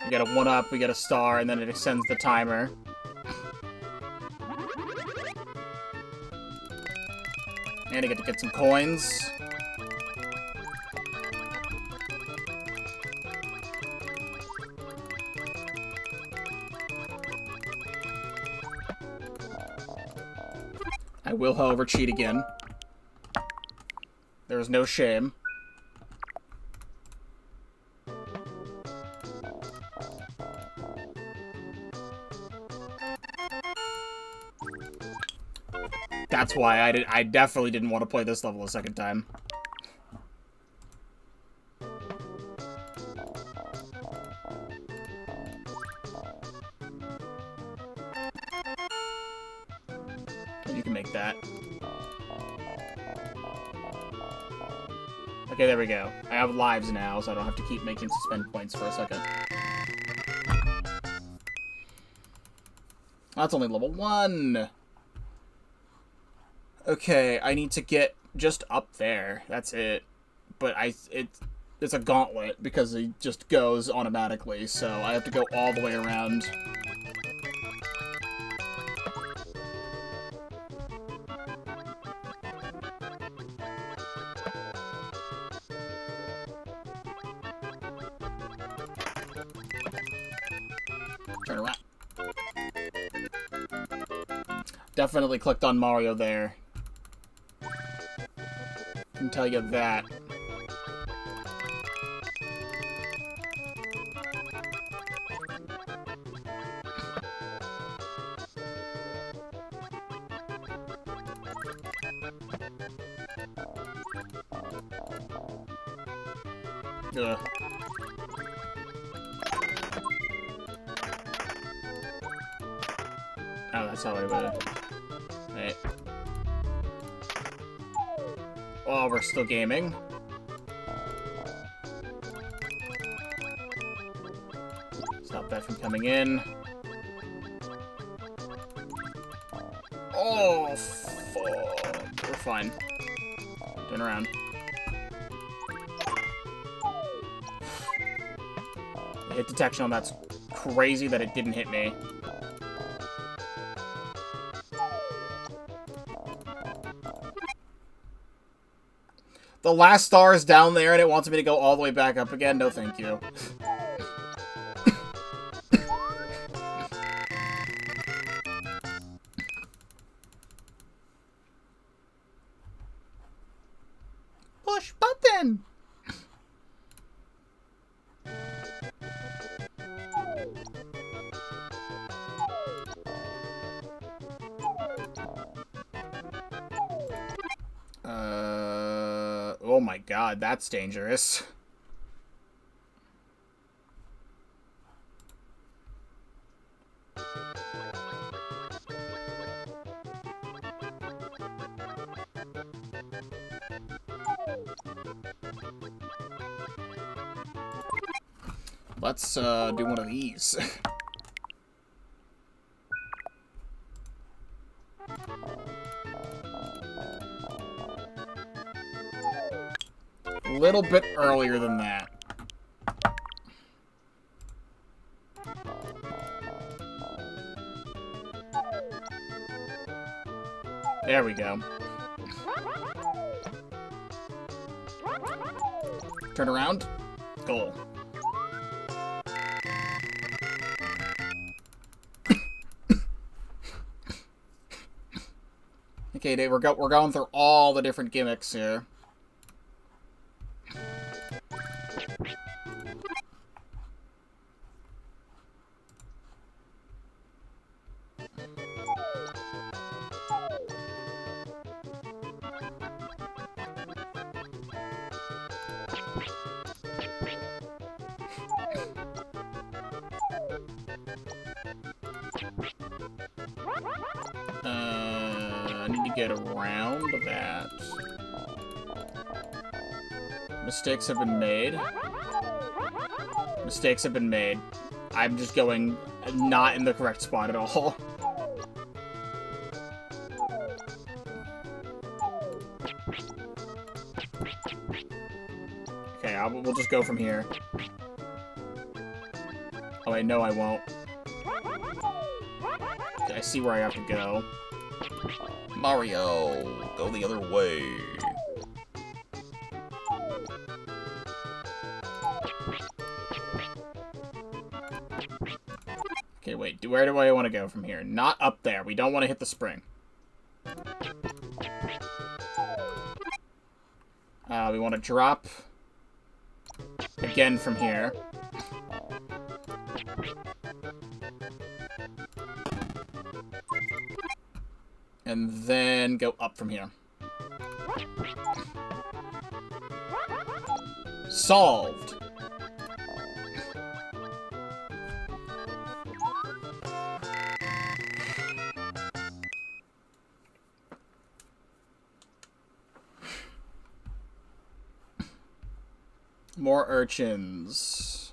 We get a 1-up, we get a star, and then it extends the timer. And I get to get some coins. I will, however, cheat again. There is no shame. That's why I definitely didn't want to play this level a second time. You can make that. Okay, there we go. I have lives now, so I don't have to keep making suspend points for a second. That's only level 1. Okay, I need to get just up there. That's it. But it's a gauntlet because it just goes automatically, so I have to go all the way around. Turn around. Definitely clicked on Mario there. Can tell you that. Ugh. Oh, that's how I do it. Wait. Oh, we're still gaming. Stop that from coming in. Oh, fuck. We're fine. Turn around. The hit detection on that's crazy that it didn't hit me. The last star is down there and it wants me to go all the way back up again? No, thank you. Push button! Oh my god, that's dangerous. Let's, do one of these. A little bit earlier than that. There we go. Turn around. Goal. Okay, Dave, we're going through all the different gimmicks here. I need to get around that. Mistakes have been made. Mistakes have been made. I'm just going not in the correct spot at all. Okay, we'll just go from here. Oh wait, no I won't. Okay, I see where I have to go. Mario, go the other way. Okay, wait, where do I want to go from here? Not up there. We don't want to hit the spring. We want to drop again from here. And then go up from here. Solved. More urchins.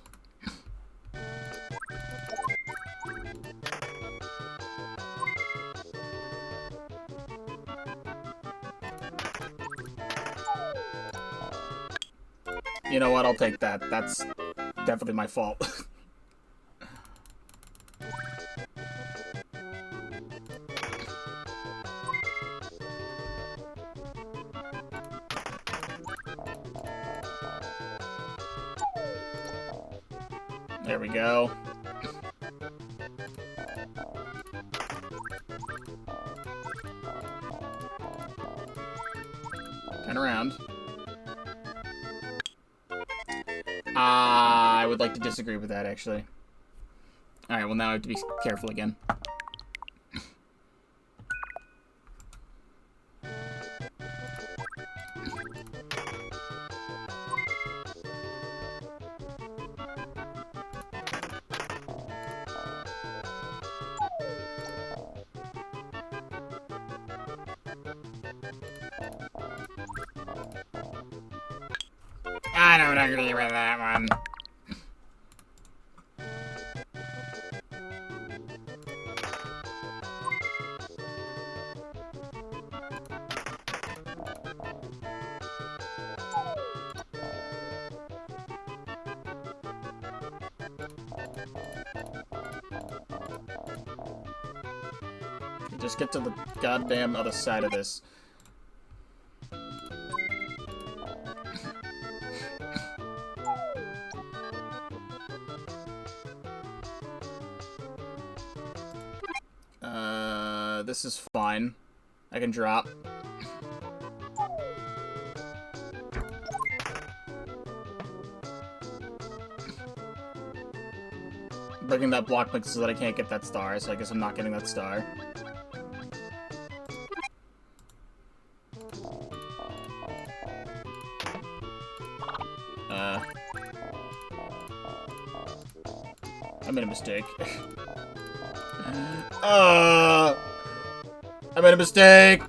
You know what? I'll take that. That's definitely my fault. There we go. Turn around. I would like to disagree with that, actually. Alright, well now I have to be careful again. I don't agree with that one. Just get to the goddamn other side of this. This is fine. I can drop. Breaking that block makes so that I can't get that star, so I guess I'm not getting that star. I made a mistake. I made a mistake!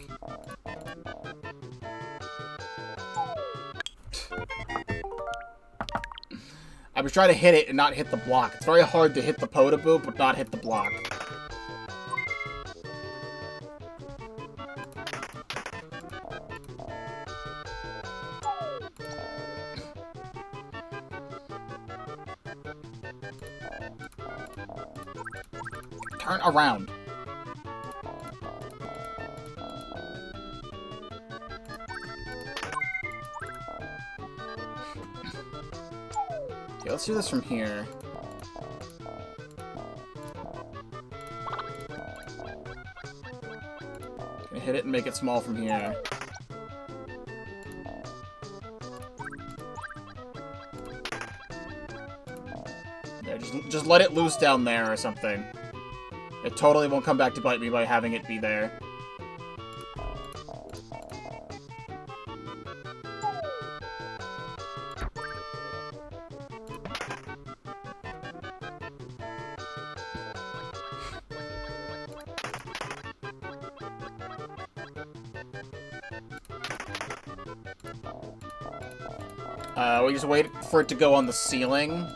I was trying to hit it and not hit the block. It's very hard to hit the Podoboo, but not hit the block. Turn around. Okay, let's do this from here. Gonna hit it and make it small from here. There, just let it loose down there or something. It totally won't come back to bite me by having it be there. We just wait for it to go on the ceiling.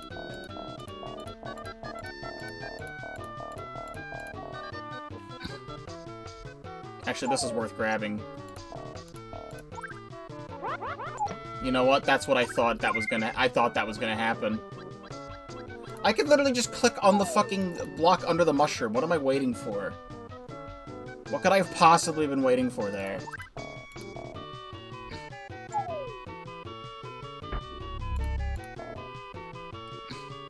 Actually, this is worth grabbing. You know what? That's what I thought that was gonna happen. I could literally just click on the fucking block under the mushroom. What am I waiting for? What could I have possibly been waiting for there?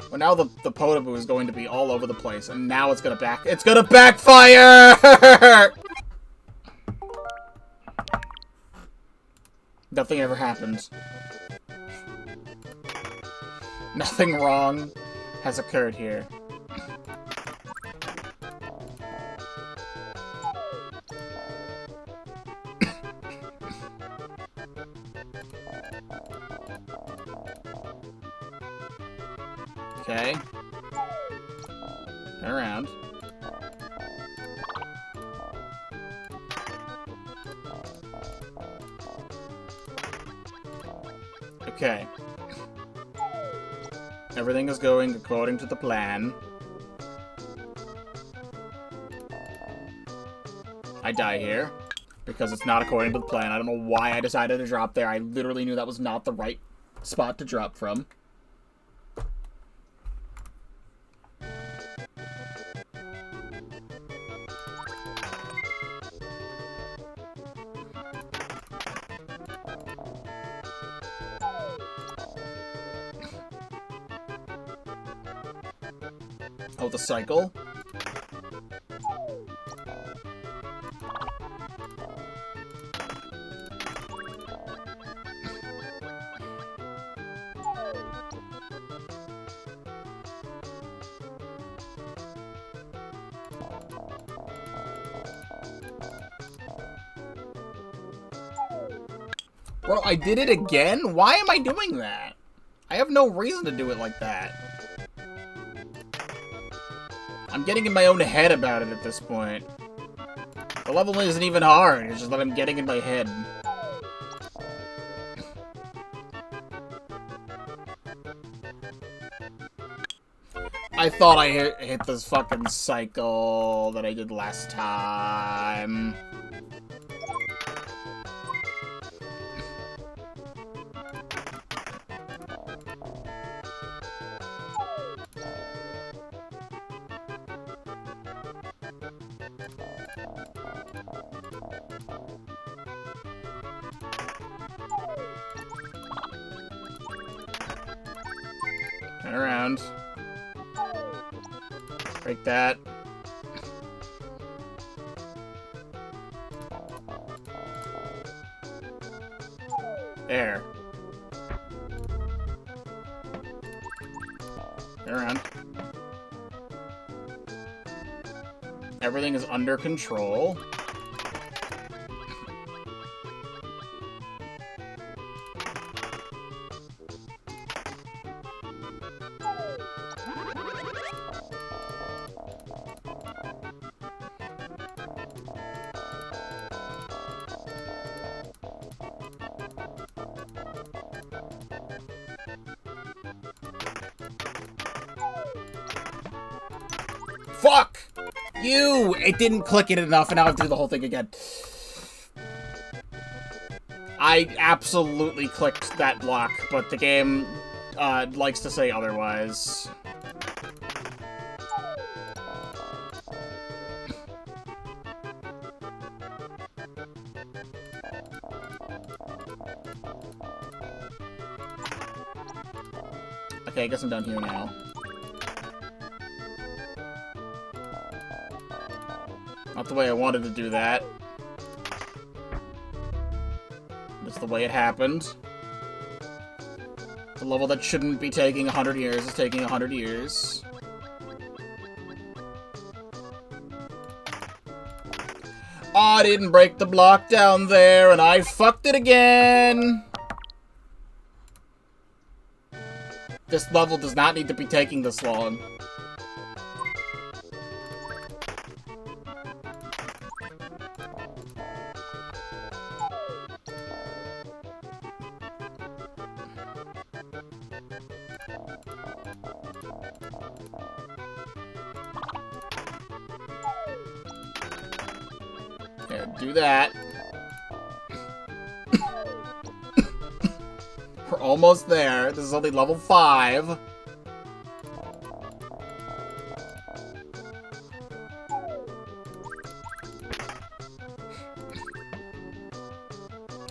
Well, now the Podoboo is going to be all over the place, and now it's gonna backfire! Nothing ever happens. Nothing wrong has occurred here. Okay. Turn around. Okay. Everything is going according to the plan. I die here. Because it's not according to the plan. I don't know why I decided to drop there. I literally knew that was not the right spot to drop from. Oh, the cycle? Bro, I did it again? Why am I doing that? I have no reason to do it like that. I'm getting in my own head about it at this point. The level isn't even hard, it's just that I'm getting in my head. I thought I hit this fucking cycle that I did last time. Turn around. Break that. There. Turn around. Everything is under control. Fuck! You! It didn't click it enough, and now I have to do the whole thing again. I absolutely clicked that block, but the game likes to say otherwise. Okay, I guess I'm down here now. Not the way I wanted to do that. That's the way it happened. The level that shouldn't be taking 100 years is taking 100 years. Oh, I didn't break the block down there, and I fucked it again! This level does not need to be taking this long. There, do that. We're almost there. This is only level 5.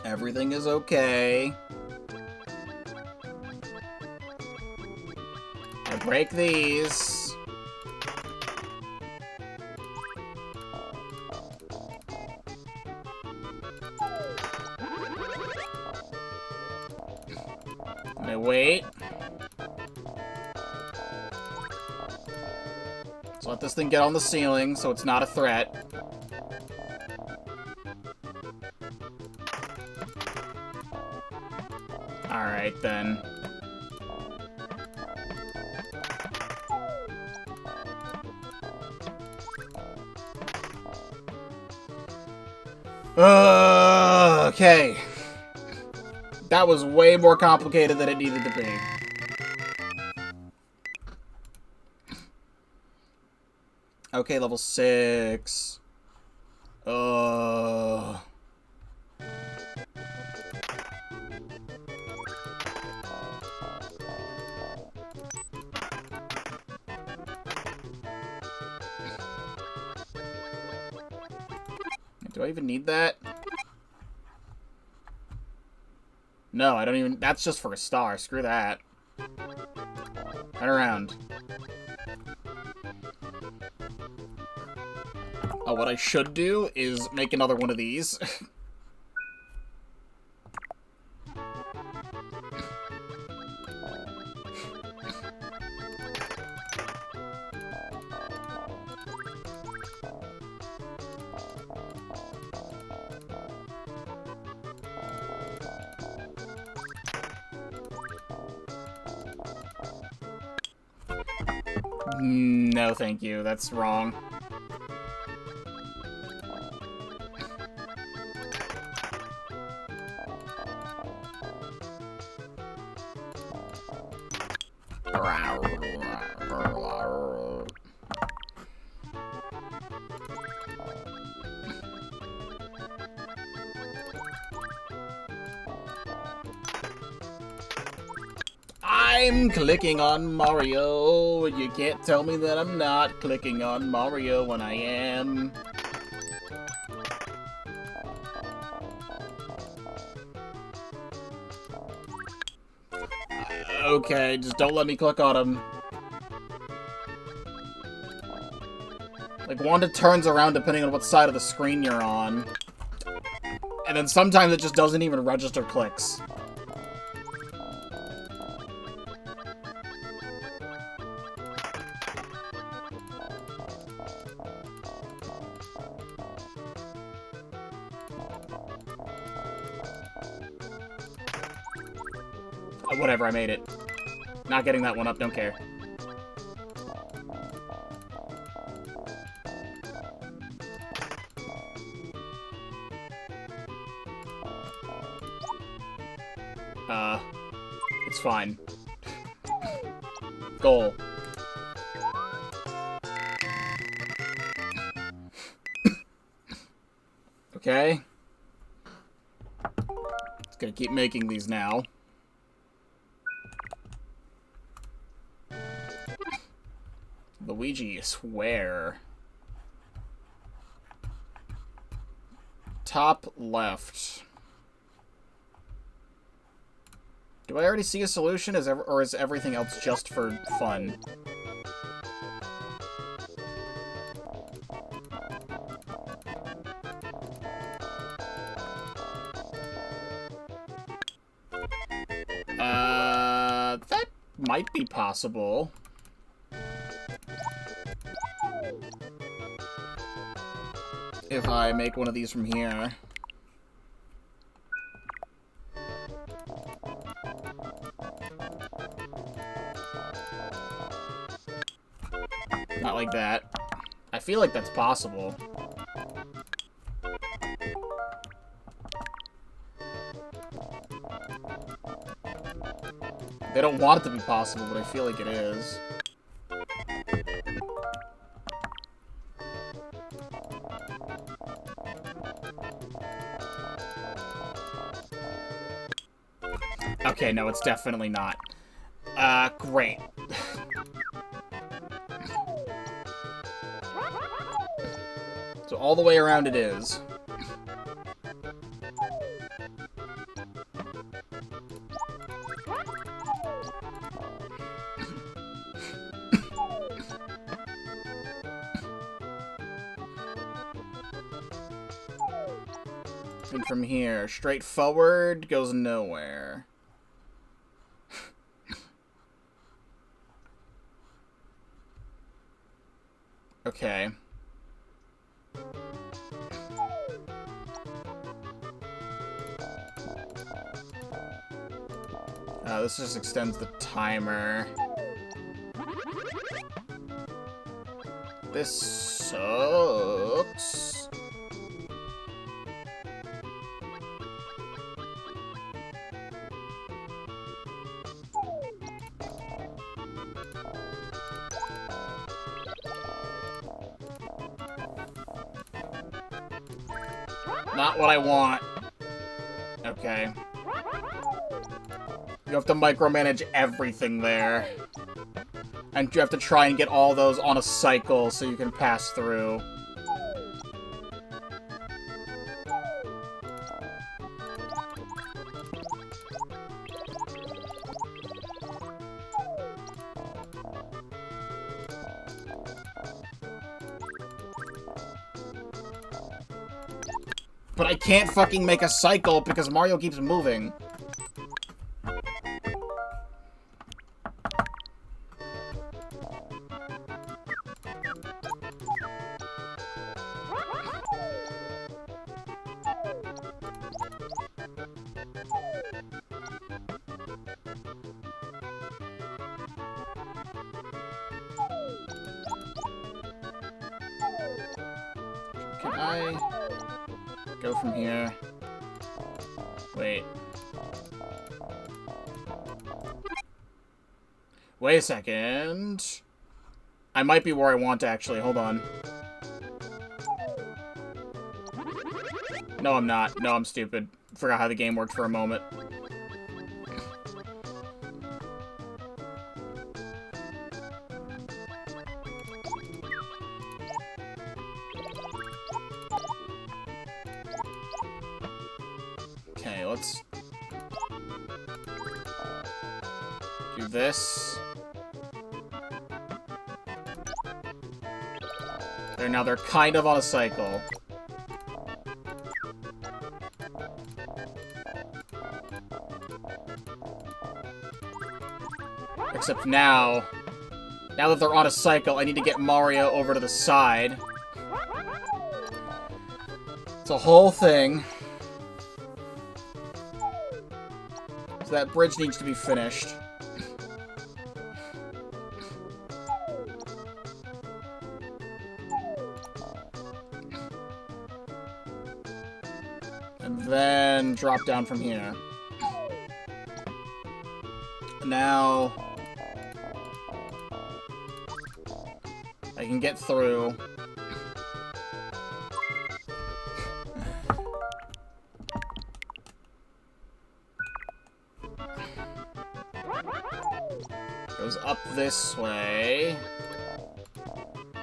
Everything is okay. I break these. I wait. Let's let this thing get on the ceiling so it's not a threat. Alright then. Okay. That was way more complicated than it needed to be. Okay, level 6. Do I even need that? No, I don't even... That's just for a star. Screw that. Turn around. Oh, what I should do is make another one of these. No, thank you. That's wrong. I'm clicking on Mario. You can't tell me that I'm not clicking on Mario when I am. Okay, just don't let me click on him. Like, Wanda turns around depending on what side of the screen you're on. And then sometimes it just doesn't even register clicks. Whatever, I made it. Not getting that one up, don't care. It's fine. Goal. Okay. It's gonna keep making these now. Luigi, swear. Top left. Do I already see a solution, or is everything else just for fun? That might be possible. If I make one of these from here. Not like that. I feel like that's possible. They don't want it to be possible, but I feel like it is. Okay, no, it's definitely not. Great. So all the way around it is. And from here, straight forward goes nowhere. Okay. This just extends the timer. This sucks. Not what I want. Okay. You have to micromanage everything there. And you have to try and get all those on a cycle so you can pass through. But I can't fucking make a cycle because Mario keeps moving. Can I go from here? Wait. Wait a second. I might be where I want to actually. Hold on. No, I'm not. No, I'm stupid. Forgot how the game worked for a moment. Okay, let's do this. There, now they're kind of on a cycle. Except now that they're on a cycle, I need to get Mario over to the side. It's a whole thing. So that bridge needs to be finished. And then drop down from here. Now I can get through. Goes up this way.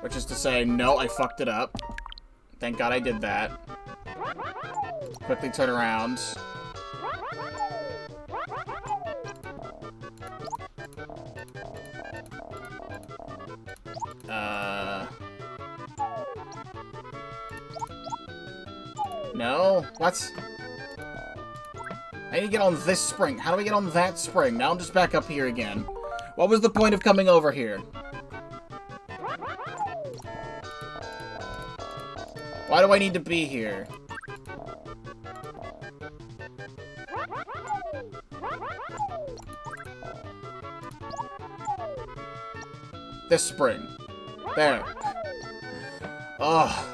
Which is to say, no, I fucked it up. Thank God I did that. Quickly turn around. No? What? I need to get on this spring. How do I get on that spring? Now I'm just back up here again. What was the point of coming over here? Why do I need to be here? This spring. There. Ugh.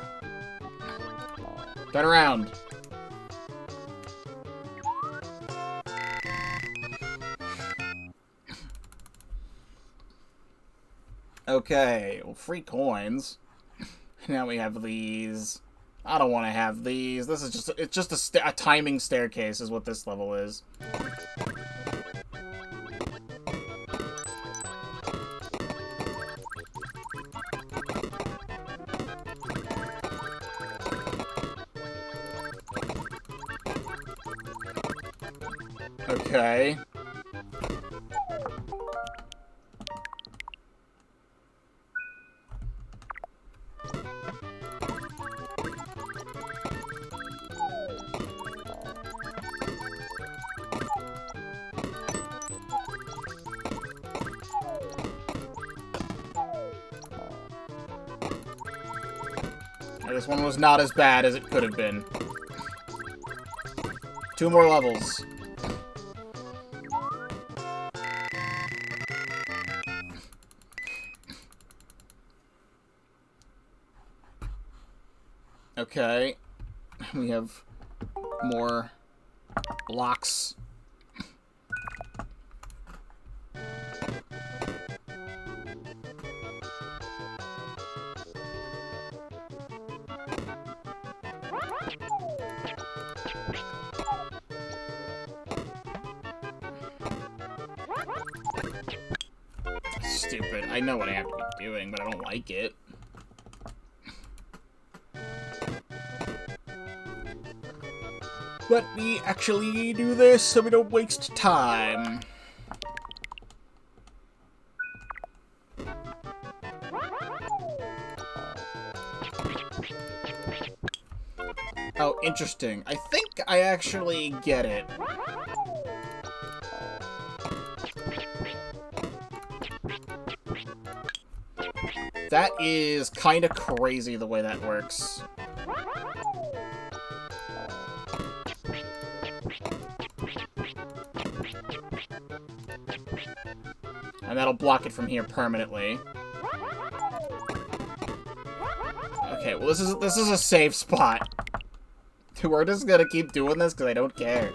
Turn around. Okay, well, free coins. Now we have these. I don't want to have these. This is just, it's just a timing staircase is what this level is. Okay. This one was not as bad as it could have been. 2 more levels. Okay. We have more blocks. Stupid. I know what I have to be doing, but I don't like it. Let me actually do this so we don't waste time. Oh, interesting. I think I actually get it. That is kind of crazy the way that works. And that'll block it from here permanently. Okay, well this is a safe spot. We're just gonna keep doing this because I don't care.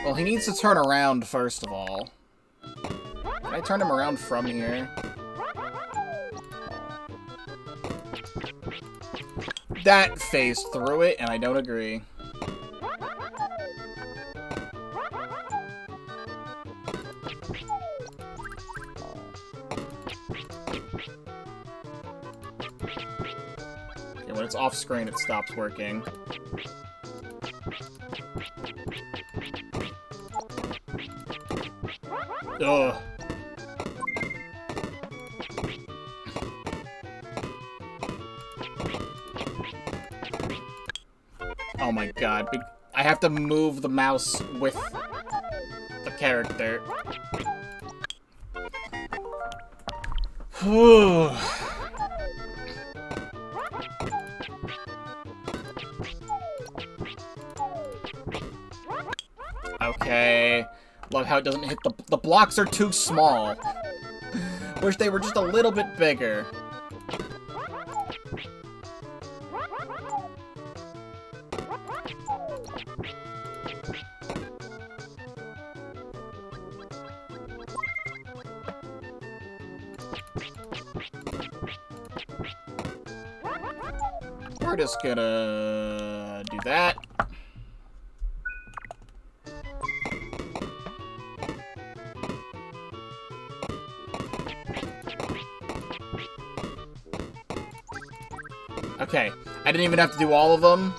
Well, he needs to turn around first of all. Can I turn him around from here? That phased through it, and I don't agree. Okay, when it's off screen, it stops working. Ugh. Oh my god. I have to move the mouse with the character. Whew. Okay. Love how it doesn't hit the blocks are too small. Wish they were just a little bit bigger. We're just gonna do that. Okay, I didn't even have to do all of them.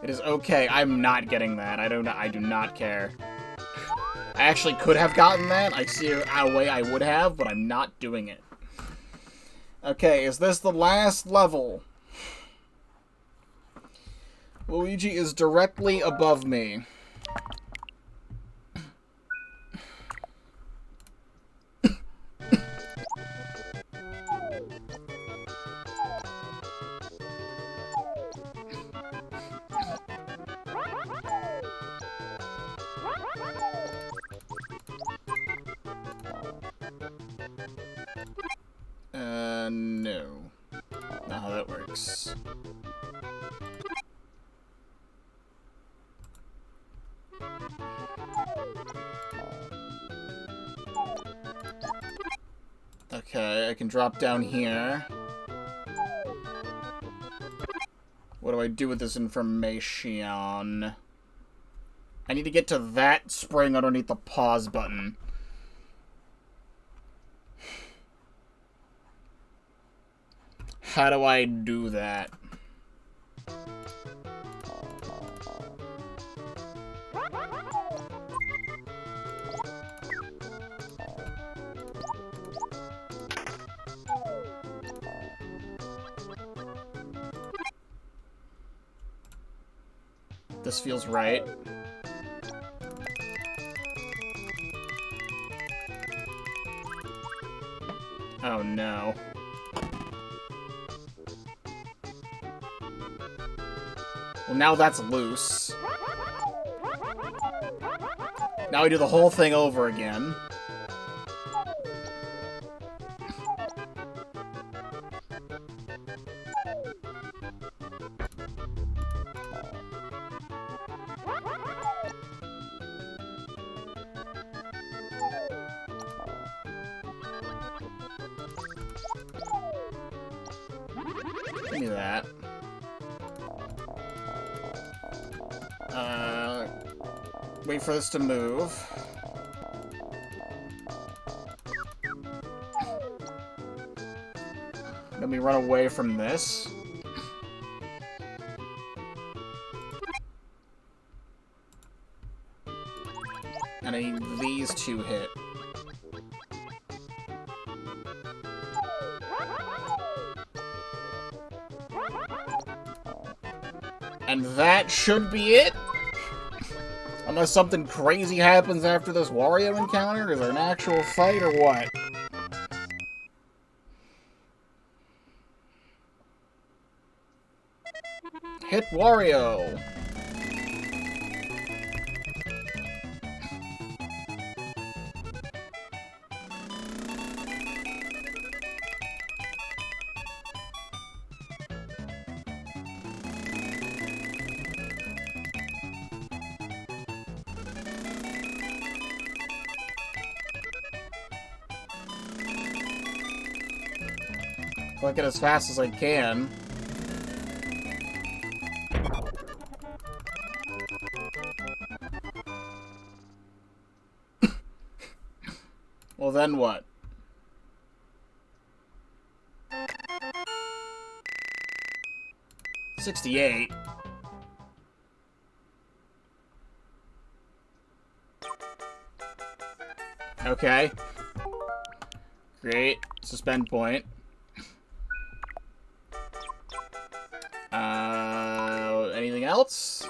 It is okay. I'm not getting that. I do not care. I actually could have gotten that. I see a way I would have, but I'm not doing it. Okay, is this the last level? Luigi is directly above me. No. Not how that works. Okay, I can drop down here. What do I do with this information? I need to get to that spring underneath the pause button. How do I do that? This feels right. Oh no. Well, now that's loose. Now we do the whole thing over again. Give me that. Wait for this to move. Let me run away from this. And I need these two hit. And that should be it? Unless something crazy happens after this Wario encounter? Is there an actual fight or what? Hit Wario! Click it as fast as I can. Well, then what? $68. Okay. Great. Suspend point. Anything else?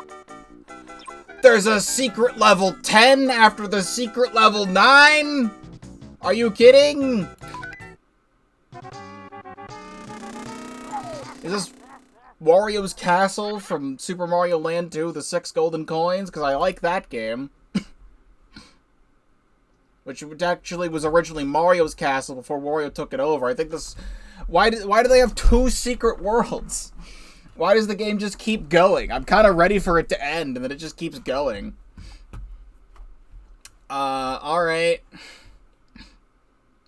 There's a secret level 10 after the secret level 9? Are you kidding? Wario's Castle from Super Mario Land 2, the 6 golden coins, because I like that game. Which actually was originally Mario's Castle before Wario took it over. I think this... Why do they have 2 secret worlds? Why does the game just keep going? I'm kind of ready for it to end, and then it just keeps going. Alright.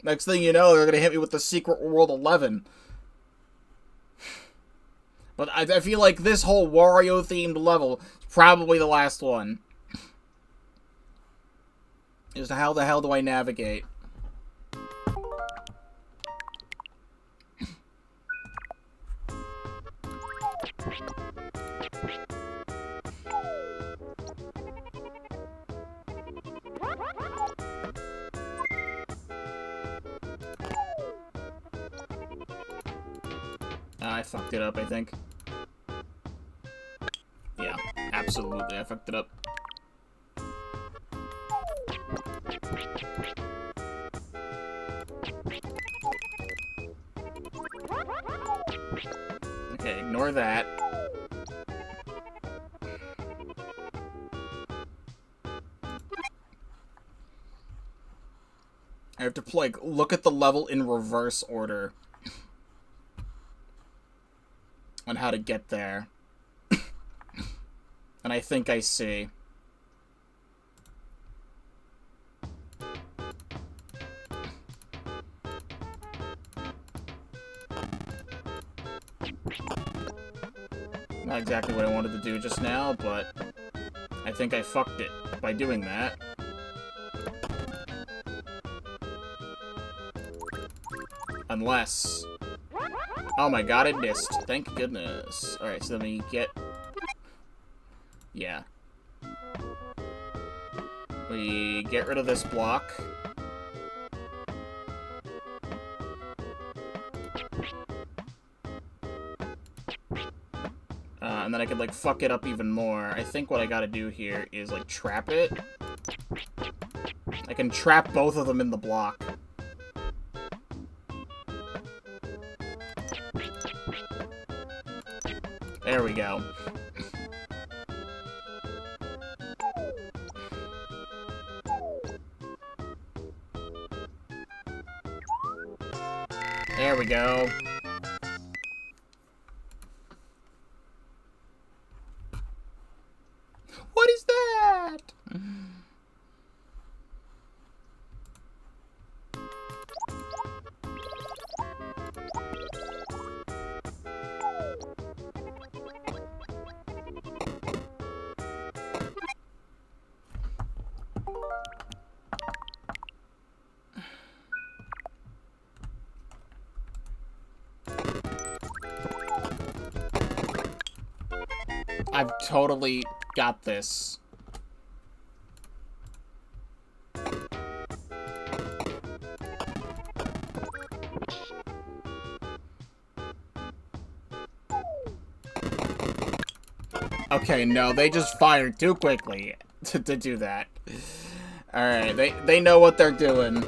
Next thing you know, they're gonna hit me with the Secret World 11. But I feel like this whole Wario-themed level is probably the last one. Just how the hell do I navigate? I fucked it up, I think. Yeah, absolutely, I fucked it up. Okay, ignore that. I have to, like, look at the level in reverse order. On how to get there. And I think I see. Not exactly what I wanted to do just now, but I think I fucked it by doing that. Unless... Oh my god, it missed. Thank goodness. Alright, so then we get... Yeah. We get rid of this block. And then I could, like, fuck it up even more. I think what I gotta do here is, like, trap it. I can trap both of them in the block. There we go. There we go. What is that? I've totally got this. Okay, no, they just fired too quickly to do that. Alright, they know what they're doing.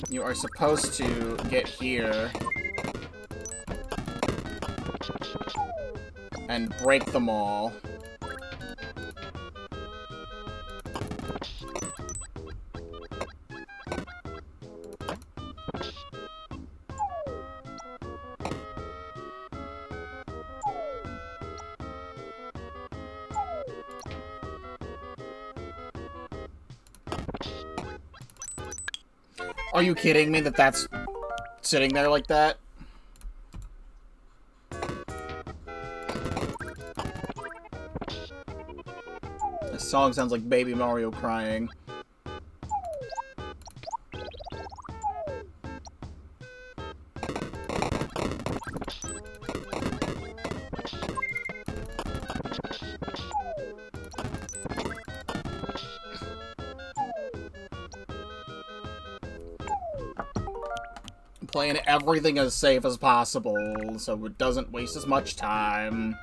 You are supposed to get here and break them all. Are you kidding me that that's sitting there like that? This song sounds like Baby Mario crying. Playing everything as safe as possible, so it doesn't waste as much time.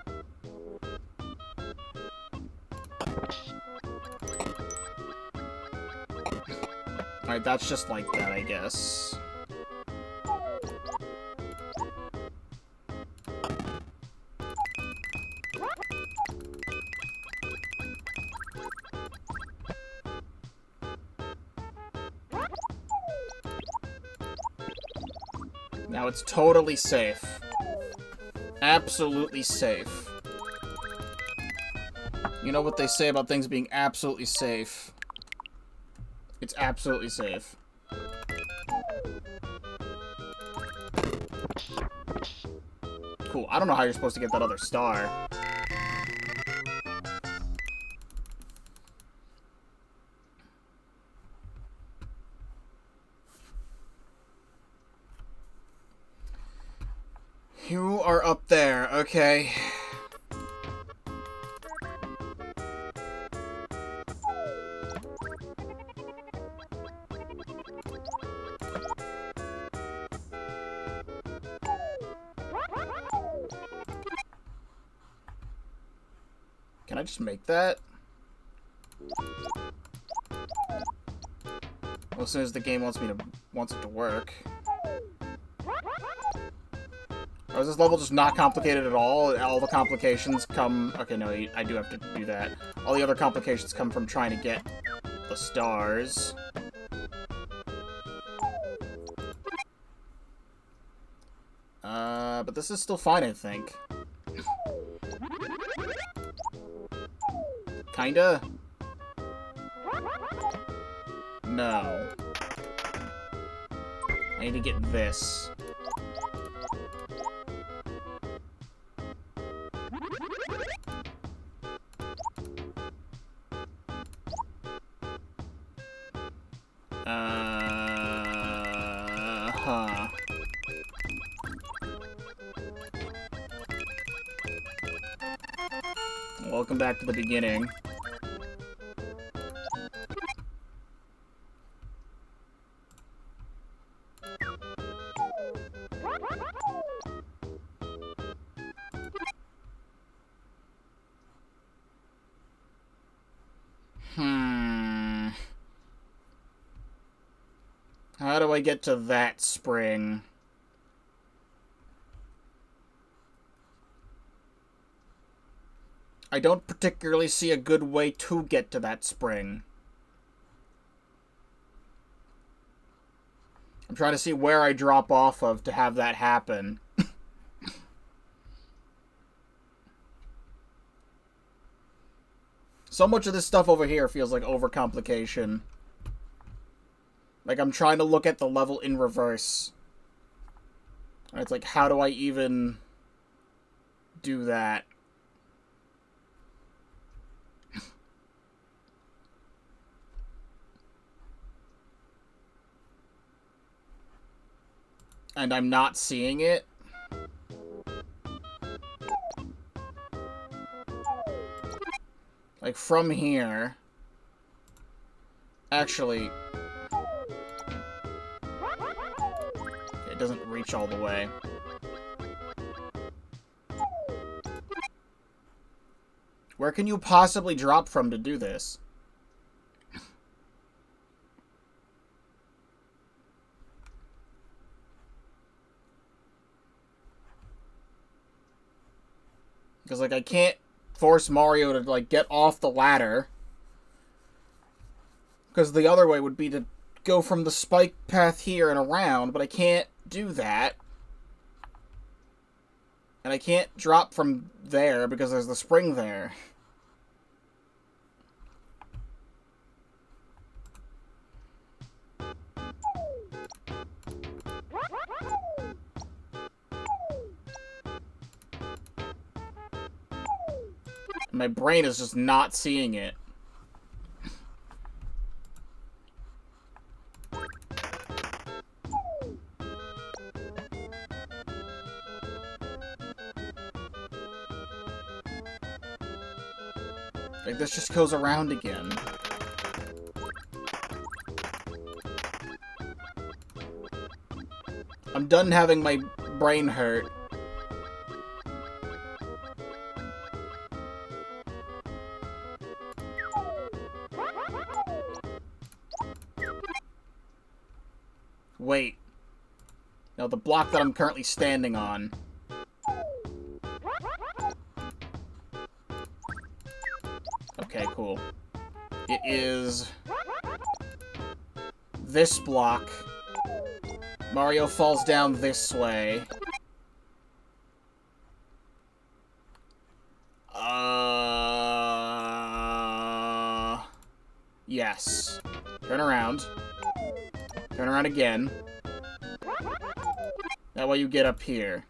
Alright, that's just like that, I guess. Now it's totally safe. Absolutely safe. You know what they say about things being absolutely safe? It's absolutely safe. Cool. I don't know how you're supposed to get that other star. You are up there, okay. Can I just make that? Well, as soon as the game wants it to work. Or is this level just not complicated at all? All the complications come... Okay, no, I do have to do that. All the other complications come from trying to get the stars. But this is still fine, I think. Kinda? No. I need to get this. Huh. Welcome back to the beginning. How do I get to that spring? I don't particularly see a good way to get to that spring. I'm trying to see where I drop off of to have that happen. So much of this stuff over here feels like overcomplication. Like, I'm trying to look at the level in reverse. And it's like, how do I even do that? And I'm not seeing it. Like, from here... Actually... It doesn't reach all the way. Where can you possibly drop from to do this? Because, like, I can't force Mario to, like, get off the ladder. Because the other way would be to go from the spike path here and around, but I can't do that. And I can't drop from there because there's the spring there. My brain is just not seeing it. Like, this just goes around again. I'm done having my brain hurt. Wait. No, the block that I'm currently standing on. Okay, cool. It is this block. Mario falls down this way. Yes. Turn around. Turn around again. That way you get up here.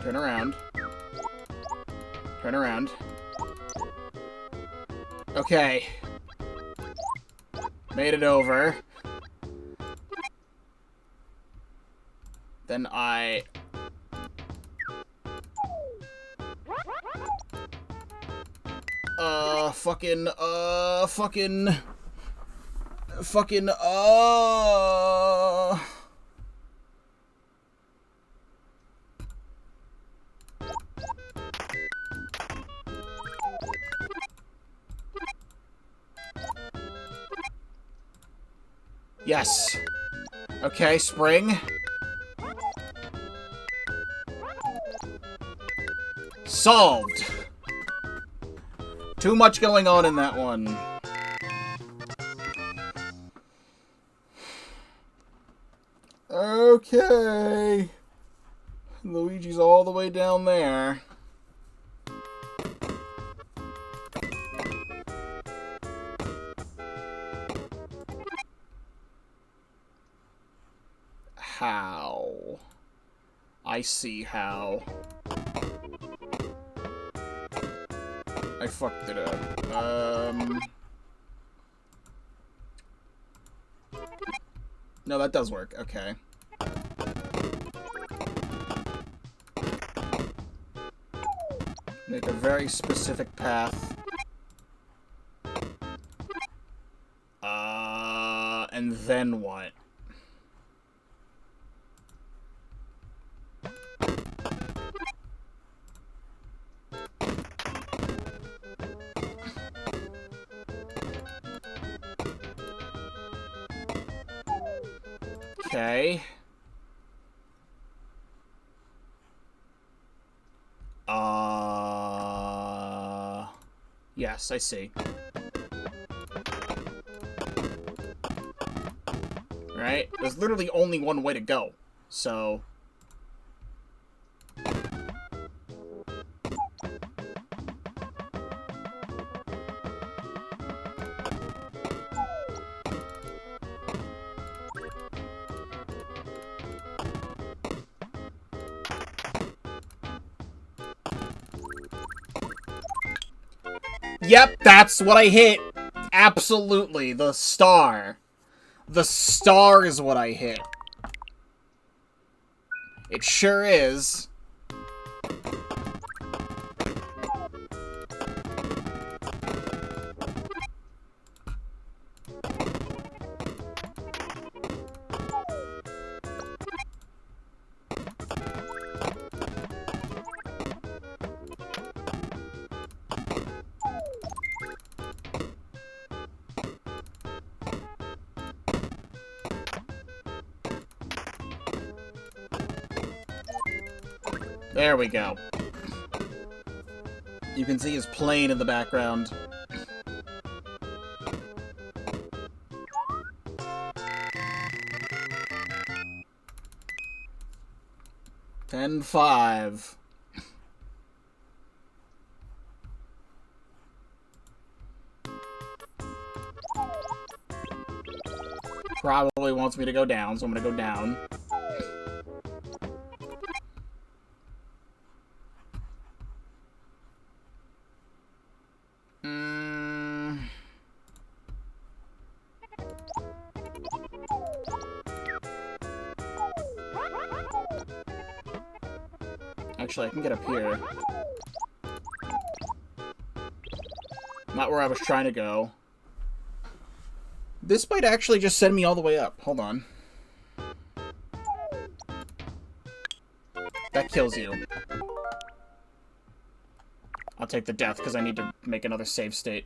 Turn around. Turn around. Okay. Made it over. Then I... Yes. Okay, spring. Solved. Too much going on in that one. Okay. Luigi's all the way down there. How? I see how. I fucked it up. No, that does work. Okay. Make a very specific path. And then what? Okay. Yes, I see. Right? There's literally only one way to go, so... Yep, that's what I hit. Absolutely, the star. The star is what I hit. It sure is. There we go. You can see his plane in the background. $10-5. Probably wants me to go down, so I'm gonna go down. Actually, I can get up here. Not where I was trying to go. This might actually just send me all the way up. Hold on. That kills you. I'll take the death, because I need to make another save state.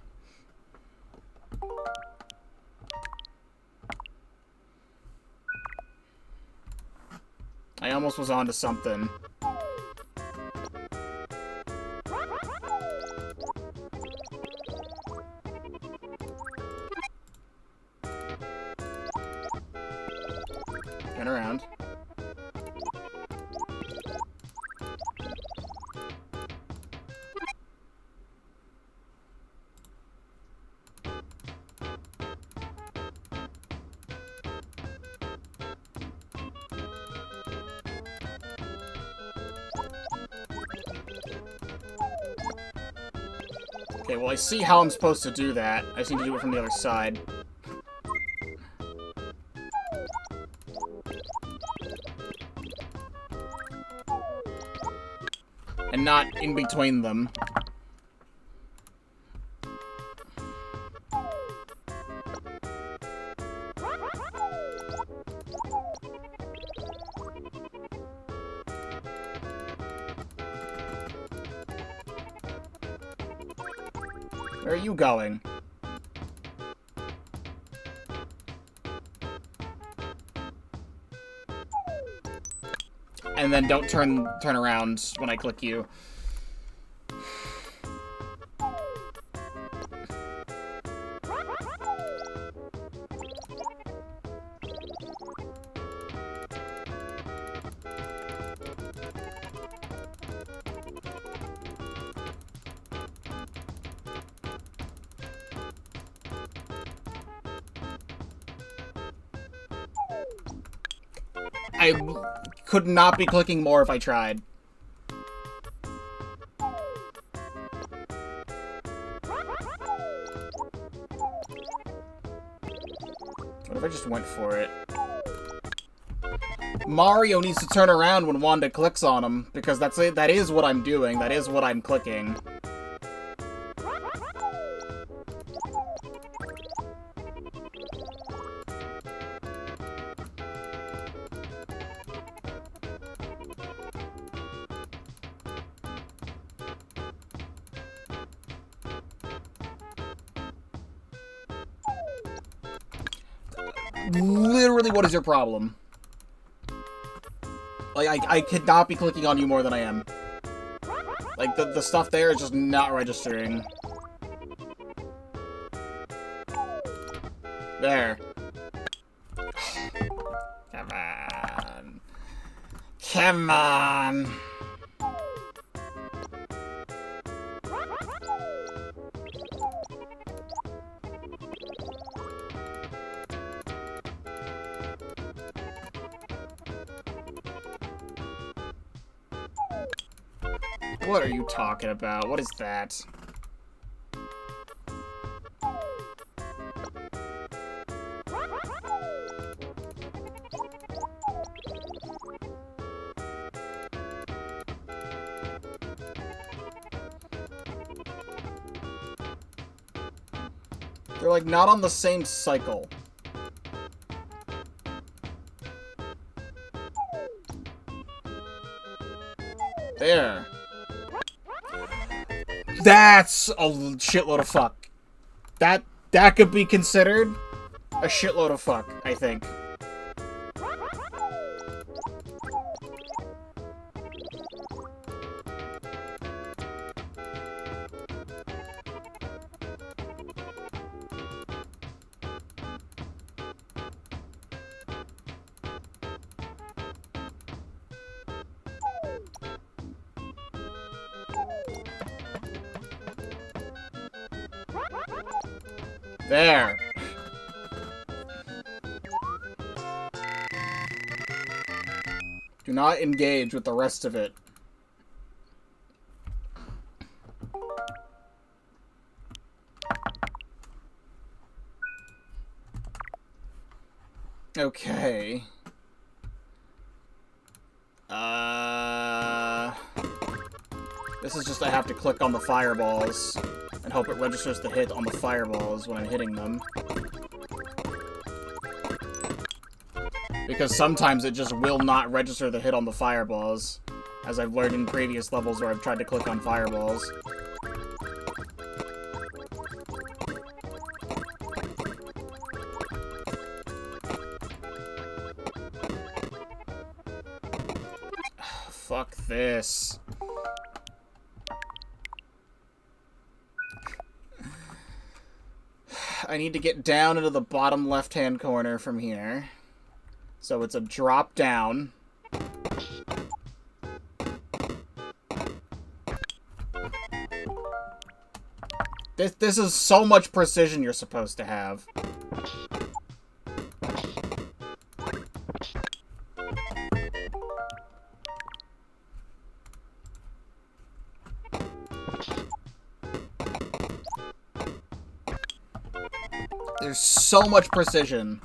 I almost was onto something. Turn around. Okay, well, I see how I'm supposed to do that. I just need to do it from the other side. And not in between them. Where are you going? And then don't turn around when I click you. I could not be clicking more if I tried. What if I just went for it? Mario needs to turn around when Wanda clicks on him, because that is what I'm doing. That is what I'm clicking. Literally, what is your problem? Like, I could not be clicking on you more than I am. Like, the stuff there is just not registering. There. Come on. Come on. What are you talking about? What is that? They're like not on the same cycle. There. That's a shitload of fuck. That could be considered a shitload of fuck, I think. There. Do not engage with the rest of it. Okay. This is just I have to click on the fireballs and hope it registers the hit on the fireballs when I'm hitting them. Because sometimes it just will not register the hit on the fireballs. as I've learned in previous levels where I've tried to click on fireballs. Fuck this. I need to get down into the bottom left-hand corner from here. So it's a drop down. This is so much precision you're supposed to have. There's so much precision.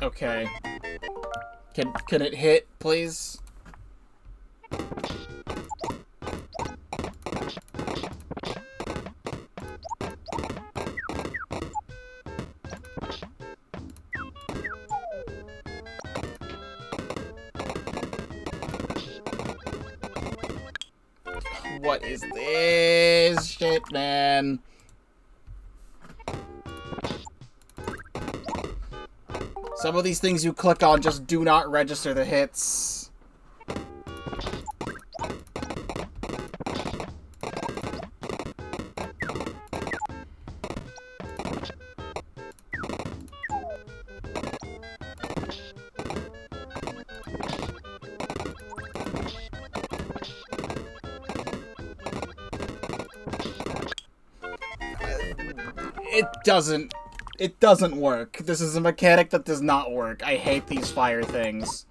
Okay. Can it hit, please? What is this shit, man? Some of these things you click on just do not register the hits. It doesn't work. This is a mechanic that does not work. I hate these fire things.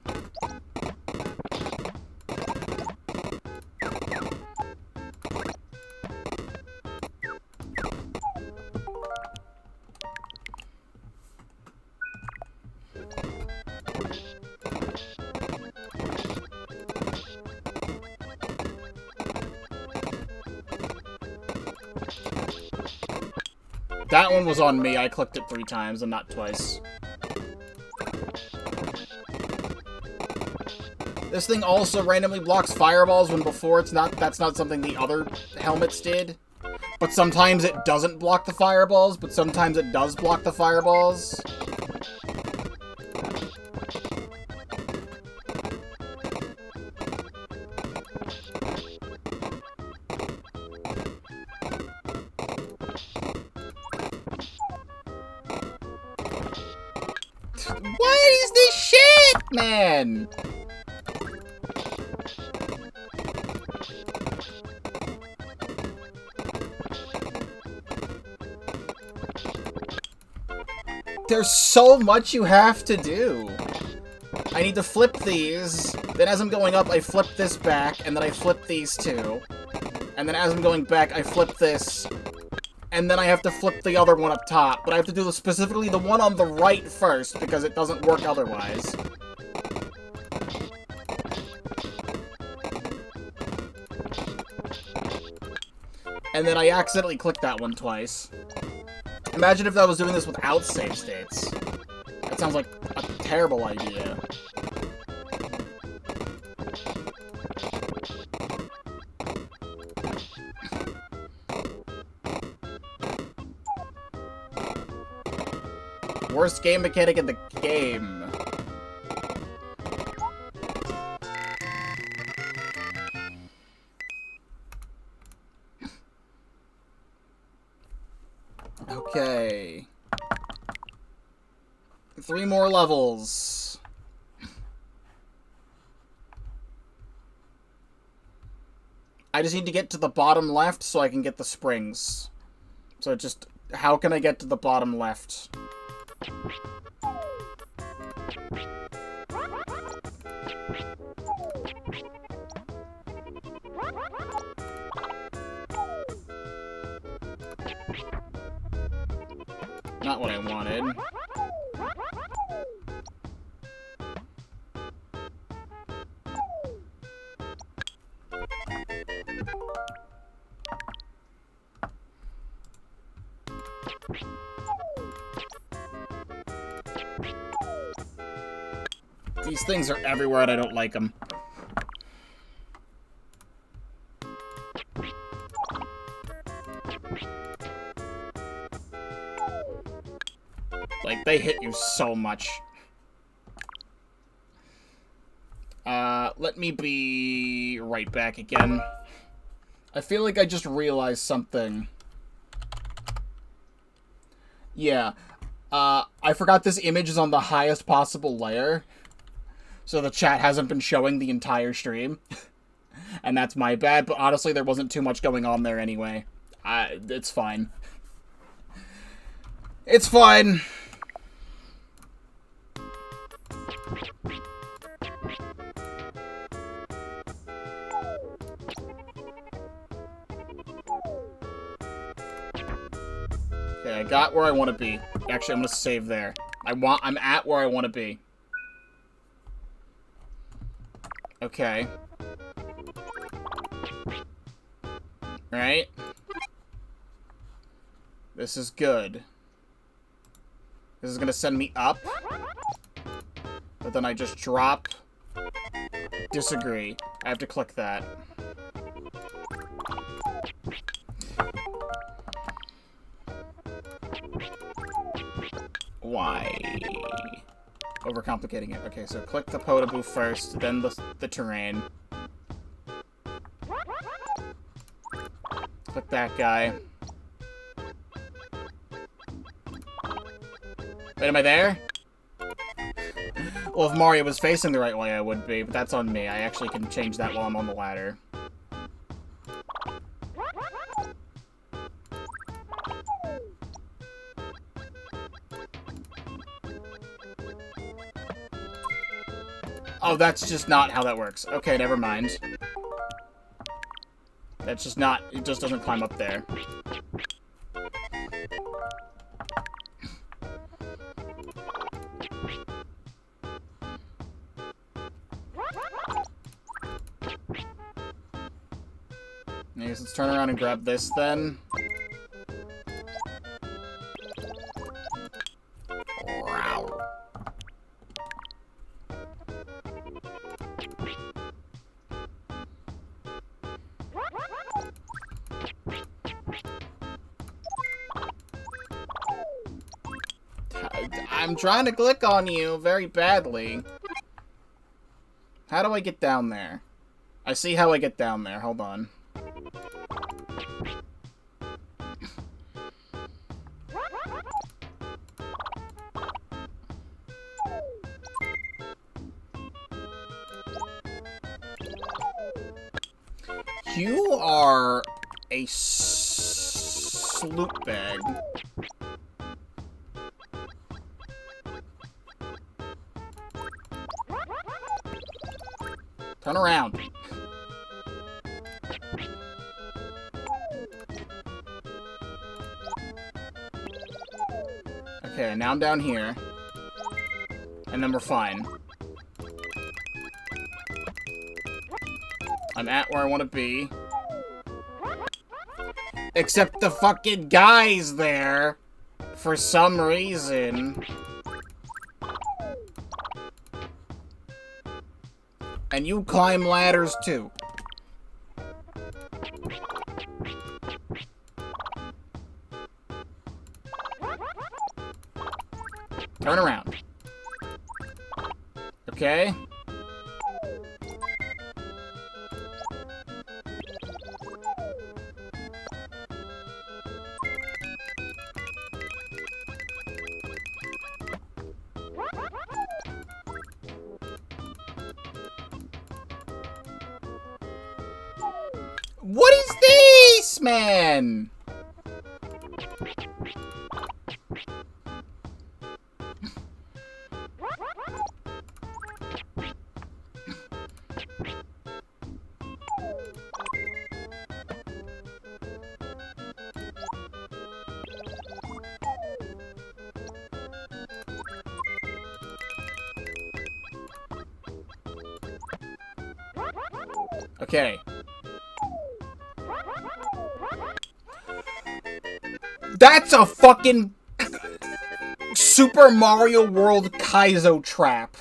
That one was on me. I clicked it 3 times and not twice. This thing also randomly blocks fireballs when before that's not something the other helmets did. But sometimes it doesn't block the fireballs, but sometimes it does block the fireballs. What is this shit, man? There's so much you have to do. I need to flip these, then as I'm going up, I flip this back, and then I flip these two. And then as I'm going back, I flip this, and then I have to flip the other one up top. But I have to do specifically the one on the right first, because it doesn't work otherwise. And then I accidentally clicked that one twice. Imagine if I was doing this without save states. That sounds like a terrible idea. Worst game mechanic in the game. Okay. 3 more levels. I just need to get to the bottom left so I can get the springs. So just, how can I get to the bottom left? Not what I wanted. These things are everywhere and I don't like them. Like, they hit you so much. Let me be right back again. I feel like I just realized something. Yeah. I forgot this image is on the highest possible layer. So the chat hasn't been showing the entire stream. And that's my bad, but honestly, there wasn't too much going on there anyway. It's fine. It's fine. Okay, I got where I want to be. Actually, I'm gonna save there. I'm at where I want to be. Okay. Right? This is good. This is gonna send me up. But then I just drop. Disagree. I have to click that. Why? Overcomplicating it. Okay, so click the Potaboo first, then the terrain. Click that guy. Wait, am I there? Well, if Mario was facing the right way, I would be, but that's on me. I actually can change that while I'm on the ladder. Oh, that's just not how that works. Okay, never mind. That's just not... It just doesn't climb up there. I guess let's turn around and grab this then. Wow. I'm trying to click on you very badly. How do I get down there? I see how I get down there. Hold on. You are a sloop bag. Turn around. Okay, now I'm down here. And then we're fine. I'm at where I want to be. Except the fucking guy's there. For some reason. And you climb ladders too. Turn around. Okay. What is this, man? Okay. That's a fucking Super Mario World Kaizo trap.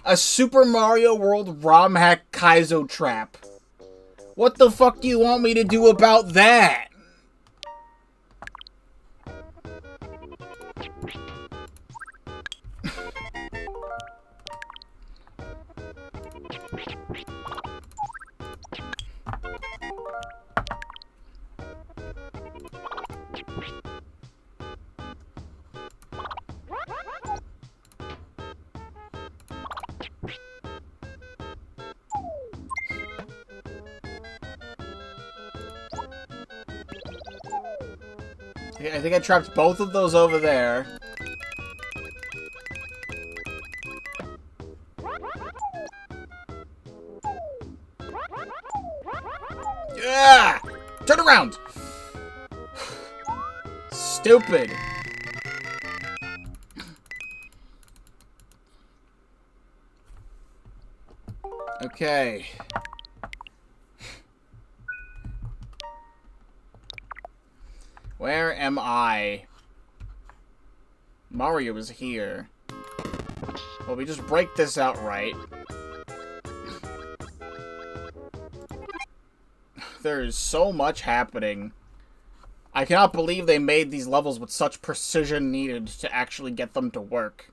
A Super Mario World ROM hack Kaizo trap. What the fuck do you want me to do about that? I think I trapped both of those over there. Yeah! Turn around! Stupid. Okay. Where am I? Mario is here. Well, we just break this outright. There is so much happening. I cannot believe they made these levels with such precision needed to actually get them to work.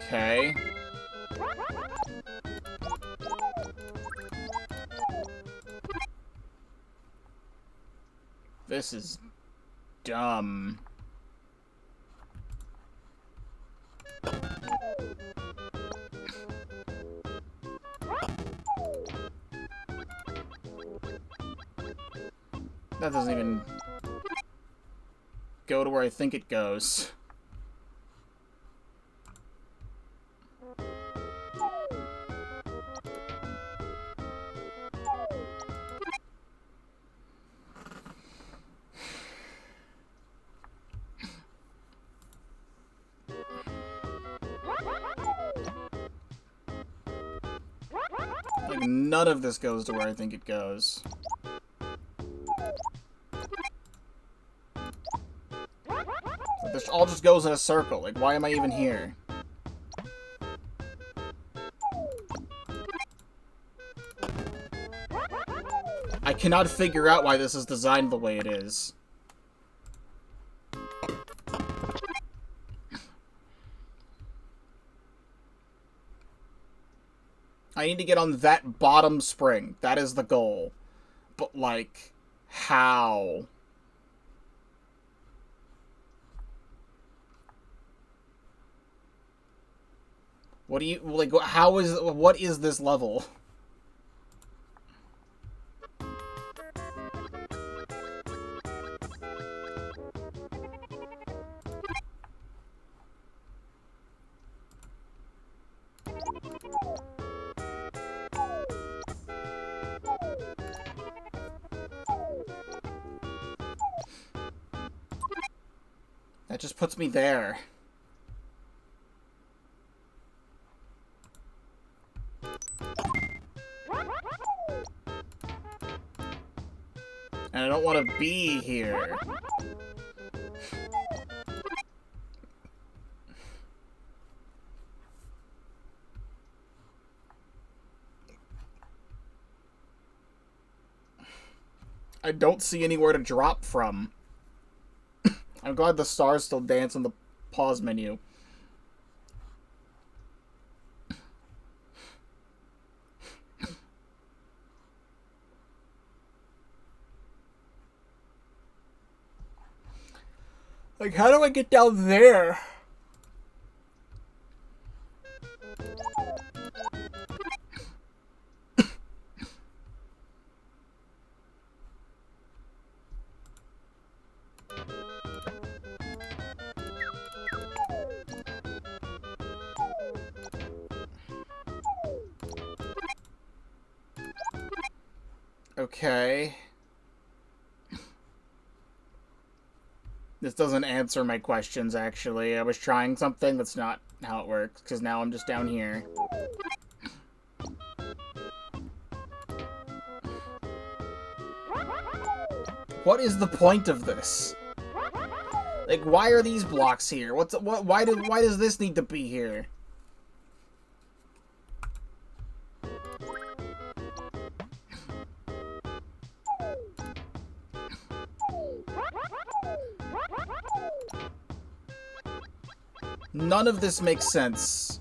Okay. This is dumb. That doesn't even go to where I think it goes. Like, none of this goes to where I think it goes. Like, this all just goes in a circle. Like, why am I even here? I cannot figure out why this is designed the way it is. I need to get on that bottom spring. That is the goal. But, like, how? What do you, like, how is, what is this level? That just puts me there. And I don't want to be here. I don't see anywhere to drop from. I'm glad the stars still dance on the pause menu. Like, how do I get down there? Okay. This doesn't answer my questions, actually. I was trying something that's not how it works, because now I'm just down here. What is the point of this? Like, why are these blocks here? Why does this need to be here? None of this makes sense.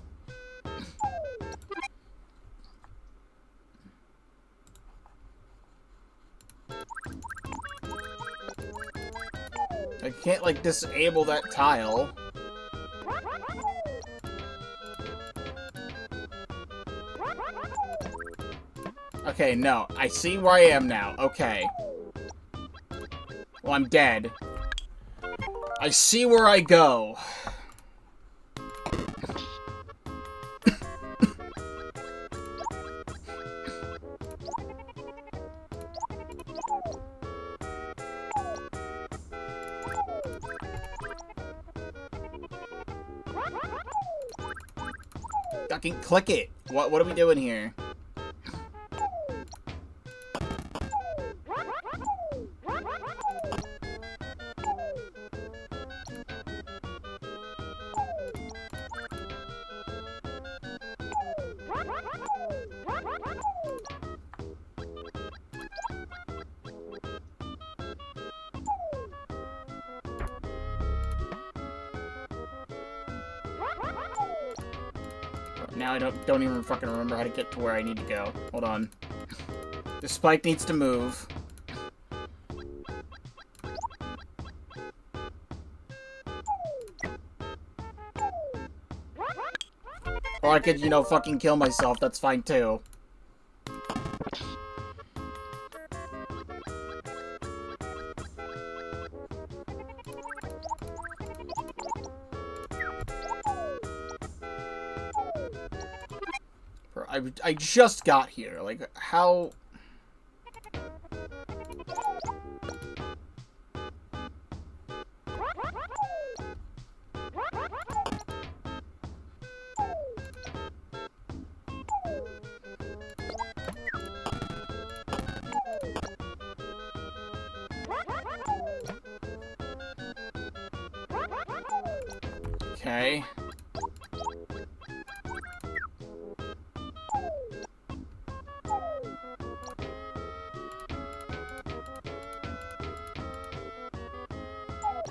I can't, like, disable that tile. Okay, no. I see where I am now. Okay. Well, I'm dead. I see where I go. Fucking click it. What are we doing here? Now I don't even fucking remember how to get to where I need to go. Hold on. The spike needs to move. Or I could, you know, fucking kill myself. That's fine too. I just got here. Like, how... Okay.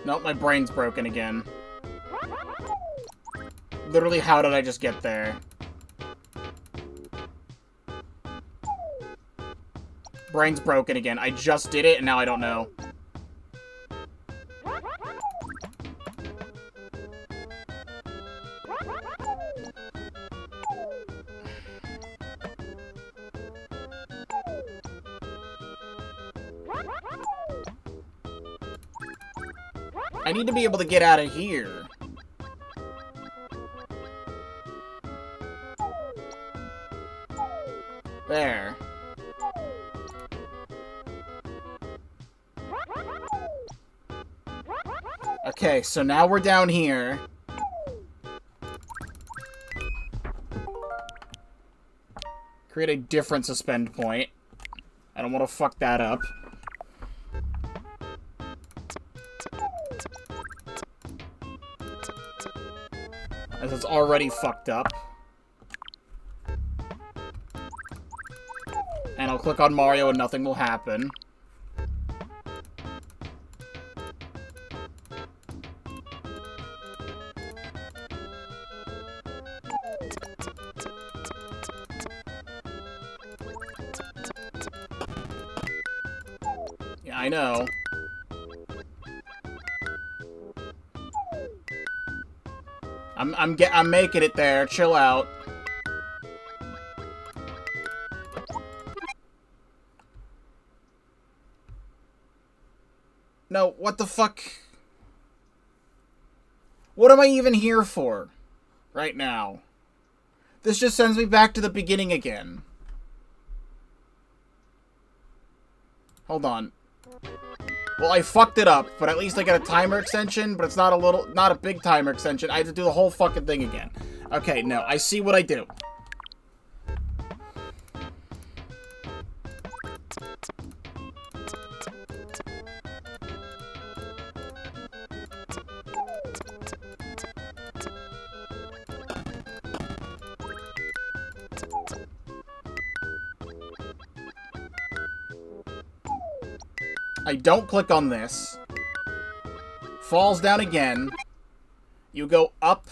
Nope, my brain's broken again. Literally, how did I just get there? Brain's broken again. I just did it, and now I don't know. I need to be able to get out of here. There. Okay, so now we're down here. Create a different suspend point. I don't want to fuck that up. As it's already fucked up. And I'll click on Mario and nothing will happen. Yeah, I know. I'm making it there. Chill out. No, what the fuck? What am I even here for? Right now. This just sends me back to the beginning again. Hold on. Well, I fucked it up, but at least I got a timer extension, but it's not a big timer extension. I have to do the whole fucking thing again. Okay, no, I see what I do. I don't click on this. Falls down again. You go up.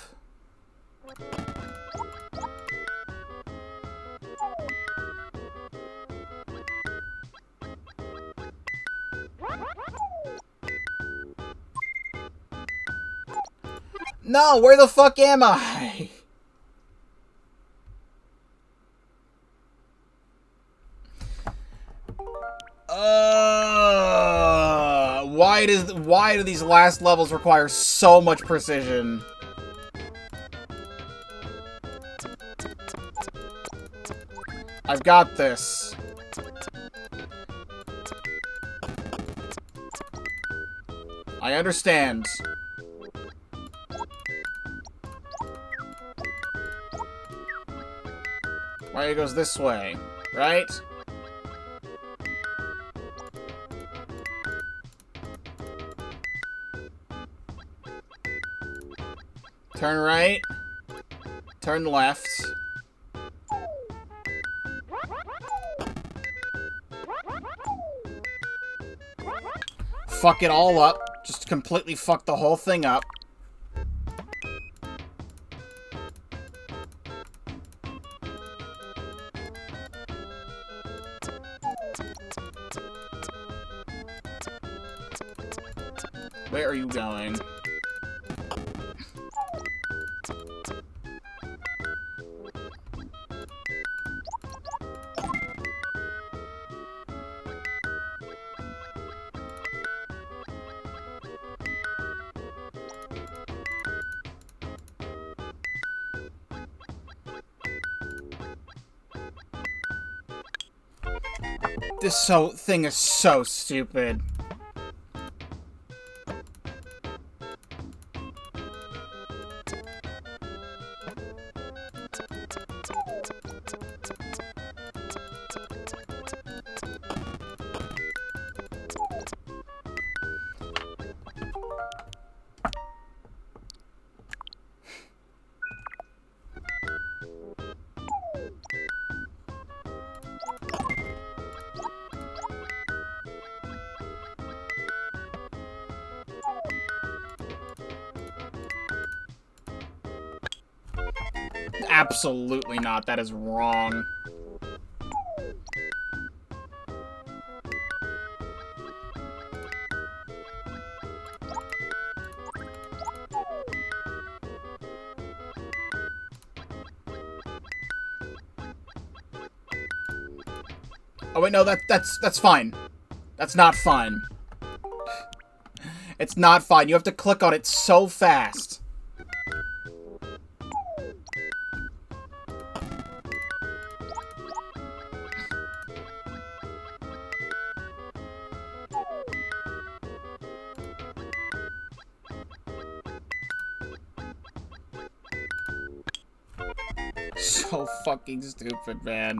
No, where the fuck am I? Why do these last levels require so much precision? I've got this. I understand. Mario goes this way, right? Turn right. Turn left. Fuck it all up. Just completely fuck the whole thing up. Where are you going? This thing is so stupid. Absolutely not. That is wrong. Oh wait, no, that's fine. That's not fine. It's not fine. You have to click on it so fast. So fucking stupid, man.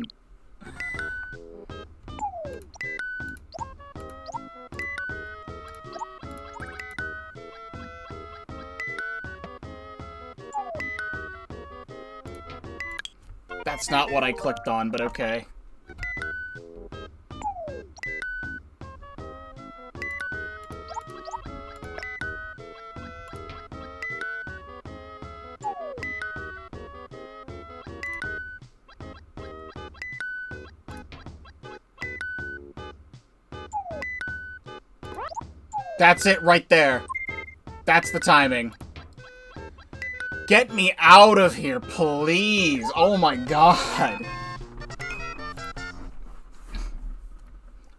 That's not what I clicked on, but okay. That's it right there. That's the timing. Get me out of here, please. Oh my god.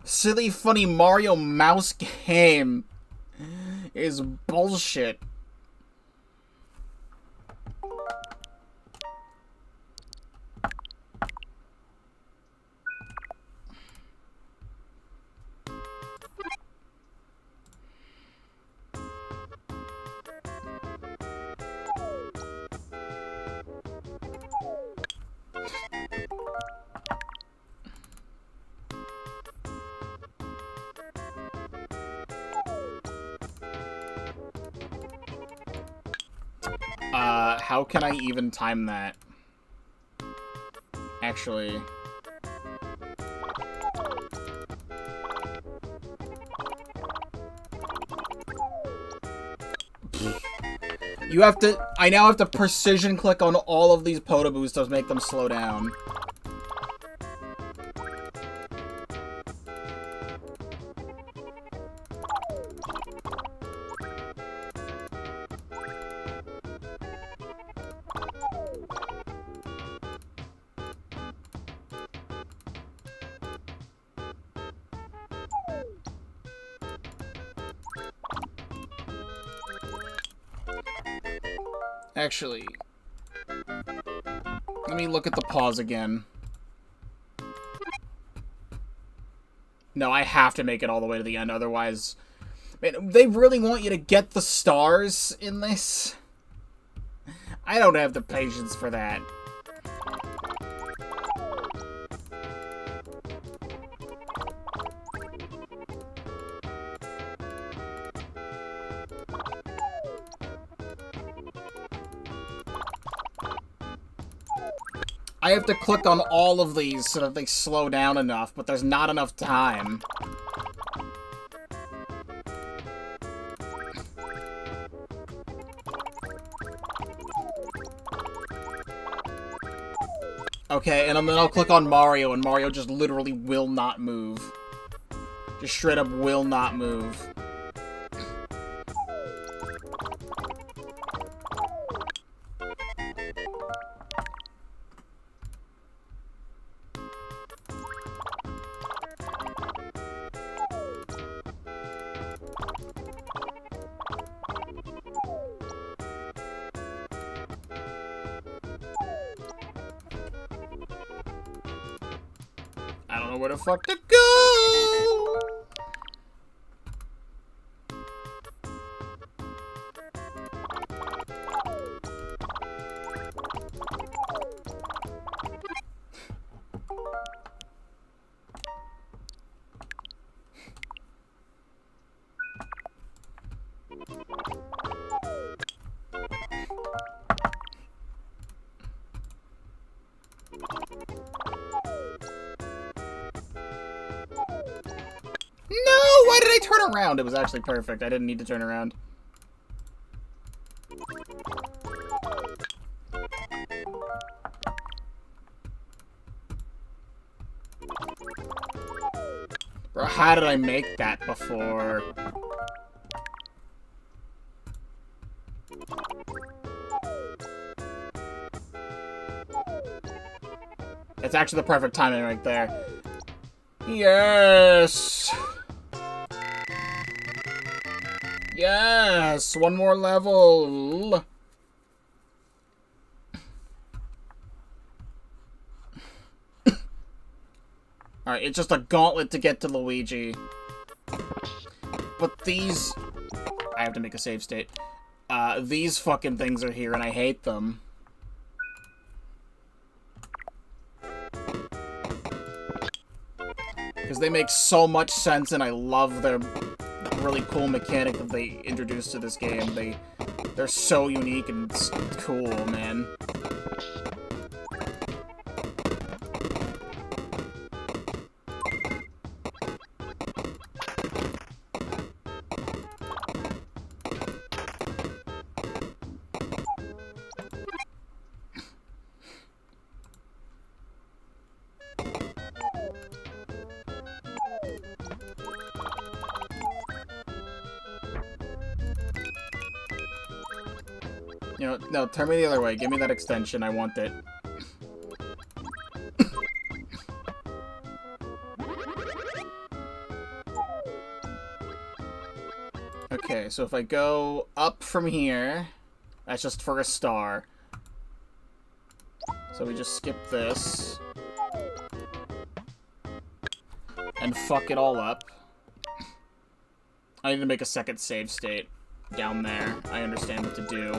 Silly, funny Mario Mouse game is bullshit. how can I even time that? Actually... You have to... I now have to precision click on all of these Podoboos to make them slow down. Actually, let me look at the pause again. No, I have to make it all the way to the end, otherwise... Man, they really want you to get the stars in this? I don't have the patience for that. I have to click on all of these so that they slow down enough, but there's not enough time. Okay, and then I'll click on Mario, and Mario just literally will not move. Just straight up will not move. I don't know where the fuck to go! No! Why did I turn around? It was actually perfect. I didn't need to turn around. Bro, how did I make that before? It's actually the perfect timing right there. Yes! Yes! One more level! Alright, it's just a gauntlet to get to Luigi. But these... I have to make a save state. These fucking things are here and I hate them. Because they make so much sense and I love their really cool mechanic that they introduced to this game. They're so unique and cool, man. You know, no, turn me the other way. Give me that extension. I want it. Okay, so if I go up from here, that's just for a star. So we just skip this. And fuck it all up. I need to make a second save state down there. I understand what to do.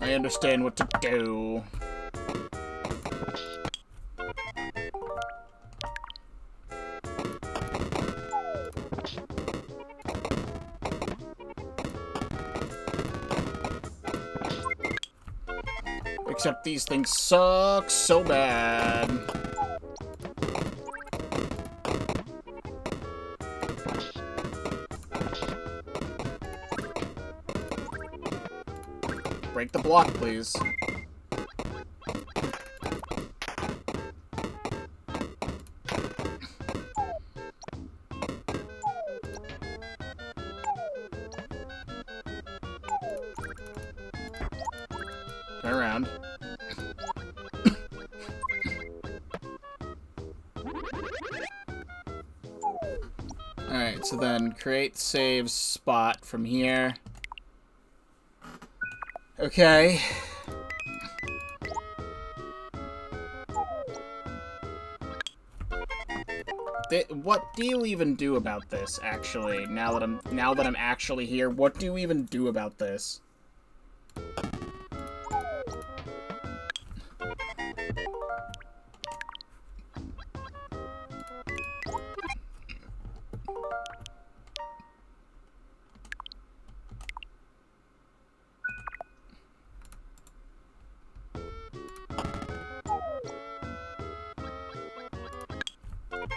I understand what to do. Except these things suck so bad. Break the block, please. Turn around. Alright, so then create save spot from here. Okay. What do you even do about this, actually? Now that I'm actually here, what do you even do about this?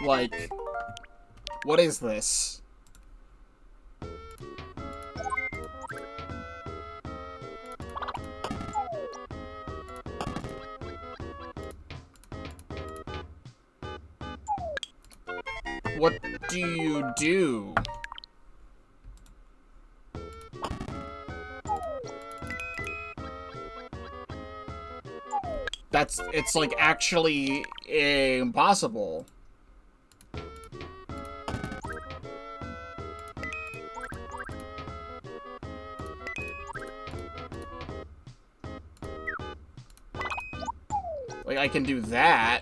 Like, what is this? What do you do? It's like actually impossible. Like, I can do that.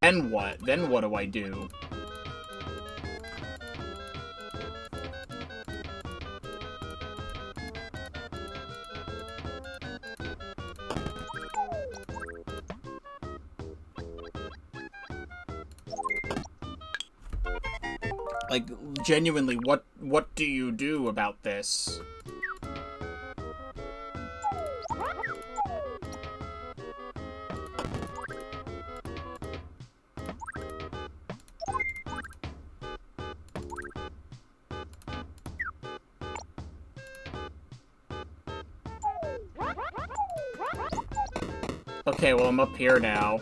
Then what? Then what do I do? Like, genuinely, what do you do about this? Okay, well, I'm up here now.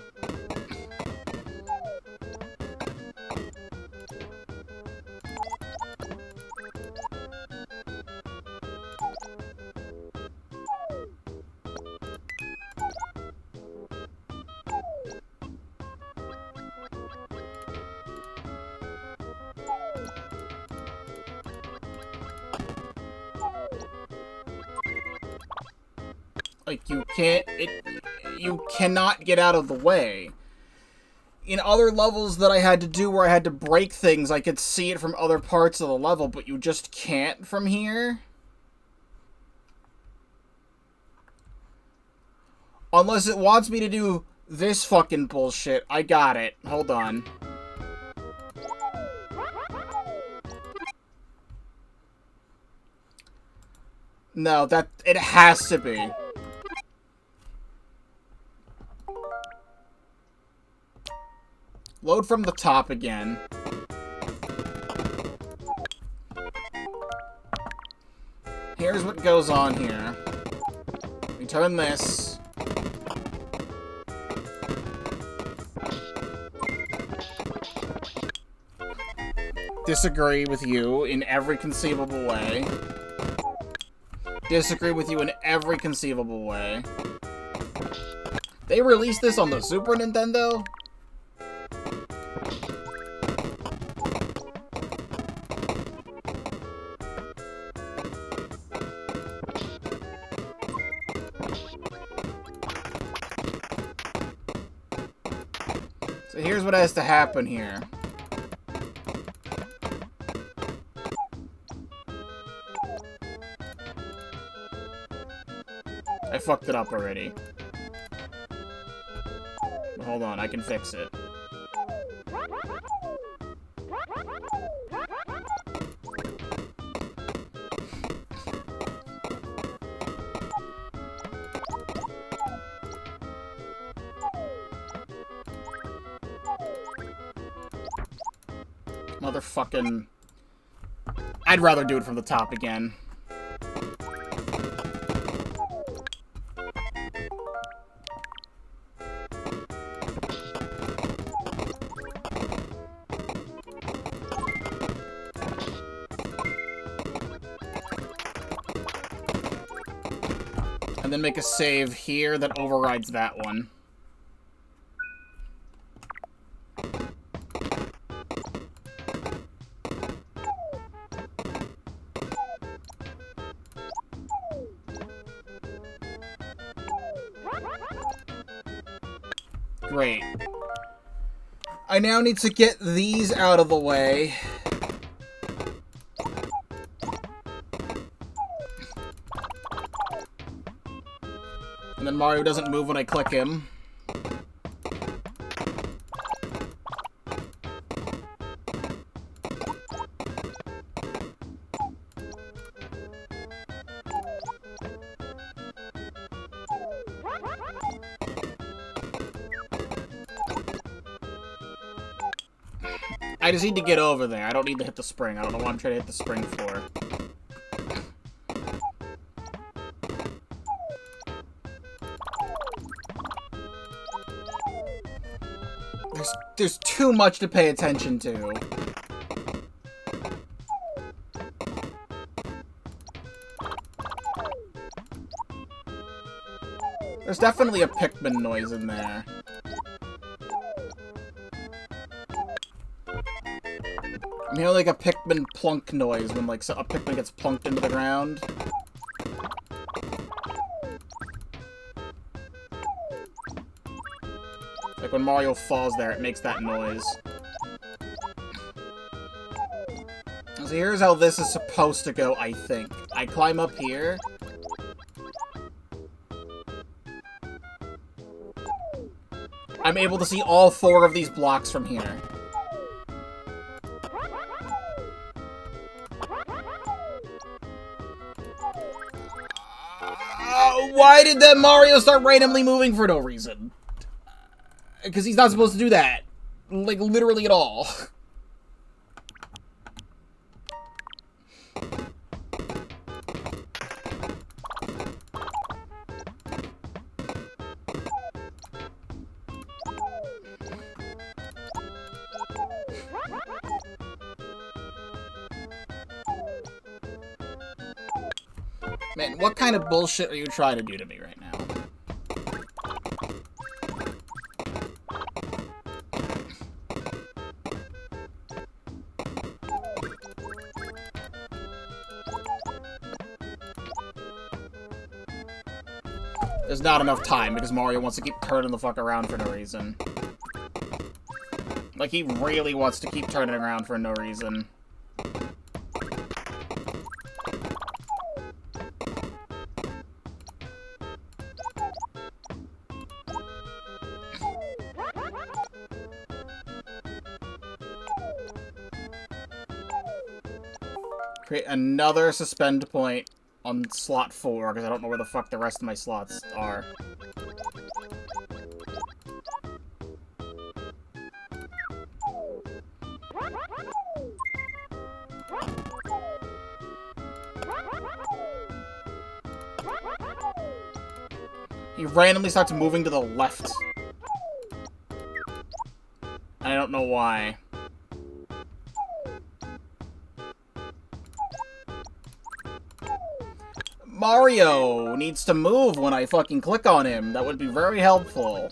Like, you cannot get out of the way. In other levels that I had to do where I had to break things, I could see it from other parts of the level, but you just can't from here? Unless it wants me to do this fucking bullshit. I got it. Hold on. No, it has to be. Load from the top again. Here's what goes on here. We turn this. Disagree with you in every conceivable way. Disagree with you in every conceivable way. They released this on the Super Nintendo? So here's what has to happen here. I fucked it up already. Hold on, I can fix it. Motherfucking... I'd rather do it from the top again. And then make a save here that overrides that one. Great. I now need to get these out of the way. And then Mario doesn't move when I click him. I just need to get over there. I don't need to hit the spring. I don't know what I'm trying to hit the spring for. There's too much to pay attention to. There's definitely a Pikmin noise in there. I'm hearing like a Pikmin plunk noise when like a Pikmin gets plunked into the ground. Like when Mario falls there, it makes that noise. So here's how this is supposed to go, I think. I climb up here. I'm able to see all 4 of these blocks from here. Why did that Mario start randomly moving for no reason? Because he's not supposed to do that. Like, literally at all. Man, what kind of bullshit are you trying to do to me right now? There's not enough time because Mario wants to keep turning the fuck around for no reason. Like, he really wants to keep turning around for no reason. Create another suspend point on slot 4, because I don't know where the fuck the rest of my slots are. He randomly starts moving to the left. I don't know why. Mario needs to move when I fucking click on him. That would be very helpful.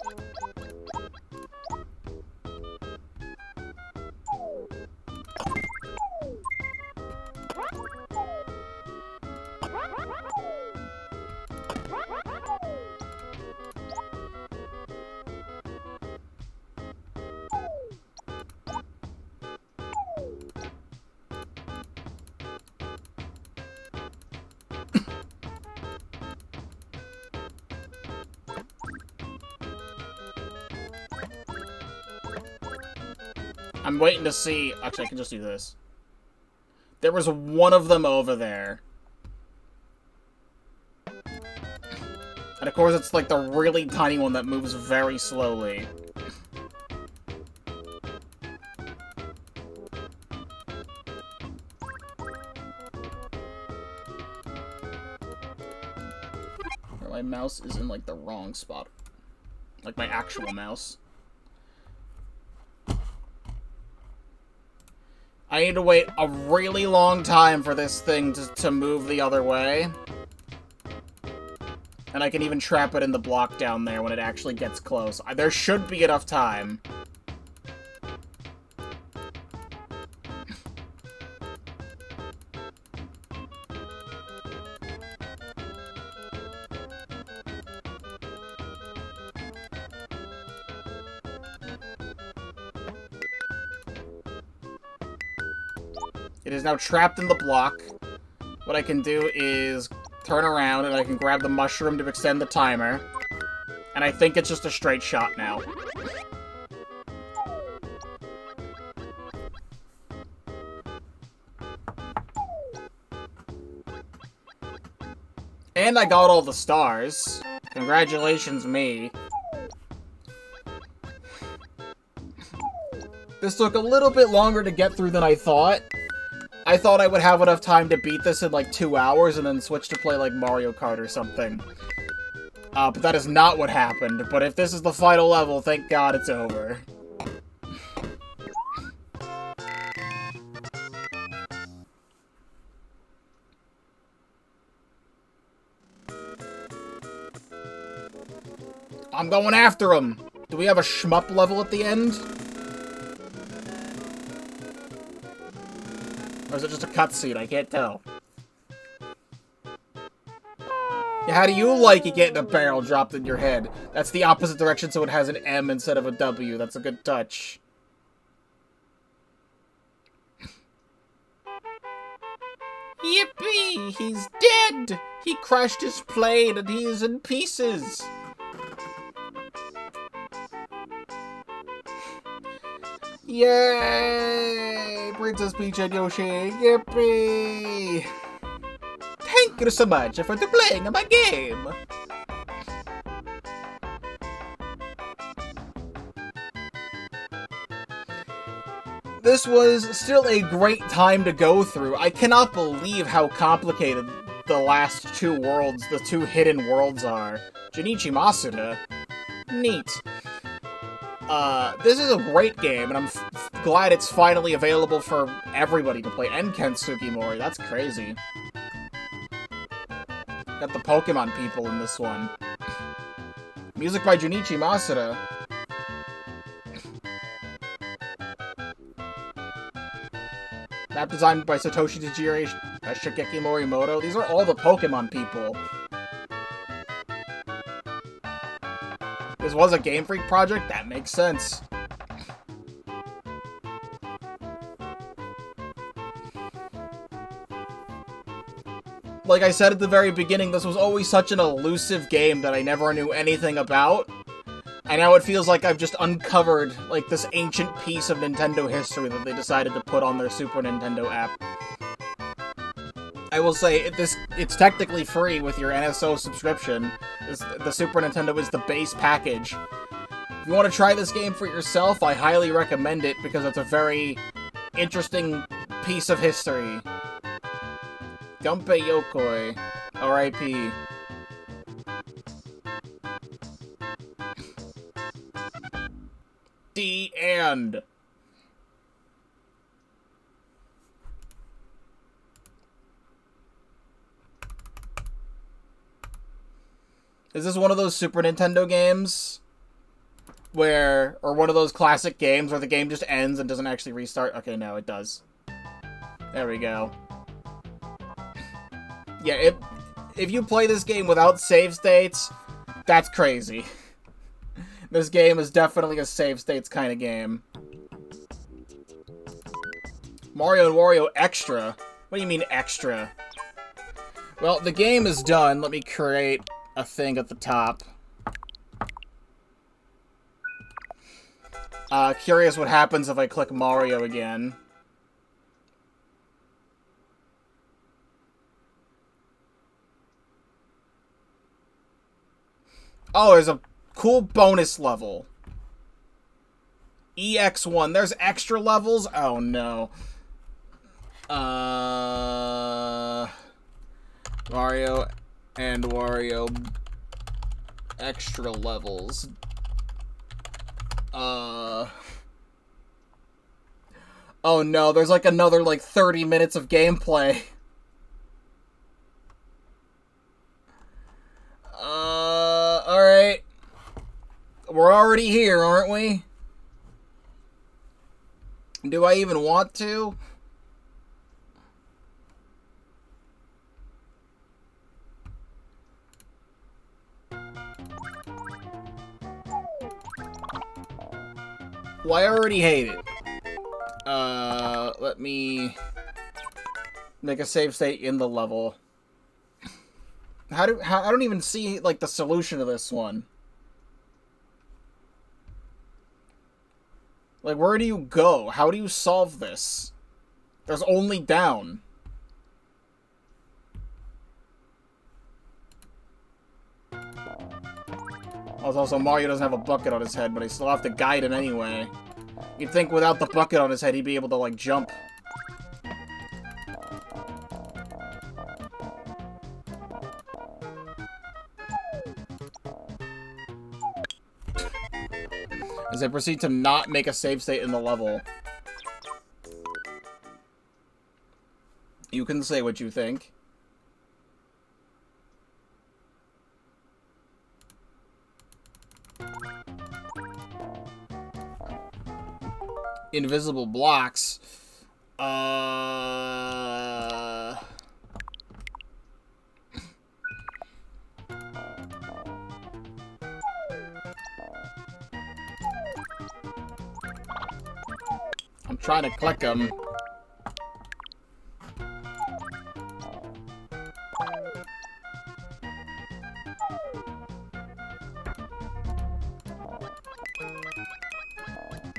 I'm waiting to see... Actually, I can just do this. There was one of them over there. And of course, it's like the really tiny one that moves very slowly. my mouse is in, like, the wrong spot. Like, my actual mouse. I need to wait a really long time for this thing to move the other way. And I can even trap it in the block down there when it actually gets close. There should be enough time. It is now trapped in the block. What I can do is turn around, and I can grab the mushroom to extend the timer. And I think it's just a straight shot now. And I got all the stars. Congratulations, me. This took a little bit longer to get through than I thought. I thought I would have enough time to beat this in like 2 hours and then switch to play like Mario Kart or something. But that is not what happened. But if this is the final level, thank God it's over. I'm going after him! Do we have a shmup level at the end? Or is it just a cutscene? I can't tell. Yeah, how do you like it getting a barrel dropped in your head? That's the opposite direction, so it has an M instead of a W. That's a good touch. Yippee! He's dead! He crashed his plane and he is in pieces! Yay! Princess Peach and Yoshi! Yippee! Thank you so much for playing my game! This was still a great time to go through. I cannot believe how complicated the last two worlds, the two hidden worlds are. Junichi Masuda. Neat. This is a great game, and I'm glad it's finally available for everybody to play. And Ken Sugimori, that's crazy. Got the Pokemon people in this one. Music by Junichi Masuda. Map designed by Satoshi Tajiri, Shigeki Morimoto. These are all the Pokemon people. This was a Game Freak project? That makes sense. Like I said at the very beginning, this was always such an elusive game that I never knew anything about. And now it feels like I've just uncovered, like, this ancient piece of Nintendo history that they decided to put on their Super Nintendo app. I will say, it's technically free with your NSO subscription. The Super Nintendo is the base package. If you want to try this game for yourself, I highly recommend it, because it's a very interesting piece of history. Gunpei Yokoi, R.I.P. The end. Is this one of those Super Nintendo games where, or one of those classic games where the game just ends and doesn't actually restart? Okay, no, it does. There we go. Yeah, if you play this game without save states, that's crazy. This game is definitely a save states kind of game. Mario and Wario Extra? What do you mean extra? Well, the game is done. Let me create a thing at the top. Curious what happens if I click Mario again. Oh, there's a cool bonus level. EX1. There's extra levels? Oh, no. Mario and Wario Extra levels. Oh no, there's like another like 30 minutes of gameplay. Alright. We're already here, aren't we? Do I even want to? Well, I already hate it. Let me make a save state in the level. I don't even see, like, the solution to this one. Like, where do you go? How do you solve this? There's only down. Also, Mario doesn't have a bucket on his head, but I still have to guide him anyway. You'd think without the bucket on his head, he'd be able to, like, jump. As I proceed to not make a save state in the level. You can say what you think. Invisible blocks. I'm trying to click them.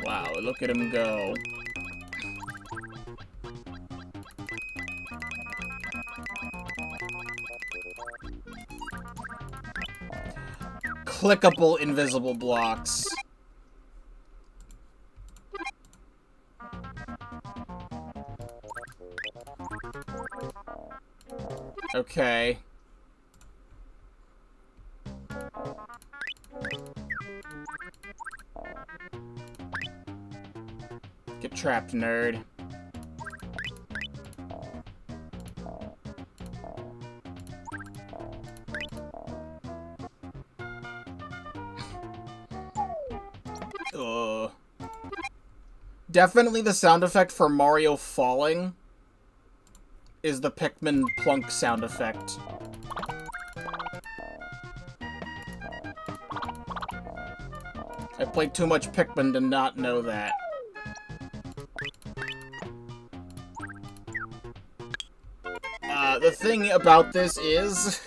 Wow, look at him go. Clickable invisible blocks. Okay. Get trapped, nerd. Ugh. Definitely the sound effect for Mario falling is the Pikmin plunk sound effect. I played too much Pikmin to not know that. The thing about this is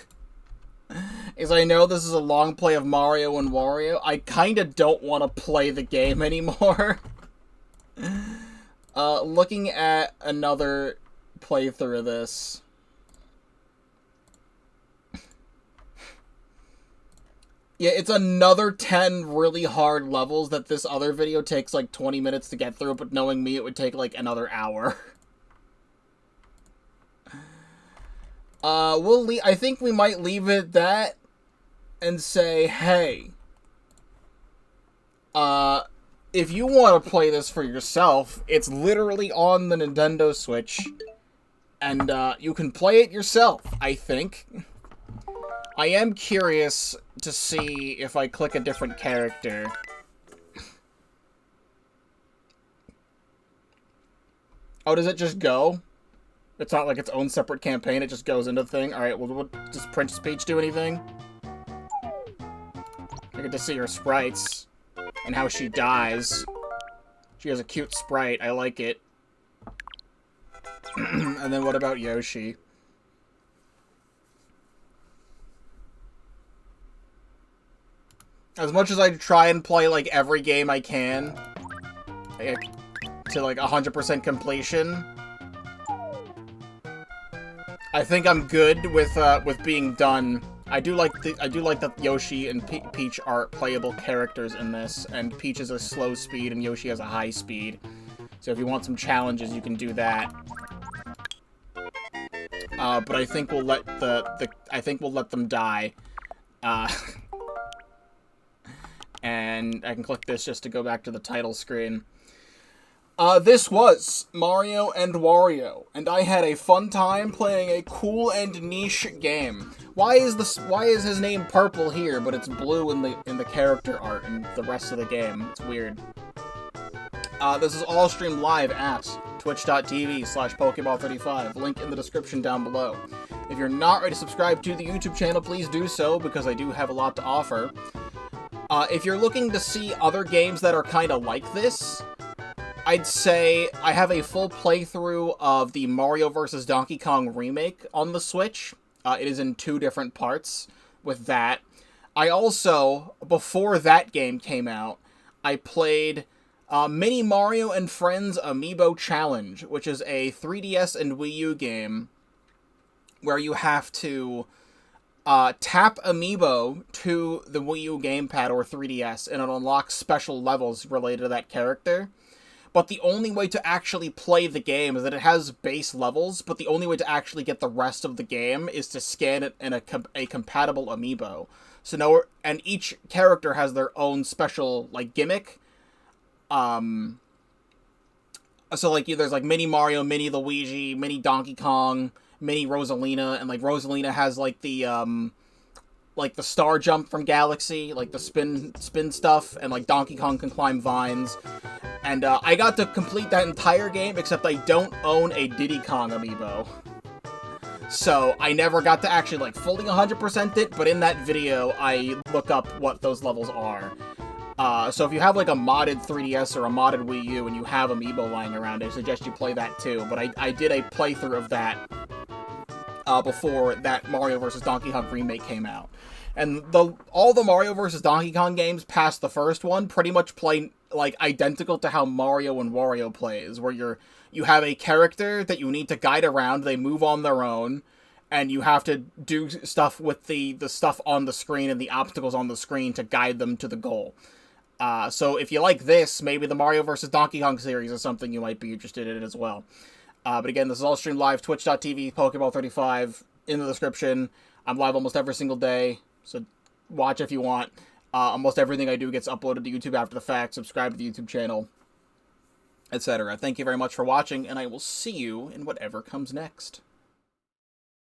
I know this is a long play of Mario and Wario. I kinda don't want to play the game anymore. Looking at another playthrough of this. Yeah, it's another 10 really hard levels that this other video takes like 20 minutes to get through, but knowing me, it would take like another hour. I think we might leave it at that and say, hey, if you want to play this for yourself, it's literally on the Nintendo Switch, and, you can play it yourself, I think. I am curious to see if I click a different character. Oh, does it just go? It's not like its own separate campaign, it just goes into the thing? Alright, well, does Princess Peach do anything? I get to see her sprites, and how she dies. She has a cute sprite, I like it. And then what about Yoshi? As much as I try and play, like, every game I can, to, like, 100% completion, I think I'm good with being done. I do like that Yoshi and Peach are playable characters in this, and Peach is a slow speed and Yoshi has a high speed. So if you want some challenges, you can do that. But I think we'll let them die. And I can click this just to go back to the title screen. This was Mario and Wario, and I had a fun time playing a cool and niche game. Why is his name purple here, but it's blue in the character art and the rest of the game? It's weird. This is all streamed live at twitch.tv/Pokeball35, link in the description down below. If you're not ready to subscribe to the YouTube channel, please do so, because I do have a lot to offer. If you're looking to see other games that are kind of like this, I'd say I have a full playthrough of the Mario vs. Donkey Kong remake on the Switch. It is in 2 different parts with that. I also, before that game came out, I played Mini Mario and Friends Amiibo Challenge, which is a 3DS and Wii U game where you have to tap Amiibo to the Wii U gamepad or 3DS, and it unlocks special levels related to that character. But the only way to actually play the game is that it has base levels, but the only way to actually get the rest of the game is to scan it in a compatible Amiibo. And each character has their own special, like, gimmick. So, like, there's, like, Mini Mario, Mini Luigi, Mini Donkey Kong, Mini Rosalina, and, like, Rosalina has, like, the star jump from Galaxy, like, the spin stuff, and, like, Donkey Kong can climb vines. And, I got to complete that entire game, except I don't own a Diddy Kong amiibo. So, I never got to actually, like, fully 100% it, but in that video, I look up what those levels are. So if you have, like, a modded 3DS or a modded Wii U and you have amiibo lying around, I suggest you play that too. But I did a playthrough of that before that Mario vs. Donkey Kong remake came out. And all the Mario vs. Donkey Kong games past the first one pretty much play, like, identical to how Mario and Wario plays, where you have a character that you need to guide around, they move on their own, and you have to do stuff with the stuff on the screen and the obstacles on the screen to guide them to the goal. So if you like this, maybe the Mario vs. Donkey Kong series is something you might be interested in as well. But again, this is all streamed live, twitch.tv, Pokeball35, in the description. I'm live almost every single day, so watch if you want. Almost everything I do gets uploaded to YouTube after the fact. Subscribe to the YouTube channel, etc. Thank you very much for watching, and I will see you in whatever comes next.